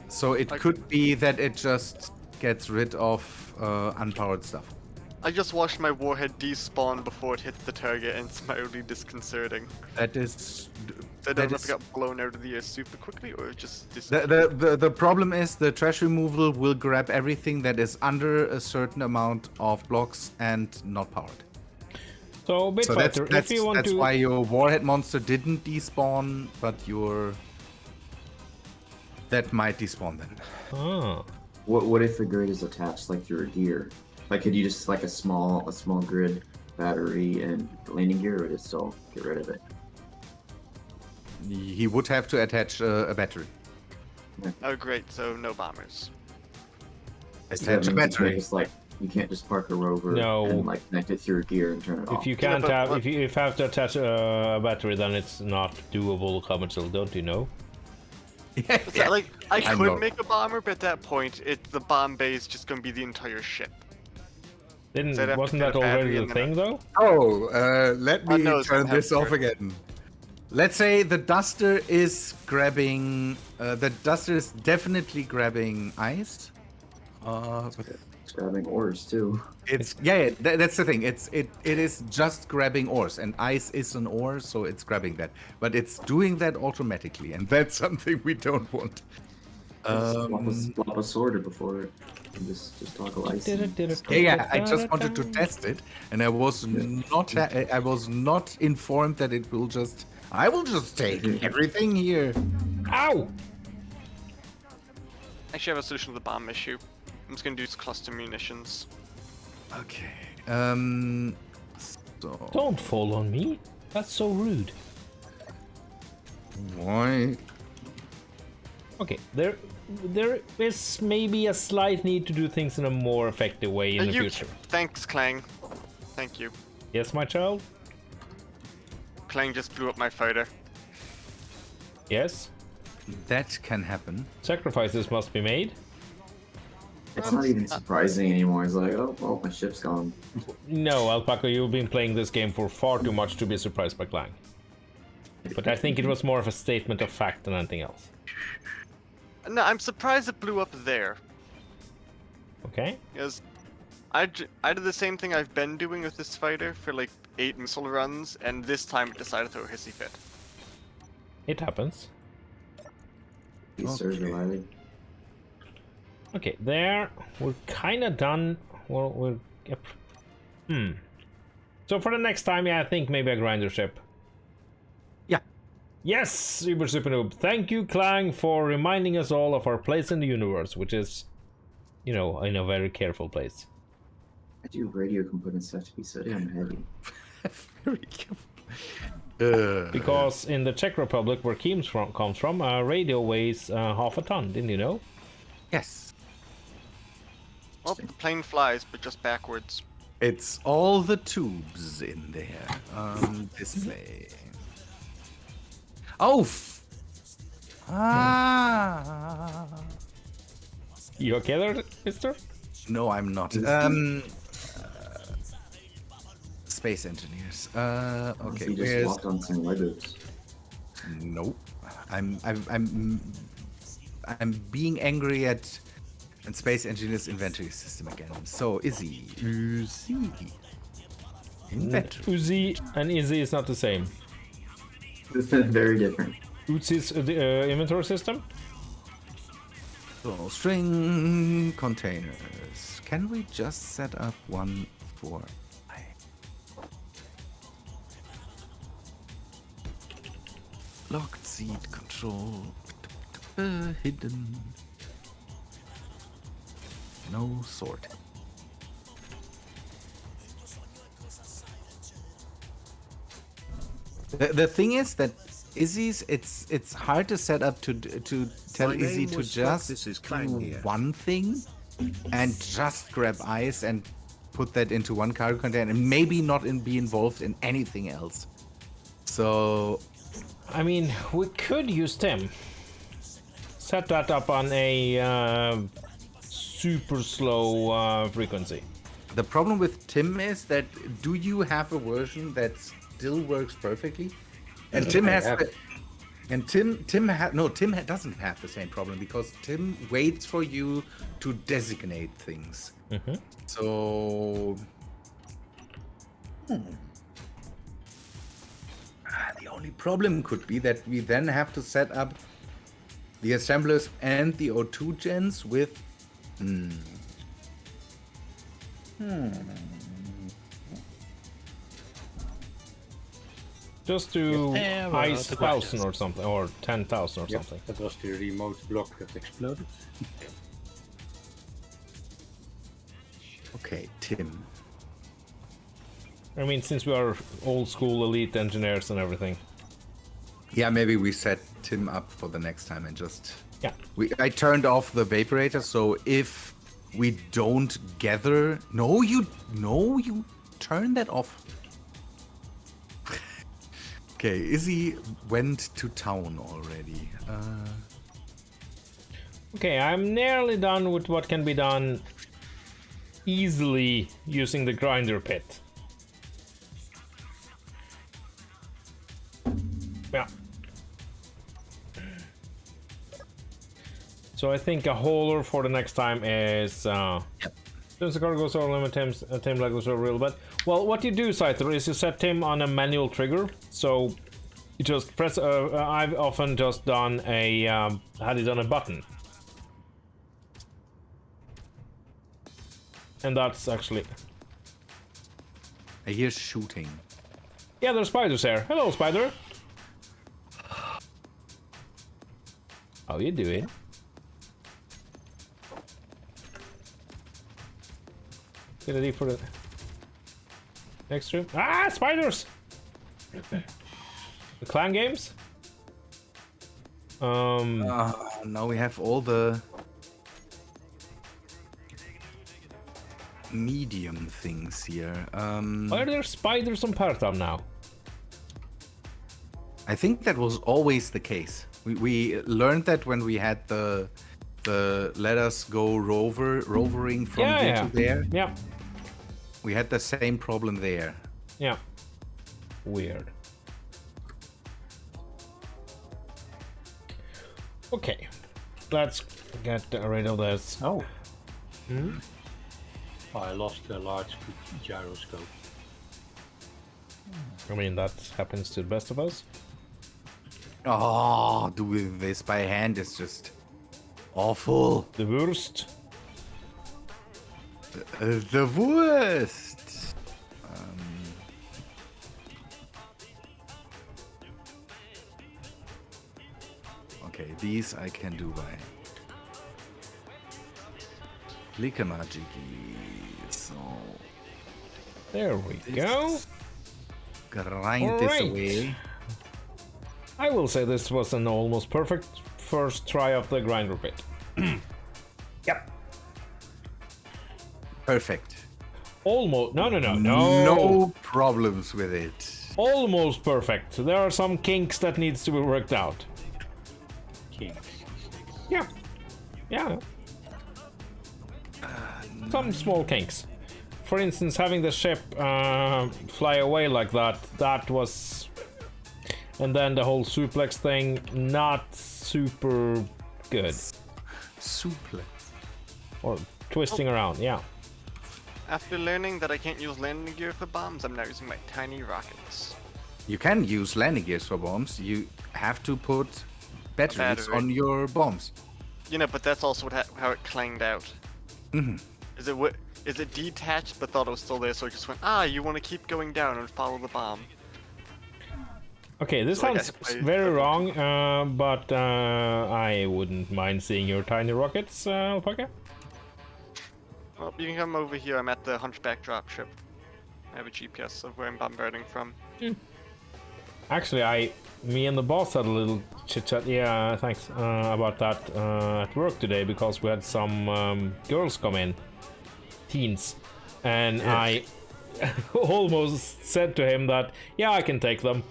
so it Like- could be that it just gets rid of unpowered stuff. I just watched my warhead despawn before it hit the target, and it's mildly disconcerting. That is. I that don't know is- if it got blown out of the air super quickly or it just The problem is the trash removal will grab everything that is under a certain amount of blocks and not powered. so So that's Bitfighter, if you want that's to, why your warhead monster didn't despawn, but your that might despawn then. Ah. What if the grid is attached like through a gear? Like, could you just like a small grid battery and landing gear, or just still get rid of it? He would have to attach a battery. Oh great, so no bombers. So that Attach a means you battery. can't just, like, you can't just park a rover No. and like connect it through a gear and turn it off. If you can't but have, what- if you have to attach a battery, then it's not doable, Commercial, don't you know? It's not like I I could know. make a bomber, but at that point, the bomb bay is just gonna be the entire ship. Didn't So I'd have to wasn't fit that a battery already the in there. thing though? Oh, let me no, it's turn gonna this have off to. again. Let's say the duster is grabbing. The duster is definitely grabbing ice. But It's grabbing ores too. it's that's the thing. It is just grabbing ores, and ice is an ore, so it's grabbing that. But it's doing that automatically, and that's something we don't want. Swap a sorter before it. And just toggle ice. Yeah, I just wanted to test it, and I was not informed that it will just. I will just take everything here. Ow! Actually, I have a solution to the bomb issue. I'm just gonna use cluster munitions. Okay. So Don't fall on me. That's so rude. why? Okay, there is maybe a slight need to do things in a more effective way in the future. Thanks, Clang. Thank you. Yes, my child? Clang just blew up my fighter. Yes? That can happen. Sacrifices must be made. It's not even surprising anymore. It's like, oh, well, my ship's gone. No, Alpaca, you've been playing this game for far too much to be surprised by Clang. But I think it was more of a statement of fact than anything else. No, I'm surprised it blew up there. Okay? Because I did the same thing I've been doing with this fighter for like 8 missile runs, and this time it decided to throw a hissy fit. It happens. He serves reviving. Okay, there. We're kind of done. Well, we're... Yep. So for the next time, yeah, I think maybe a grinder ship. Yeah. Yes, Super Noob. Thank you, Clang, for reminding us all of our place in the universe, which is, you know, in a very careful place. I do radio components have to be so damn heavy. Very careful. Because in the Czech Republic, where Keems comes from, a radio weighs half a ton, didn't you know? Yes. Well, the plane flies, but just backwards. It's all the tubes in there. Display. Oh! You okay there, mister? No, I'm not. Space engineers. Okay, He just where's... walked on some Legos. Nope. I'm being angry at Space Engineers inventory system again. So Izzy. Inventory. Uzi and Izzy is not the same. Very different. Uzi's inventory system? So string containers. Can we just set up one for locked seed control? Hidden. No sort. The thing is that Izzy's it's hard to set up to tell My Izzy name to was just Spock, this is Clang do here. one thing and just grab ice and put that into one cargo container and maybe not be involved in anything else. So I mean, we could use Tim. Set that up on a super slow frequency. the problem with Tim is that do you have a version that still works perfectly? And Tim has and Tim doesn't have the same problem because Tim waits for you to designate things. Mm-hmm. So the only problem could be that we then have to set up the assemblers and the O2 gens with Just do Yeah, well, ice the 1,000 or something, or 10,000 or Yep, something. that was the remote block that exploded. Okay, Tim. I mean, since we are old school elite engineers and everything. Yeah, maybe we set Tim up for the next time and just... Yeah. I turned off the vaporator, so if we don't gather... No, you turn that off. Okay, Izzy went to town already. Okay, I'm nearly done with what can be done easily using the grinder pit. Yeah. So I think a hauler for the next time is since the car goes over limit, Tim leg goes over real bad. Well, what you do, Scyther, is you set Tim on a manual trigger. So you just press. I've often just done a had it on a button, and that's actually. I hear shooting. Yeah, there's spiders here. Hello, spider. How you doing? Get ready for the next room. Ah, spiders! The clan games? Now we have all the medium things here. Why are there spiders on Partam now? I think that was always the case. We learned that when we had the let us go rovering from here to there. Yeah, We had the same problem there. yeah. Weird. Okay, let's get rid of this. Oh. I lost a large gyroscope. I mean, that happens to the best of us. Oh, doing this by hand is just awful. The worst. The worst. Okay, these I can do by Lickamajigi. So There we go. grind this Alright. away. I will say this was an almost perfect first try of the grinder bit. Yep. Perfect. Almost. No. No problems with it. Almost perfect. There are some kinks that needs to be worked out. Kinks. Yeah. Yeah. Some small kinks. For instance, having the ship fly away like that, that was... And then the whole suplex thing, not super good. Suplex. Or twisting around, yeah. After learning that I can't use landing gear for bombs, I'm now using my tiny rockets. You can use landing gears for bombs. You have to put batteries Battery. on your bombs. You know, but that's also how it clanged out. Mhm. Is it detached but thought it was still there, so it just went, you want to keep going down and follow the bomb. Okay, this So I sounds guess I- very wrong, but I wouldn't mind seeing your tiny rockets, Alpaca. Well, you can come over here. I'm at the Hunchback dropship. I have a GPS of where I'm bombarding from. Actually, me and the boss had a little chit chat. Yeah, thanks about that at work today because we had some girls come in, teens, and I almost said to him that yeah, I can take them,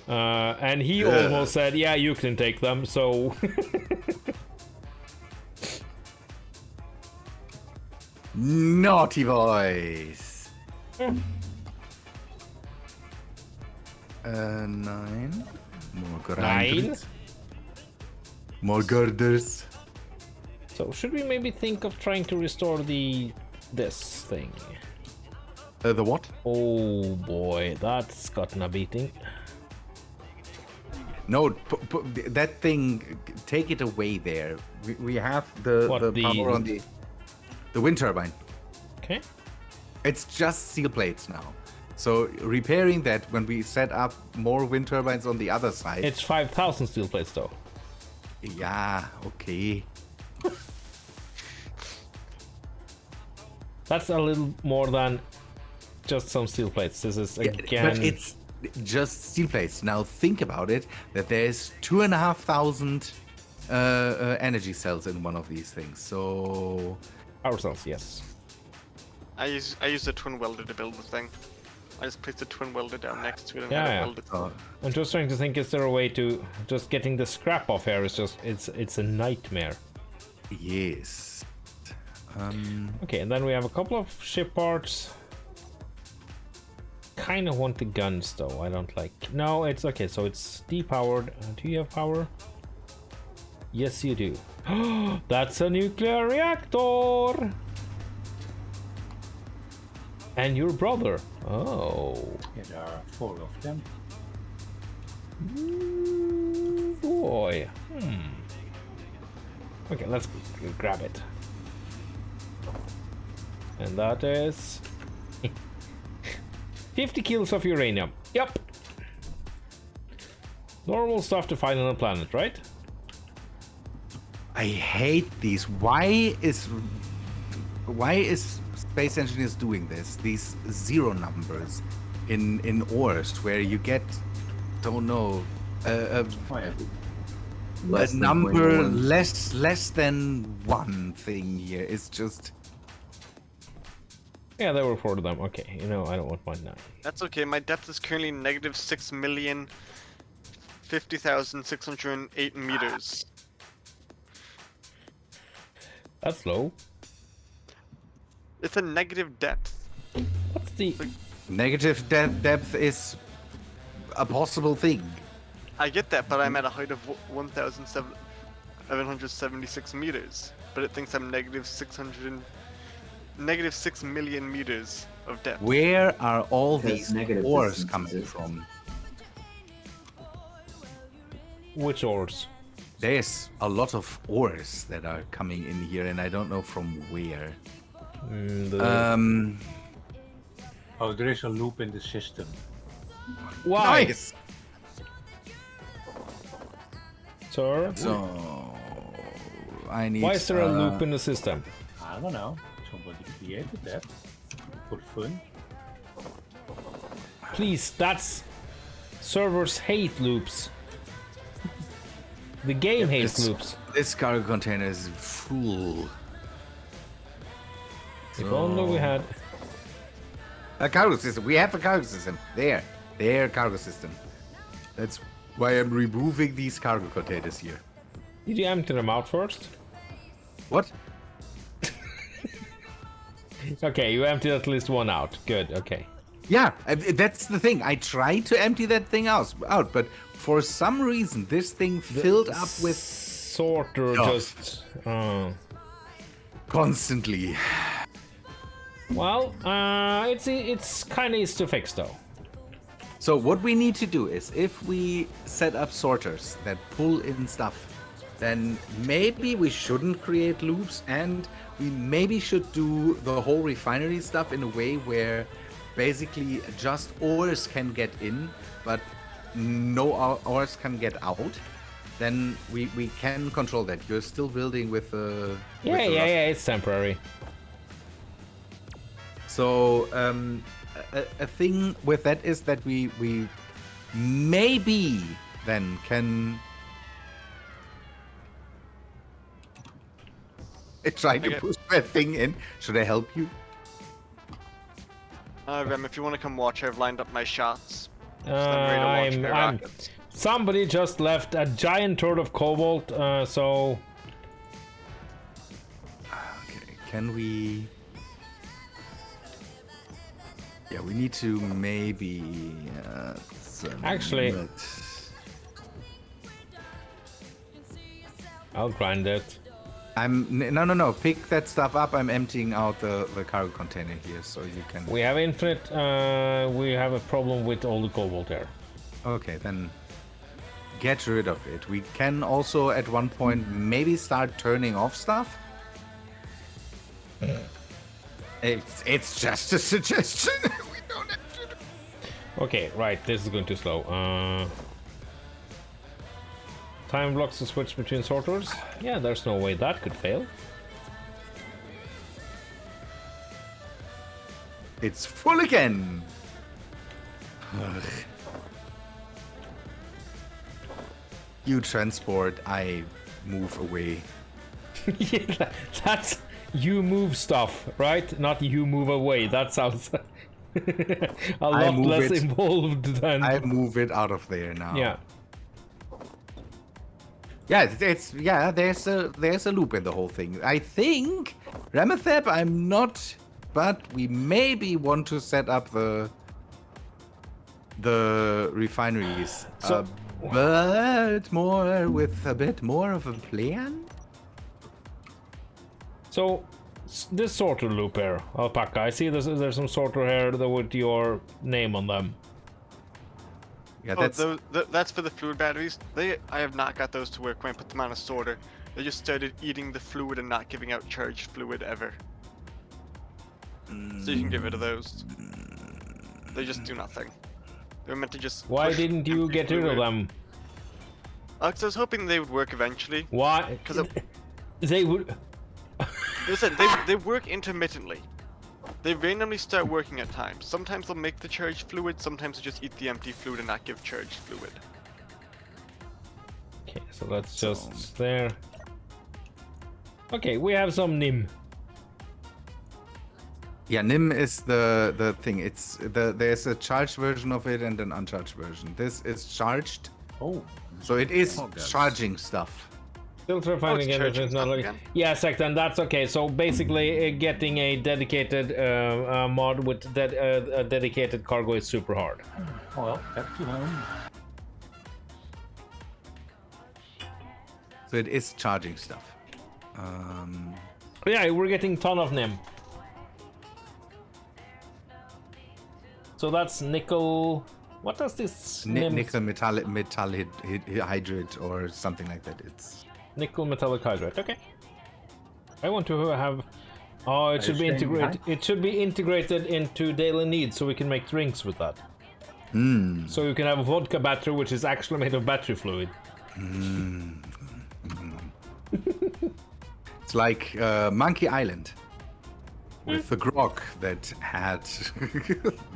and he almost said yeah, you can take them. So Naughty boys. 9. More grinders. More girders. so should we maybe think of trying to restore this thing? The what? Oh boy, that's gotten a beating. No, that thing. Take it away there. We have the What, the- power on the wind turbine. Okay. It's just steel plates now. So repairing that when we set up more wind turbines on the other side. It's 5,000 steel plates though. Yeah, okay. That's a little more than just some steel plates. This is Yeah, again. but it's just steel plates. Now think about it, that there's 2,500 energy cells in one of these things. So Power cells, yes. I use the twin welder to build the thing. I just placed the twin welder down next to it and Yeah, had it yeah. welded. I'm just trying to think, is there a way to just getting the scrap off here is just it's a nightmare. yes. Okay, and then we have a couple of ship parts. Kind of want the guns though. I don't like. No, it's okay. So it's depowered. Do you have power? Yes, you do. That's a nuclear reactor. And your brother. Oh. Yeah, there are 4 of them. Boy. Okay, let's grab it. And that is 50 kilos of uranium. Yep. Normal stuff to find on a planet, right? I hate these. Why is Space Engineers doing this? These zero numbers in ores where you get, don't know, a Less than number 0.1. less than one thing here. It's just Yeah, there were 4 of them. Okay, you know, I don't want mine now. That's okay. My depth is currently negative 6,050,608 meters. That's low. It's a negative depth. What's the... negative depth is a possible thing. I get that, but I'm at a height of 1,776 meters. But it thinks I'm negative 6 million meters of depth. Where are all Has these negative ores distances. coming from? Which ores? There's a lot of ores that are coming in here, and I don't know from where. Oh, there is a loop in the system. Why? Nice. Sir? So I need. Why is there a loop in the system? I don't know. Somebody created that for fun. Please, that's... Servers hate loops. The game hates This- loops. This cargo container is full. If only we had... A cargo system. We have a cargo system. There cargo system. That's why I'm removing these cargo containers here. Did you empty them out first? What? Okay, you emptied at least one out. Good, okay. Yeah, that's the thing. I tried to empty that thing out, but for some reason this thing filled up with Sorter Stuff. just... constantly. Well, it's kind of easy to fix though. So what we need to do is, if we set up sorters that pull in stuff, then maybe we shouldn't create loops, and we maybe should do the whole refinery stuff in a way where basically just ores can get in, but no ores can get out. Then we can control that. You're still building with the Yeah, it's temporary. So a thing with that is that we maybe then can try to Okay. push that thing in. Should I help you? Rem, if you want to come watch, I've lined up my shots. Just I'm ready to launch my rockets. Somebody just left a giant turd of cobalt, so... Okay, can we? Yeah, we need to maybe. Actually- submit. I'll grind it. No. Pick that stuff up. I'm emptying out the cargo container here, so you can. We have infinite, we have a problem with all the cobalt there. Okay, then get rid of it. We can also at one point maybe start turning off stuff. It's just a suggestion. We don't have to. Okay, right, this is going too slow. Time blocks to switch between sorters. Yeah, there's no way that could fail. It's full again. Ugh. You transport, I move away. Yeah, that's you move stuff, right? Not you move away. That sounds a lot move less it. involved than. I move it out of there now. Yeah. Yeah, it's yeah. There's a loop in the whole thing. I think Ramethep. I'm not, but we maybe want to set up the refineries. So- but more with a bit more of a plan. So this sorter loop here, Alpaca. I see there's some sorter here that with your name on them. Yeah, Oh, that's that's for the fluid batteries. I have not got those to work when I put them on a sorter. They just started eating the fluid and not giving out charged fluid ever. So you can get rid of those. They just do nothing. They were meant to just. Why push didn't you empty get rid of fluid. them? Because I was hoping they would work eventually. Why? 'Cause it- They would. Listen, they work intermittently. They randomly start working at times. Sometimes they'll make the charged fluid, sometimes they'll just eat the empty fluid and not give charged fluid. Okay, so that's just there. Okay, we have some Nim. Yeah, Nim is the thing. There's a charged version of it and an uncharged version. This is charged, Oh, so it is Oh, yes. charging stuff. Filter finding it's everything. charging Not stuff like... again? Yeah, exactly, and that's okay. So basically, getting a dedicated mod with a dedicated cargo is super hard. well, back to home. So it is charging stuff. Yeah, we're getting ton of Nim. So that's nickel. What does this Nim? Nickel metal hydrate or something like that. It's Nickel metallic hydrate. Okay. I want to have. Oh, it Are should you be staying integrated. behind? It should be integrated into daily needs, so we can make drinks with that. So you can have a vodka battery, which is actually made of battery fluid. It's like Monkey Island with the grog that had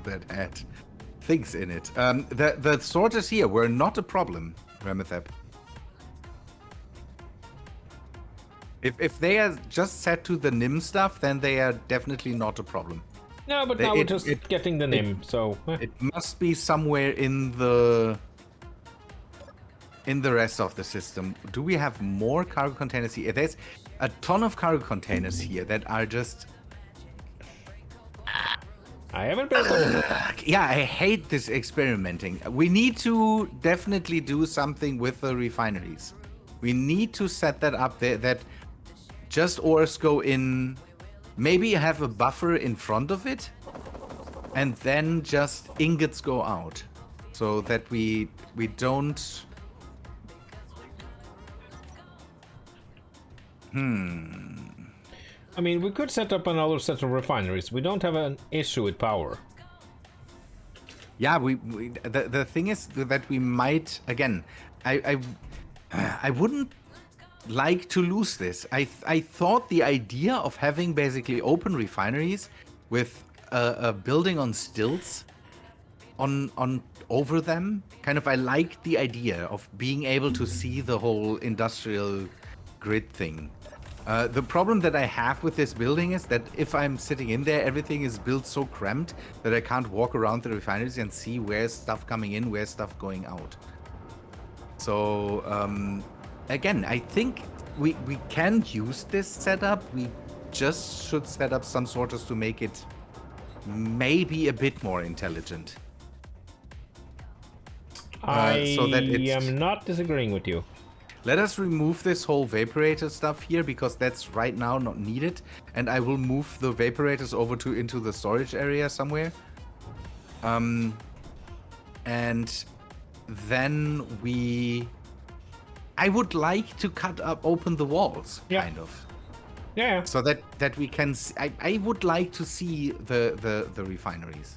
that had things in it. The sorters here were not a problem, Ramethep. If they are just set to the Nim stuff, then they are definitely not a problem. No, but They- now we're it- just it- getting the Nim, so. It must be somewhere in the rest of the system. Do we have more cargo containers here? There's a ton of cargo containers here that are just. I haven't built them. Yeah, I hate this experimenting. We need to definitely do something with the refineries. We need to set that up there that just ores go in. Maybe have a buffer in front of it, and then just ingots go out, so that we don't. I mean, we could set up another set of refineries. We don't have an issue with power. Yeah, the thing is that we might again. I wouldn't like to lose this. I thought the idea of having basically open refineries with a building on stilts on over them, kind of, I like the idea of being able to see the whole industrial grid thing. The problem that I have with this building is that if I'm sitting in there, everything is built so cramped that I can't walk around the refineries and see where's stuff coming in, where's stuff going out. So, again, I think we can use this setup. We just should set up some sorters to make it maybe a bit more intelligent. I so that it's- am not disagreeing with you. Let us remove this whole vaporator stuff here because that's right now not needed, and I will move the vaporators over into the storage area somewhere. And then I would like to open the walls, Yeah. kind of, Yeah. so that we can. I would like to see the refineries.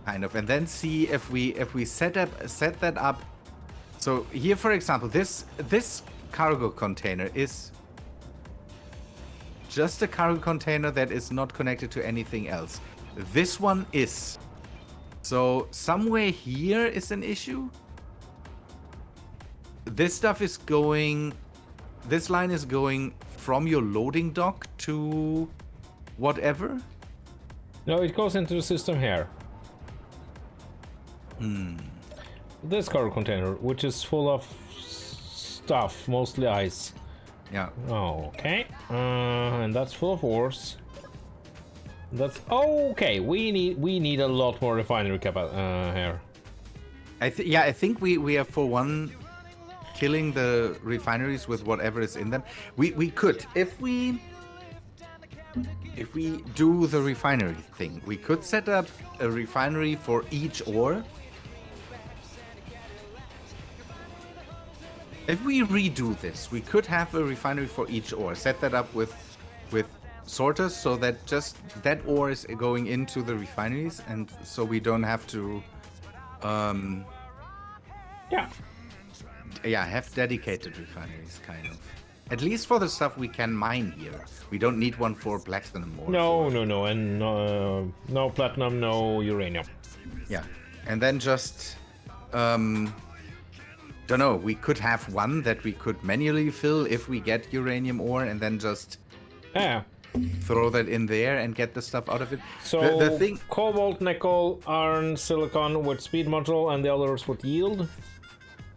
Kind of, and then see if we set that up. So here, for example, this cargo container is just a cargo container that is not connected to anything else. This one is. So somewhere here is an issue. This stuff is going. This line is going from your loading dock to whatever. No, it goes into the system here. This cargo container, which is full of stuff, mostly ice. Yeah. Oh, okay. And that's full of ores. That's okay. We need a lot more refinery here. I think we are, for one, killing the refineries with whatever is in them. We could, if we do the refinery thing, we could set up a refinery for each ore. If we redo this, we could have a refinery for each ore. Set that up with sorters so that just that ore is going into the refineries, and so we don't have to Yeah. have dedicated refineries, kind of. At least for the stuff we can mine here. We don't need one for platinum or No, for- no, and no platinum, no uranium. Yeah. And then just don't know, we could have one that we could manually fill if we get uranium ore and then just Yeah. throw that in there and get the stuff out of it. So the thing cobalt, nickel, iron, silicon with speed module, and the others with yield.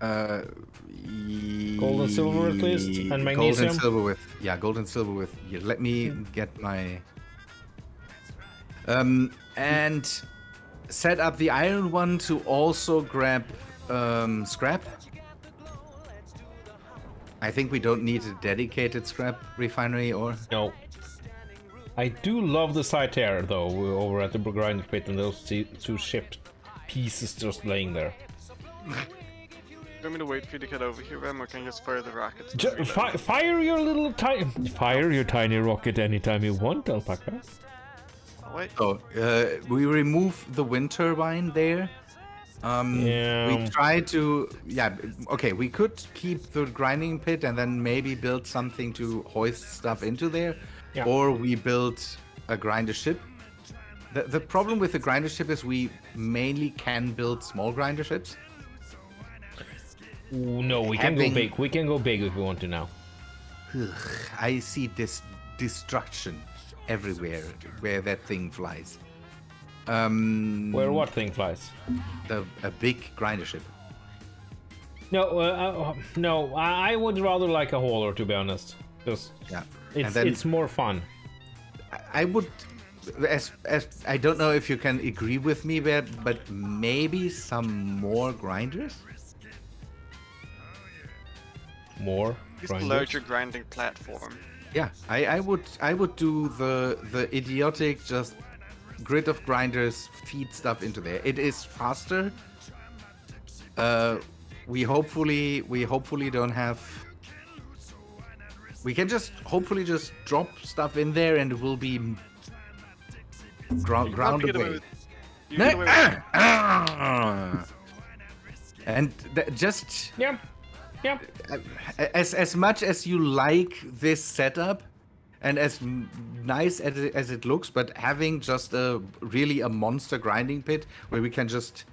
Gold and silver at least, and Gold magnesium. and silver with gold and silver with. Yeah, let me get my. And set up the iron one to also grab scrap. I think we don't need a dedicated scrap refinery or. No. I do love the sight here, though, over at the grind pit, and those two shipped pieces just laying there. I'm gonna wait for you to get over here, Rem, or can I just fire the rockets? Fire your little tiny rocket anytime you want, Alpaca. Oh, wait. So we remove the wind turbine there. Yeah. We try to okay, we could keep the grinding pit and then maybe build something to hoist stuff into there. Yeah. Or we build a grinder ship. The problem with the grinder ship is we mainly can build small grinder ships. Ooh, no, we can go big. We can go big if we want to now. I see this destruction everywhere where that thing flies. Where what thing flies? A big grinder ship. No, no. I would rather like a hauler, to be honest. Just Yeah. it's more fun. I would, as I don't know if you can agree with me, but maybe some more grinders. More. Just a grinders? larger grinding platform. Yeah, I would do the idiotic just grid of grinders, feed stuff into there. It is faster. We hopefully don't have. We can just hopefully just drop stuff in there and it will be ground You can away. you can get away with And just Yeah. Yeah. as much as you like this setup and as nice as it looks, but having just really a monster grinding pit where we can just,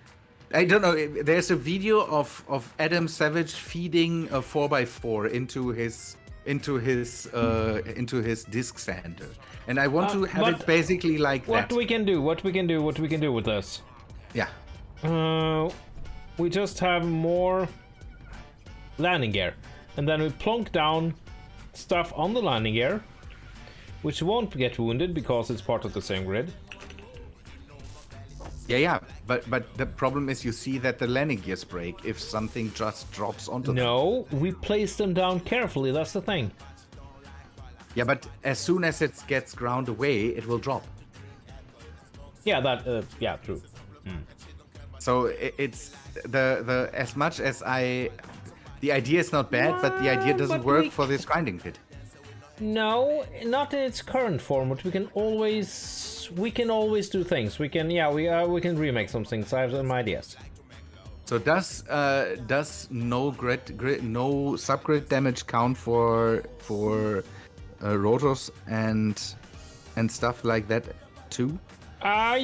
I don't know, there's a video of Adam Savage feeding a 4x4 into his disc sander, and I want to have it basically like What that. we can do with this. Yeah. We just have more landing gear, and then we plonk down stuff on the landing gear, which won't get wounded because it's part of the same grid. Yeah, but the problem is you see that the landing gears break if something just drops onto them. No, we place them down carefully. That's the thing. Yeah, but as soon as it gets ground away, it will drop. Yeah, that. Yeah, true. So it's the as much as the idea is not bad, but the idea doesn't but work we for this grinding pit. No, not in its current format. We can always do things. We can remake some things. I have some ideas. So does no no subgrid damage count for rotors and stuff like that too? I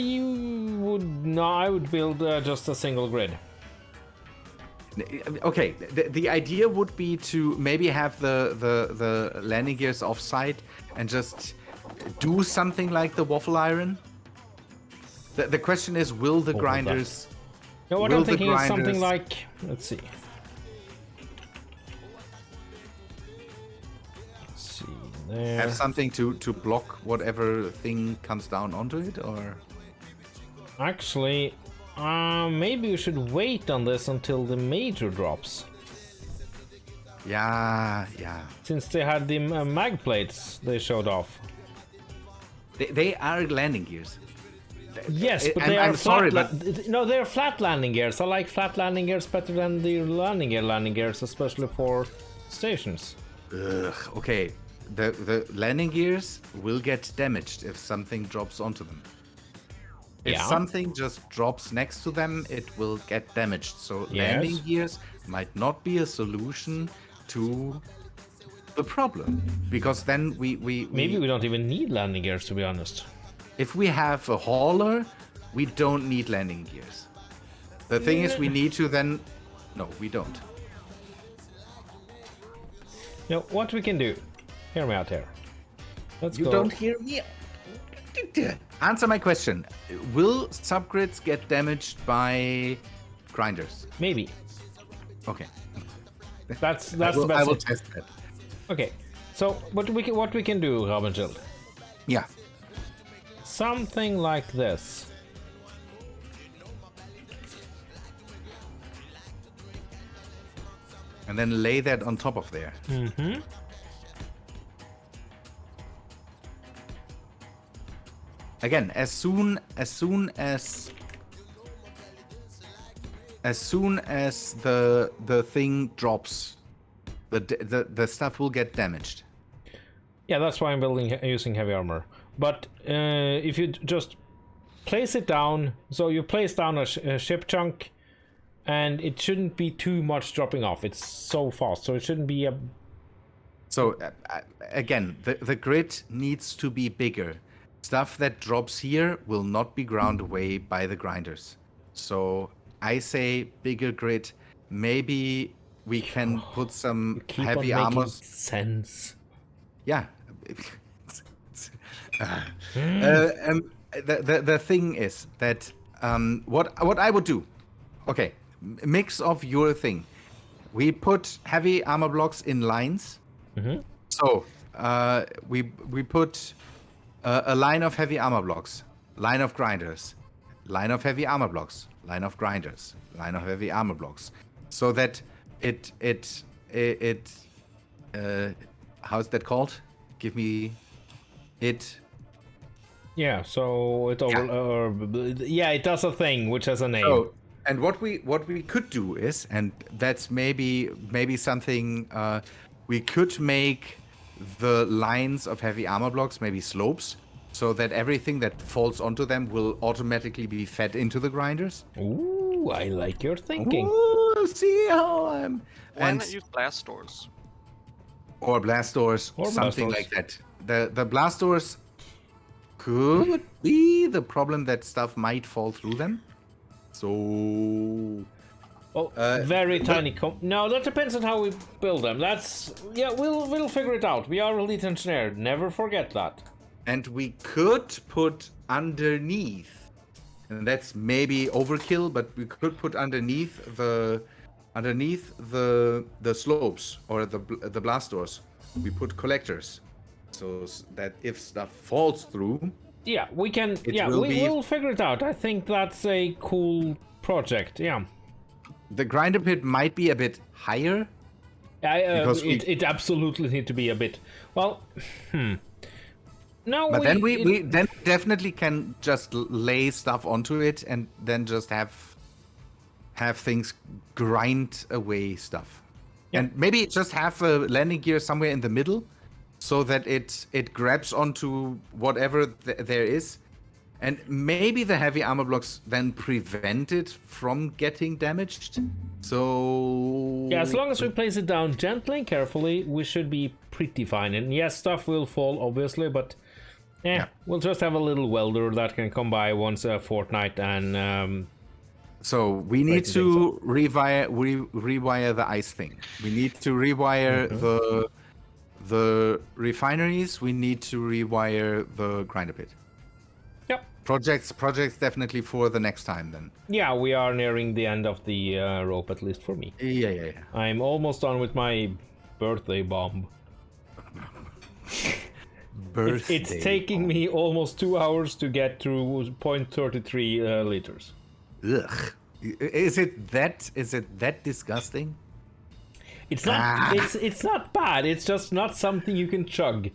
would build just a single grid. Okay, the idea would be to maybe have the landing gears offsite and just do something like the waffle iron. The question is, will the grinders? No, what will I'm the thinking is something grinders- like, let's see. There. Have something to block whatever thing comes down onto it, or Actually, maybe we should wait on this until the major drops. yeah. Since they had the mag plates they showed off. They are landing gears. Yes, but I'm- they are I'm sorry, flat. No, they're flat landing gears. I like flat landing gears better than the landing gears, especially for stations. Ugh, okay, the landing gears will get damaged if something drops onto them. If Yeah. something just drops next to them, it will get damaged. So Yes. landing gears might not be a solution to the problem, because then Maybe we don't even need landing gears, to be honest. if we have a hauler, we don't need landing gears. The thing is, we need to then. No, we don't. No, what we can do? Hear me out here. Let's You go. don't hear me. Answer my question. Will subgrids get damaged by grinders? Maybe. Okay. That's I the will, best. I will test that. Okay. So what we can do, Robin, Yeah. something like this. And then lay that on top of there. Mm-hmm. Again, as soon as the thing drops, the stuff will get damaged. Yeah, that's why I'm using heavy armor. But if you just place it down, so you place down a ship chunk, and it shouldn't be too much dropping off. It's so fast, so it shouldn't be a. So again, the grid needs to be bigger. Stuff that drops here will not be ground away by the grinders. So I say bigger grid. Maybe we can put some Keep heavy on armor. making sense. Yeah. The thing is that what I would do. Okay, mix of your thing. We put heavy armor blocks in lines. Mm-hmm. So we put a line of heavy armor blocks, line of grinders, line of heavy armor blocks, line of grinders, line of heavy armor blocks, so that it how's that called? Give me it. Yeah, so it it does a thing which has a name. So, and what we could do is, and that's maybe something we could make the lines of heavy armor blocks maybe slopes, so that everything that falls onto them will automatically be fed into the grinders. Ooh, I like your thinking. Ooh, see how I'm. Why And not use blast doors? or blast doors, Or something blast like that. The blast doors could be the problem that stuff might fall through them. So Oh, very tiny. No, that depends on how we build them. We'll figure it out. We are a lead engineer. Never forget that. and we could put underneath, and that's maybe overkill, but we could put underneath the slopes or the blast doors. We put collectors, so that if stuff falls through, Yeah, we can. We'll figure it out. I think that's a cool project. Yeah. the grinder pit might be a bit higher. Because it absolutely need to be a bit. Well, No, But then we then definitely can just lay stuff onto it and then just have things grind away stuff. Yeah. And maybe just have a landing gear somewhere in the middle so that it grabs onto whatever there is. And maybe the heavy armor blocks then prevent it from getting damaged. So Yeah, as long as we place it down gently and carefully, we should be pretty fine. And yes, stuff will fall, obviously, but we'll just have a little welder that can come by once a fortnight and... So we need to rewire the ice thing. We need to rewire the refineries. We need to rewire the grinder pit. Yep. Projects definitely for the next time then. Yeah, we are nearing the end of the rope, at least for me. Yeah. I'm almost done with my birthday bomb. It's taking me almost 2 hours to get through 0.33 liters. Ugh. Is it that disgusting? It's not. It's not bad. It's just not something you can chug.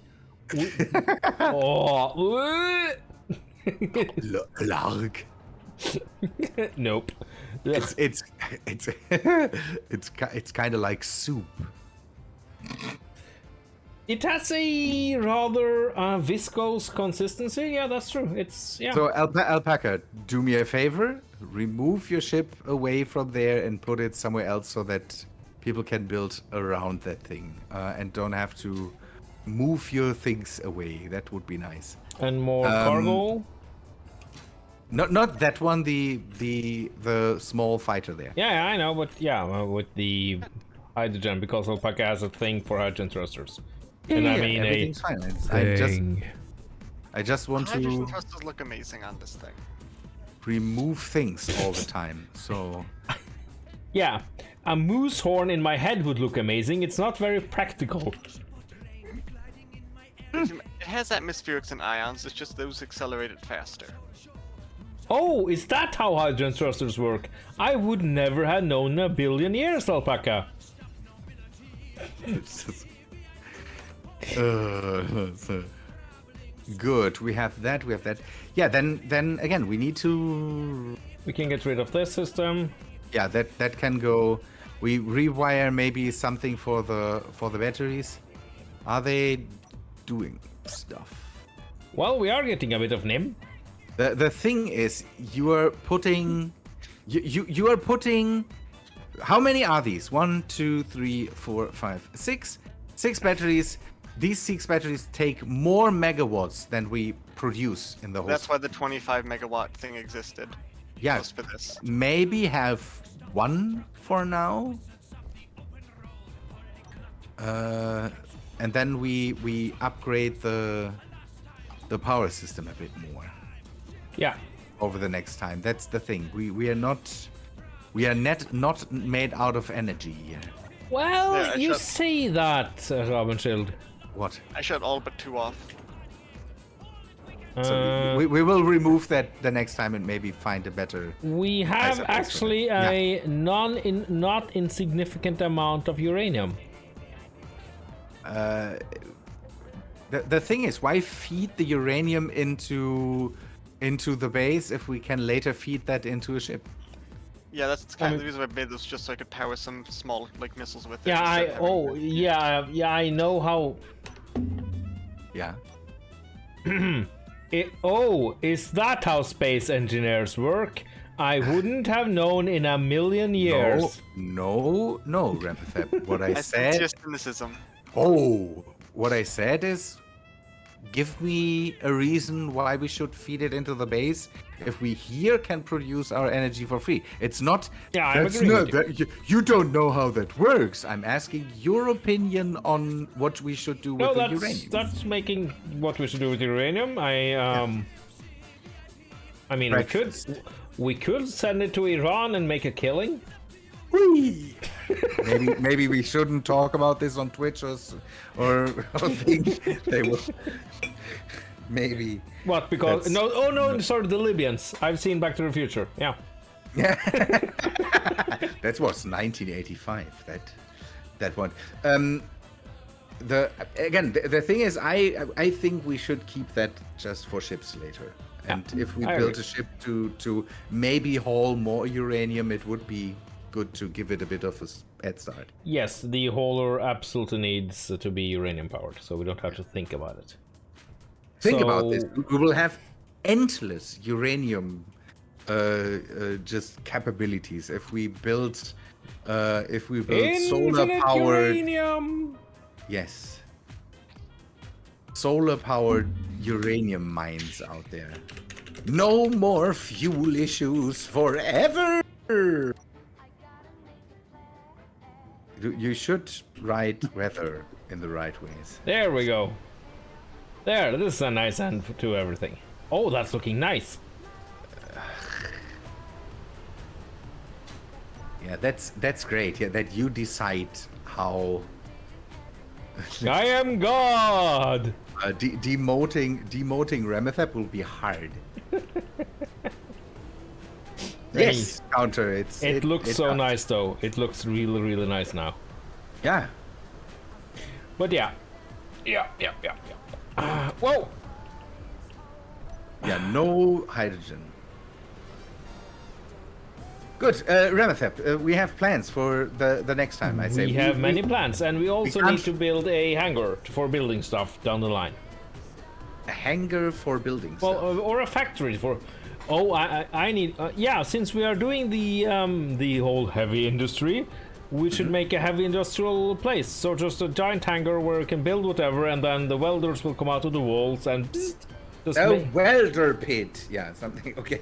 Larg. Nope. It's kind of like soup. It has a rather viscose consistency. Yeah, that's true. So Alpaca, do me a favor. Remove your ship away from there and put it somewhere else so that people can build around that thing and don't have to move your things away. That would be nice. And more cargo. Not that one. The small fighter there. Yeah, I know, but yeah, with the hydrogen, because Alpaca has a thing for hydrogen thrusters. And I mean, everything's fine. I just want Hydrogen to thrusters look amazing on this thing. remove things all the time. So yeah, a moose horn in my head would look amazing. It's not very practical. It has atmospherics and ions, it's just those accelerated faster. Oh, is that how hydrogen thrusters work? I would never have known in a billion years, Alpaca. it's just, good. We have that. Yeah. Then again, we need to. We can get rid of this system. Yeah, that can go. We rewire maybe something for the batteries. Are they doing stuff? Well, we are getting a bit of NIM. The thing is, you are putting. You are putting. How many are these? 1, 2, 3, 4, 5, 6. 6 batteries. These 6 batteries take more megawatts than we produce in the whole. That's why the 25 megawatt thing existed. Yeah. Just for this. Maybe have 1 for now. And then we upgrade the power system a bit more Yeah. over the next time. That's the thing. We are not made out of energy. Well, Yeah, I you shut- say that, Robenshield. What? I shut all but 2 off. So we will remove that the next time and maybe find a better. We have suppose, actually yeah. a not insignificant amount of uranium. The thing is, why feed the uranium into the base if we can later feed that into a ship? Yeah, that's kind of the reason I made this, just so I could power some small missiles with it. Yeah, instead of having- I know how. Yeah. Is that how space engineers work? I wouldn't have known in a million years. No, Ramthep. What I That's said. just cynicism. Oh, what I said is, give me a reason why we should feed it into the base if we here can produce our energy for free. It's not. Yeah, I'm that's agreeing not with you don't know how that works. I'm asking your opinion on what we should do with No, the uranium. that's making what we should do with uranium. I mean, Breakfast. we could send it to Iran and make a killing. Whee! maybe we shouldn't talk about this on Twitch or think they will. Maybe. What? Because That's- no? Oh no! Sorry, the Libyans. I've seen Back to the Future. Yeah. That was 1985. That one. The thing is, I think we should keep that just for ships later. And if we I build agree. a ship to maybe haul more uranium, it would be good to give it a bit of a head start. Yes, the hauler absolutely needs to be uranium powered, so we don't have to think about it. Think about So- this. We will have endless uranium just capabilities if we build solar Infinite powered. uranium. Yes. Solar powered uranium mines out there. No more fuel issues forever. You should write weather in the right ways. There we go. There, this is a nice end to everything. Oh, that's looking nice. Yeah, that's great. Yeah, that you decide how I am God. demoting Ramethep will be hard. Yes, counter. It looks so nice though. It looks really, really nice now. Yeah. But yeah. Whoa! Yeah, no hydrogen. Good, Ramethep, we have plans for the next time. I say We have many plans, and we also can't- need to build a hangar for building stuff down the line. a hangar for buildings. Well, or a factory for. Oh, I need. Yeah, since we are doing the whole heavy industry, we should make a heavy industrial place. So just a giant hangar where you can build whatever, and then the welders will come out of the walls and just A welder pit. Yeah, something. Okay.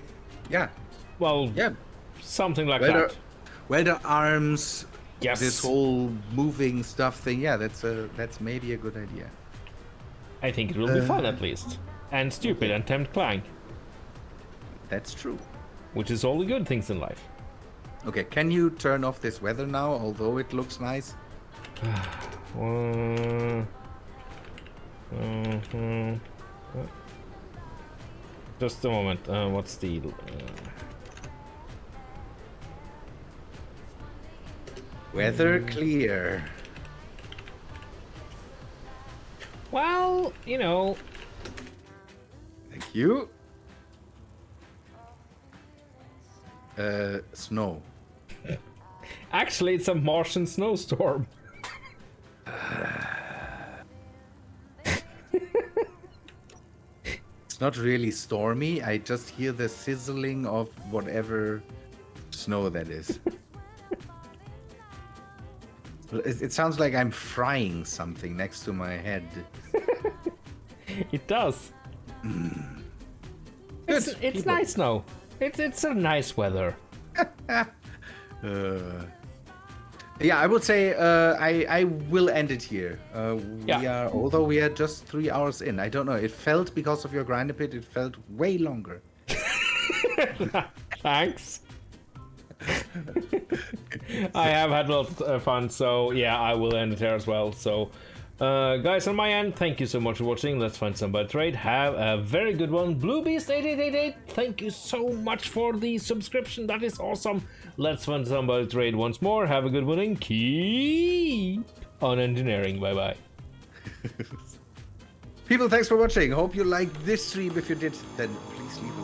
Yeah. well, Yeah. something like Welder, that. welder arms. Yes. This whole moving stuff thing. Yeah, that's maybe a good idea. I think it will be fun at least, and stupid and tempt Clank, That's true. which is all the good things in life. Okay, can you turn off this weather now? Although it looks nice. Just a moment. What's the? Weather clear. Well, you know, Thank you. Snow. actually, it's a Martian snowstorm. It's not really stormy. I just hear the sizzling of whatever snow that is. It sounds like I'm frying something next to my head. It does. It's people. nice now. It's a nice weather. Yeah, I would say I will end it here. Yeah. Although we are just 3 hours in. I don't know. It felt, because of your grind pit, it felt way longer. Thanks. I have had a lot of fun, so yeah, I will end it here as well. So, guys, on my end, thank you so much for watching. Let's find somebody to trade. Have a very good one. BlueBeast8888, thank you so much for the subscription. That is awesome. Let's find somebody to trade once more. Have a good one and keep on engineering. Bye bye. People, thanks for watching. Hope you liked this stream. If you did, then please leave a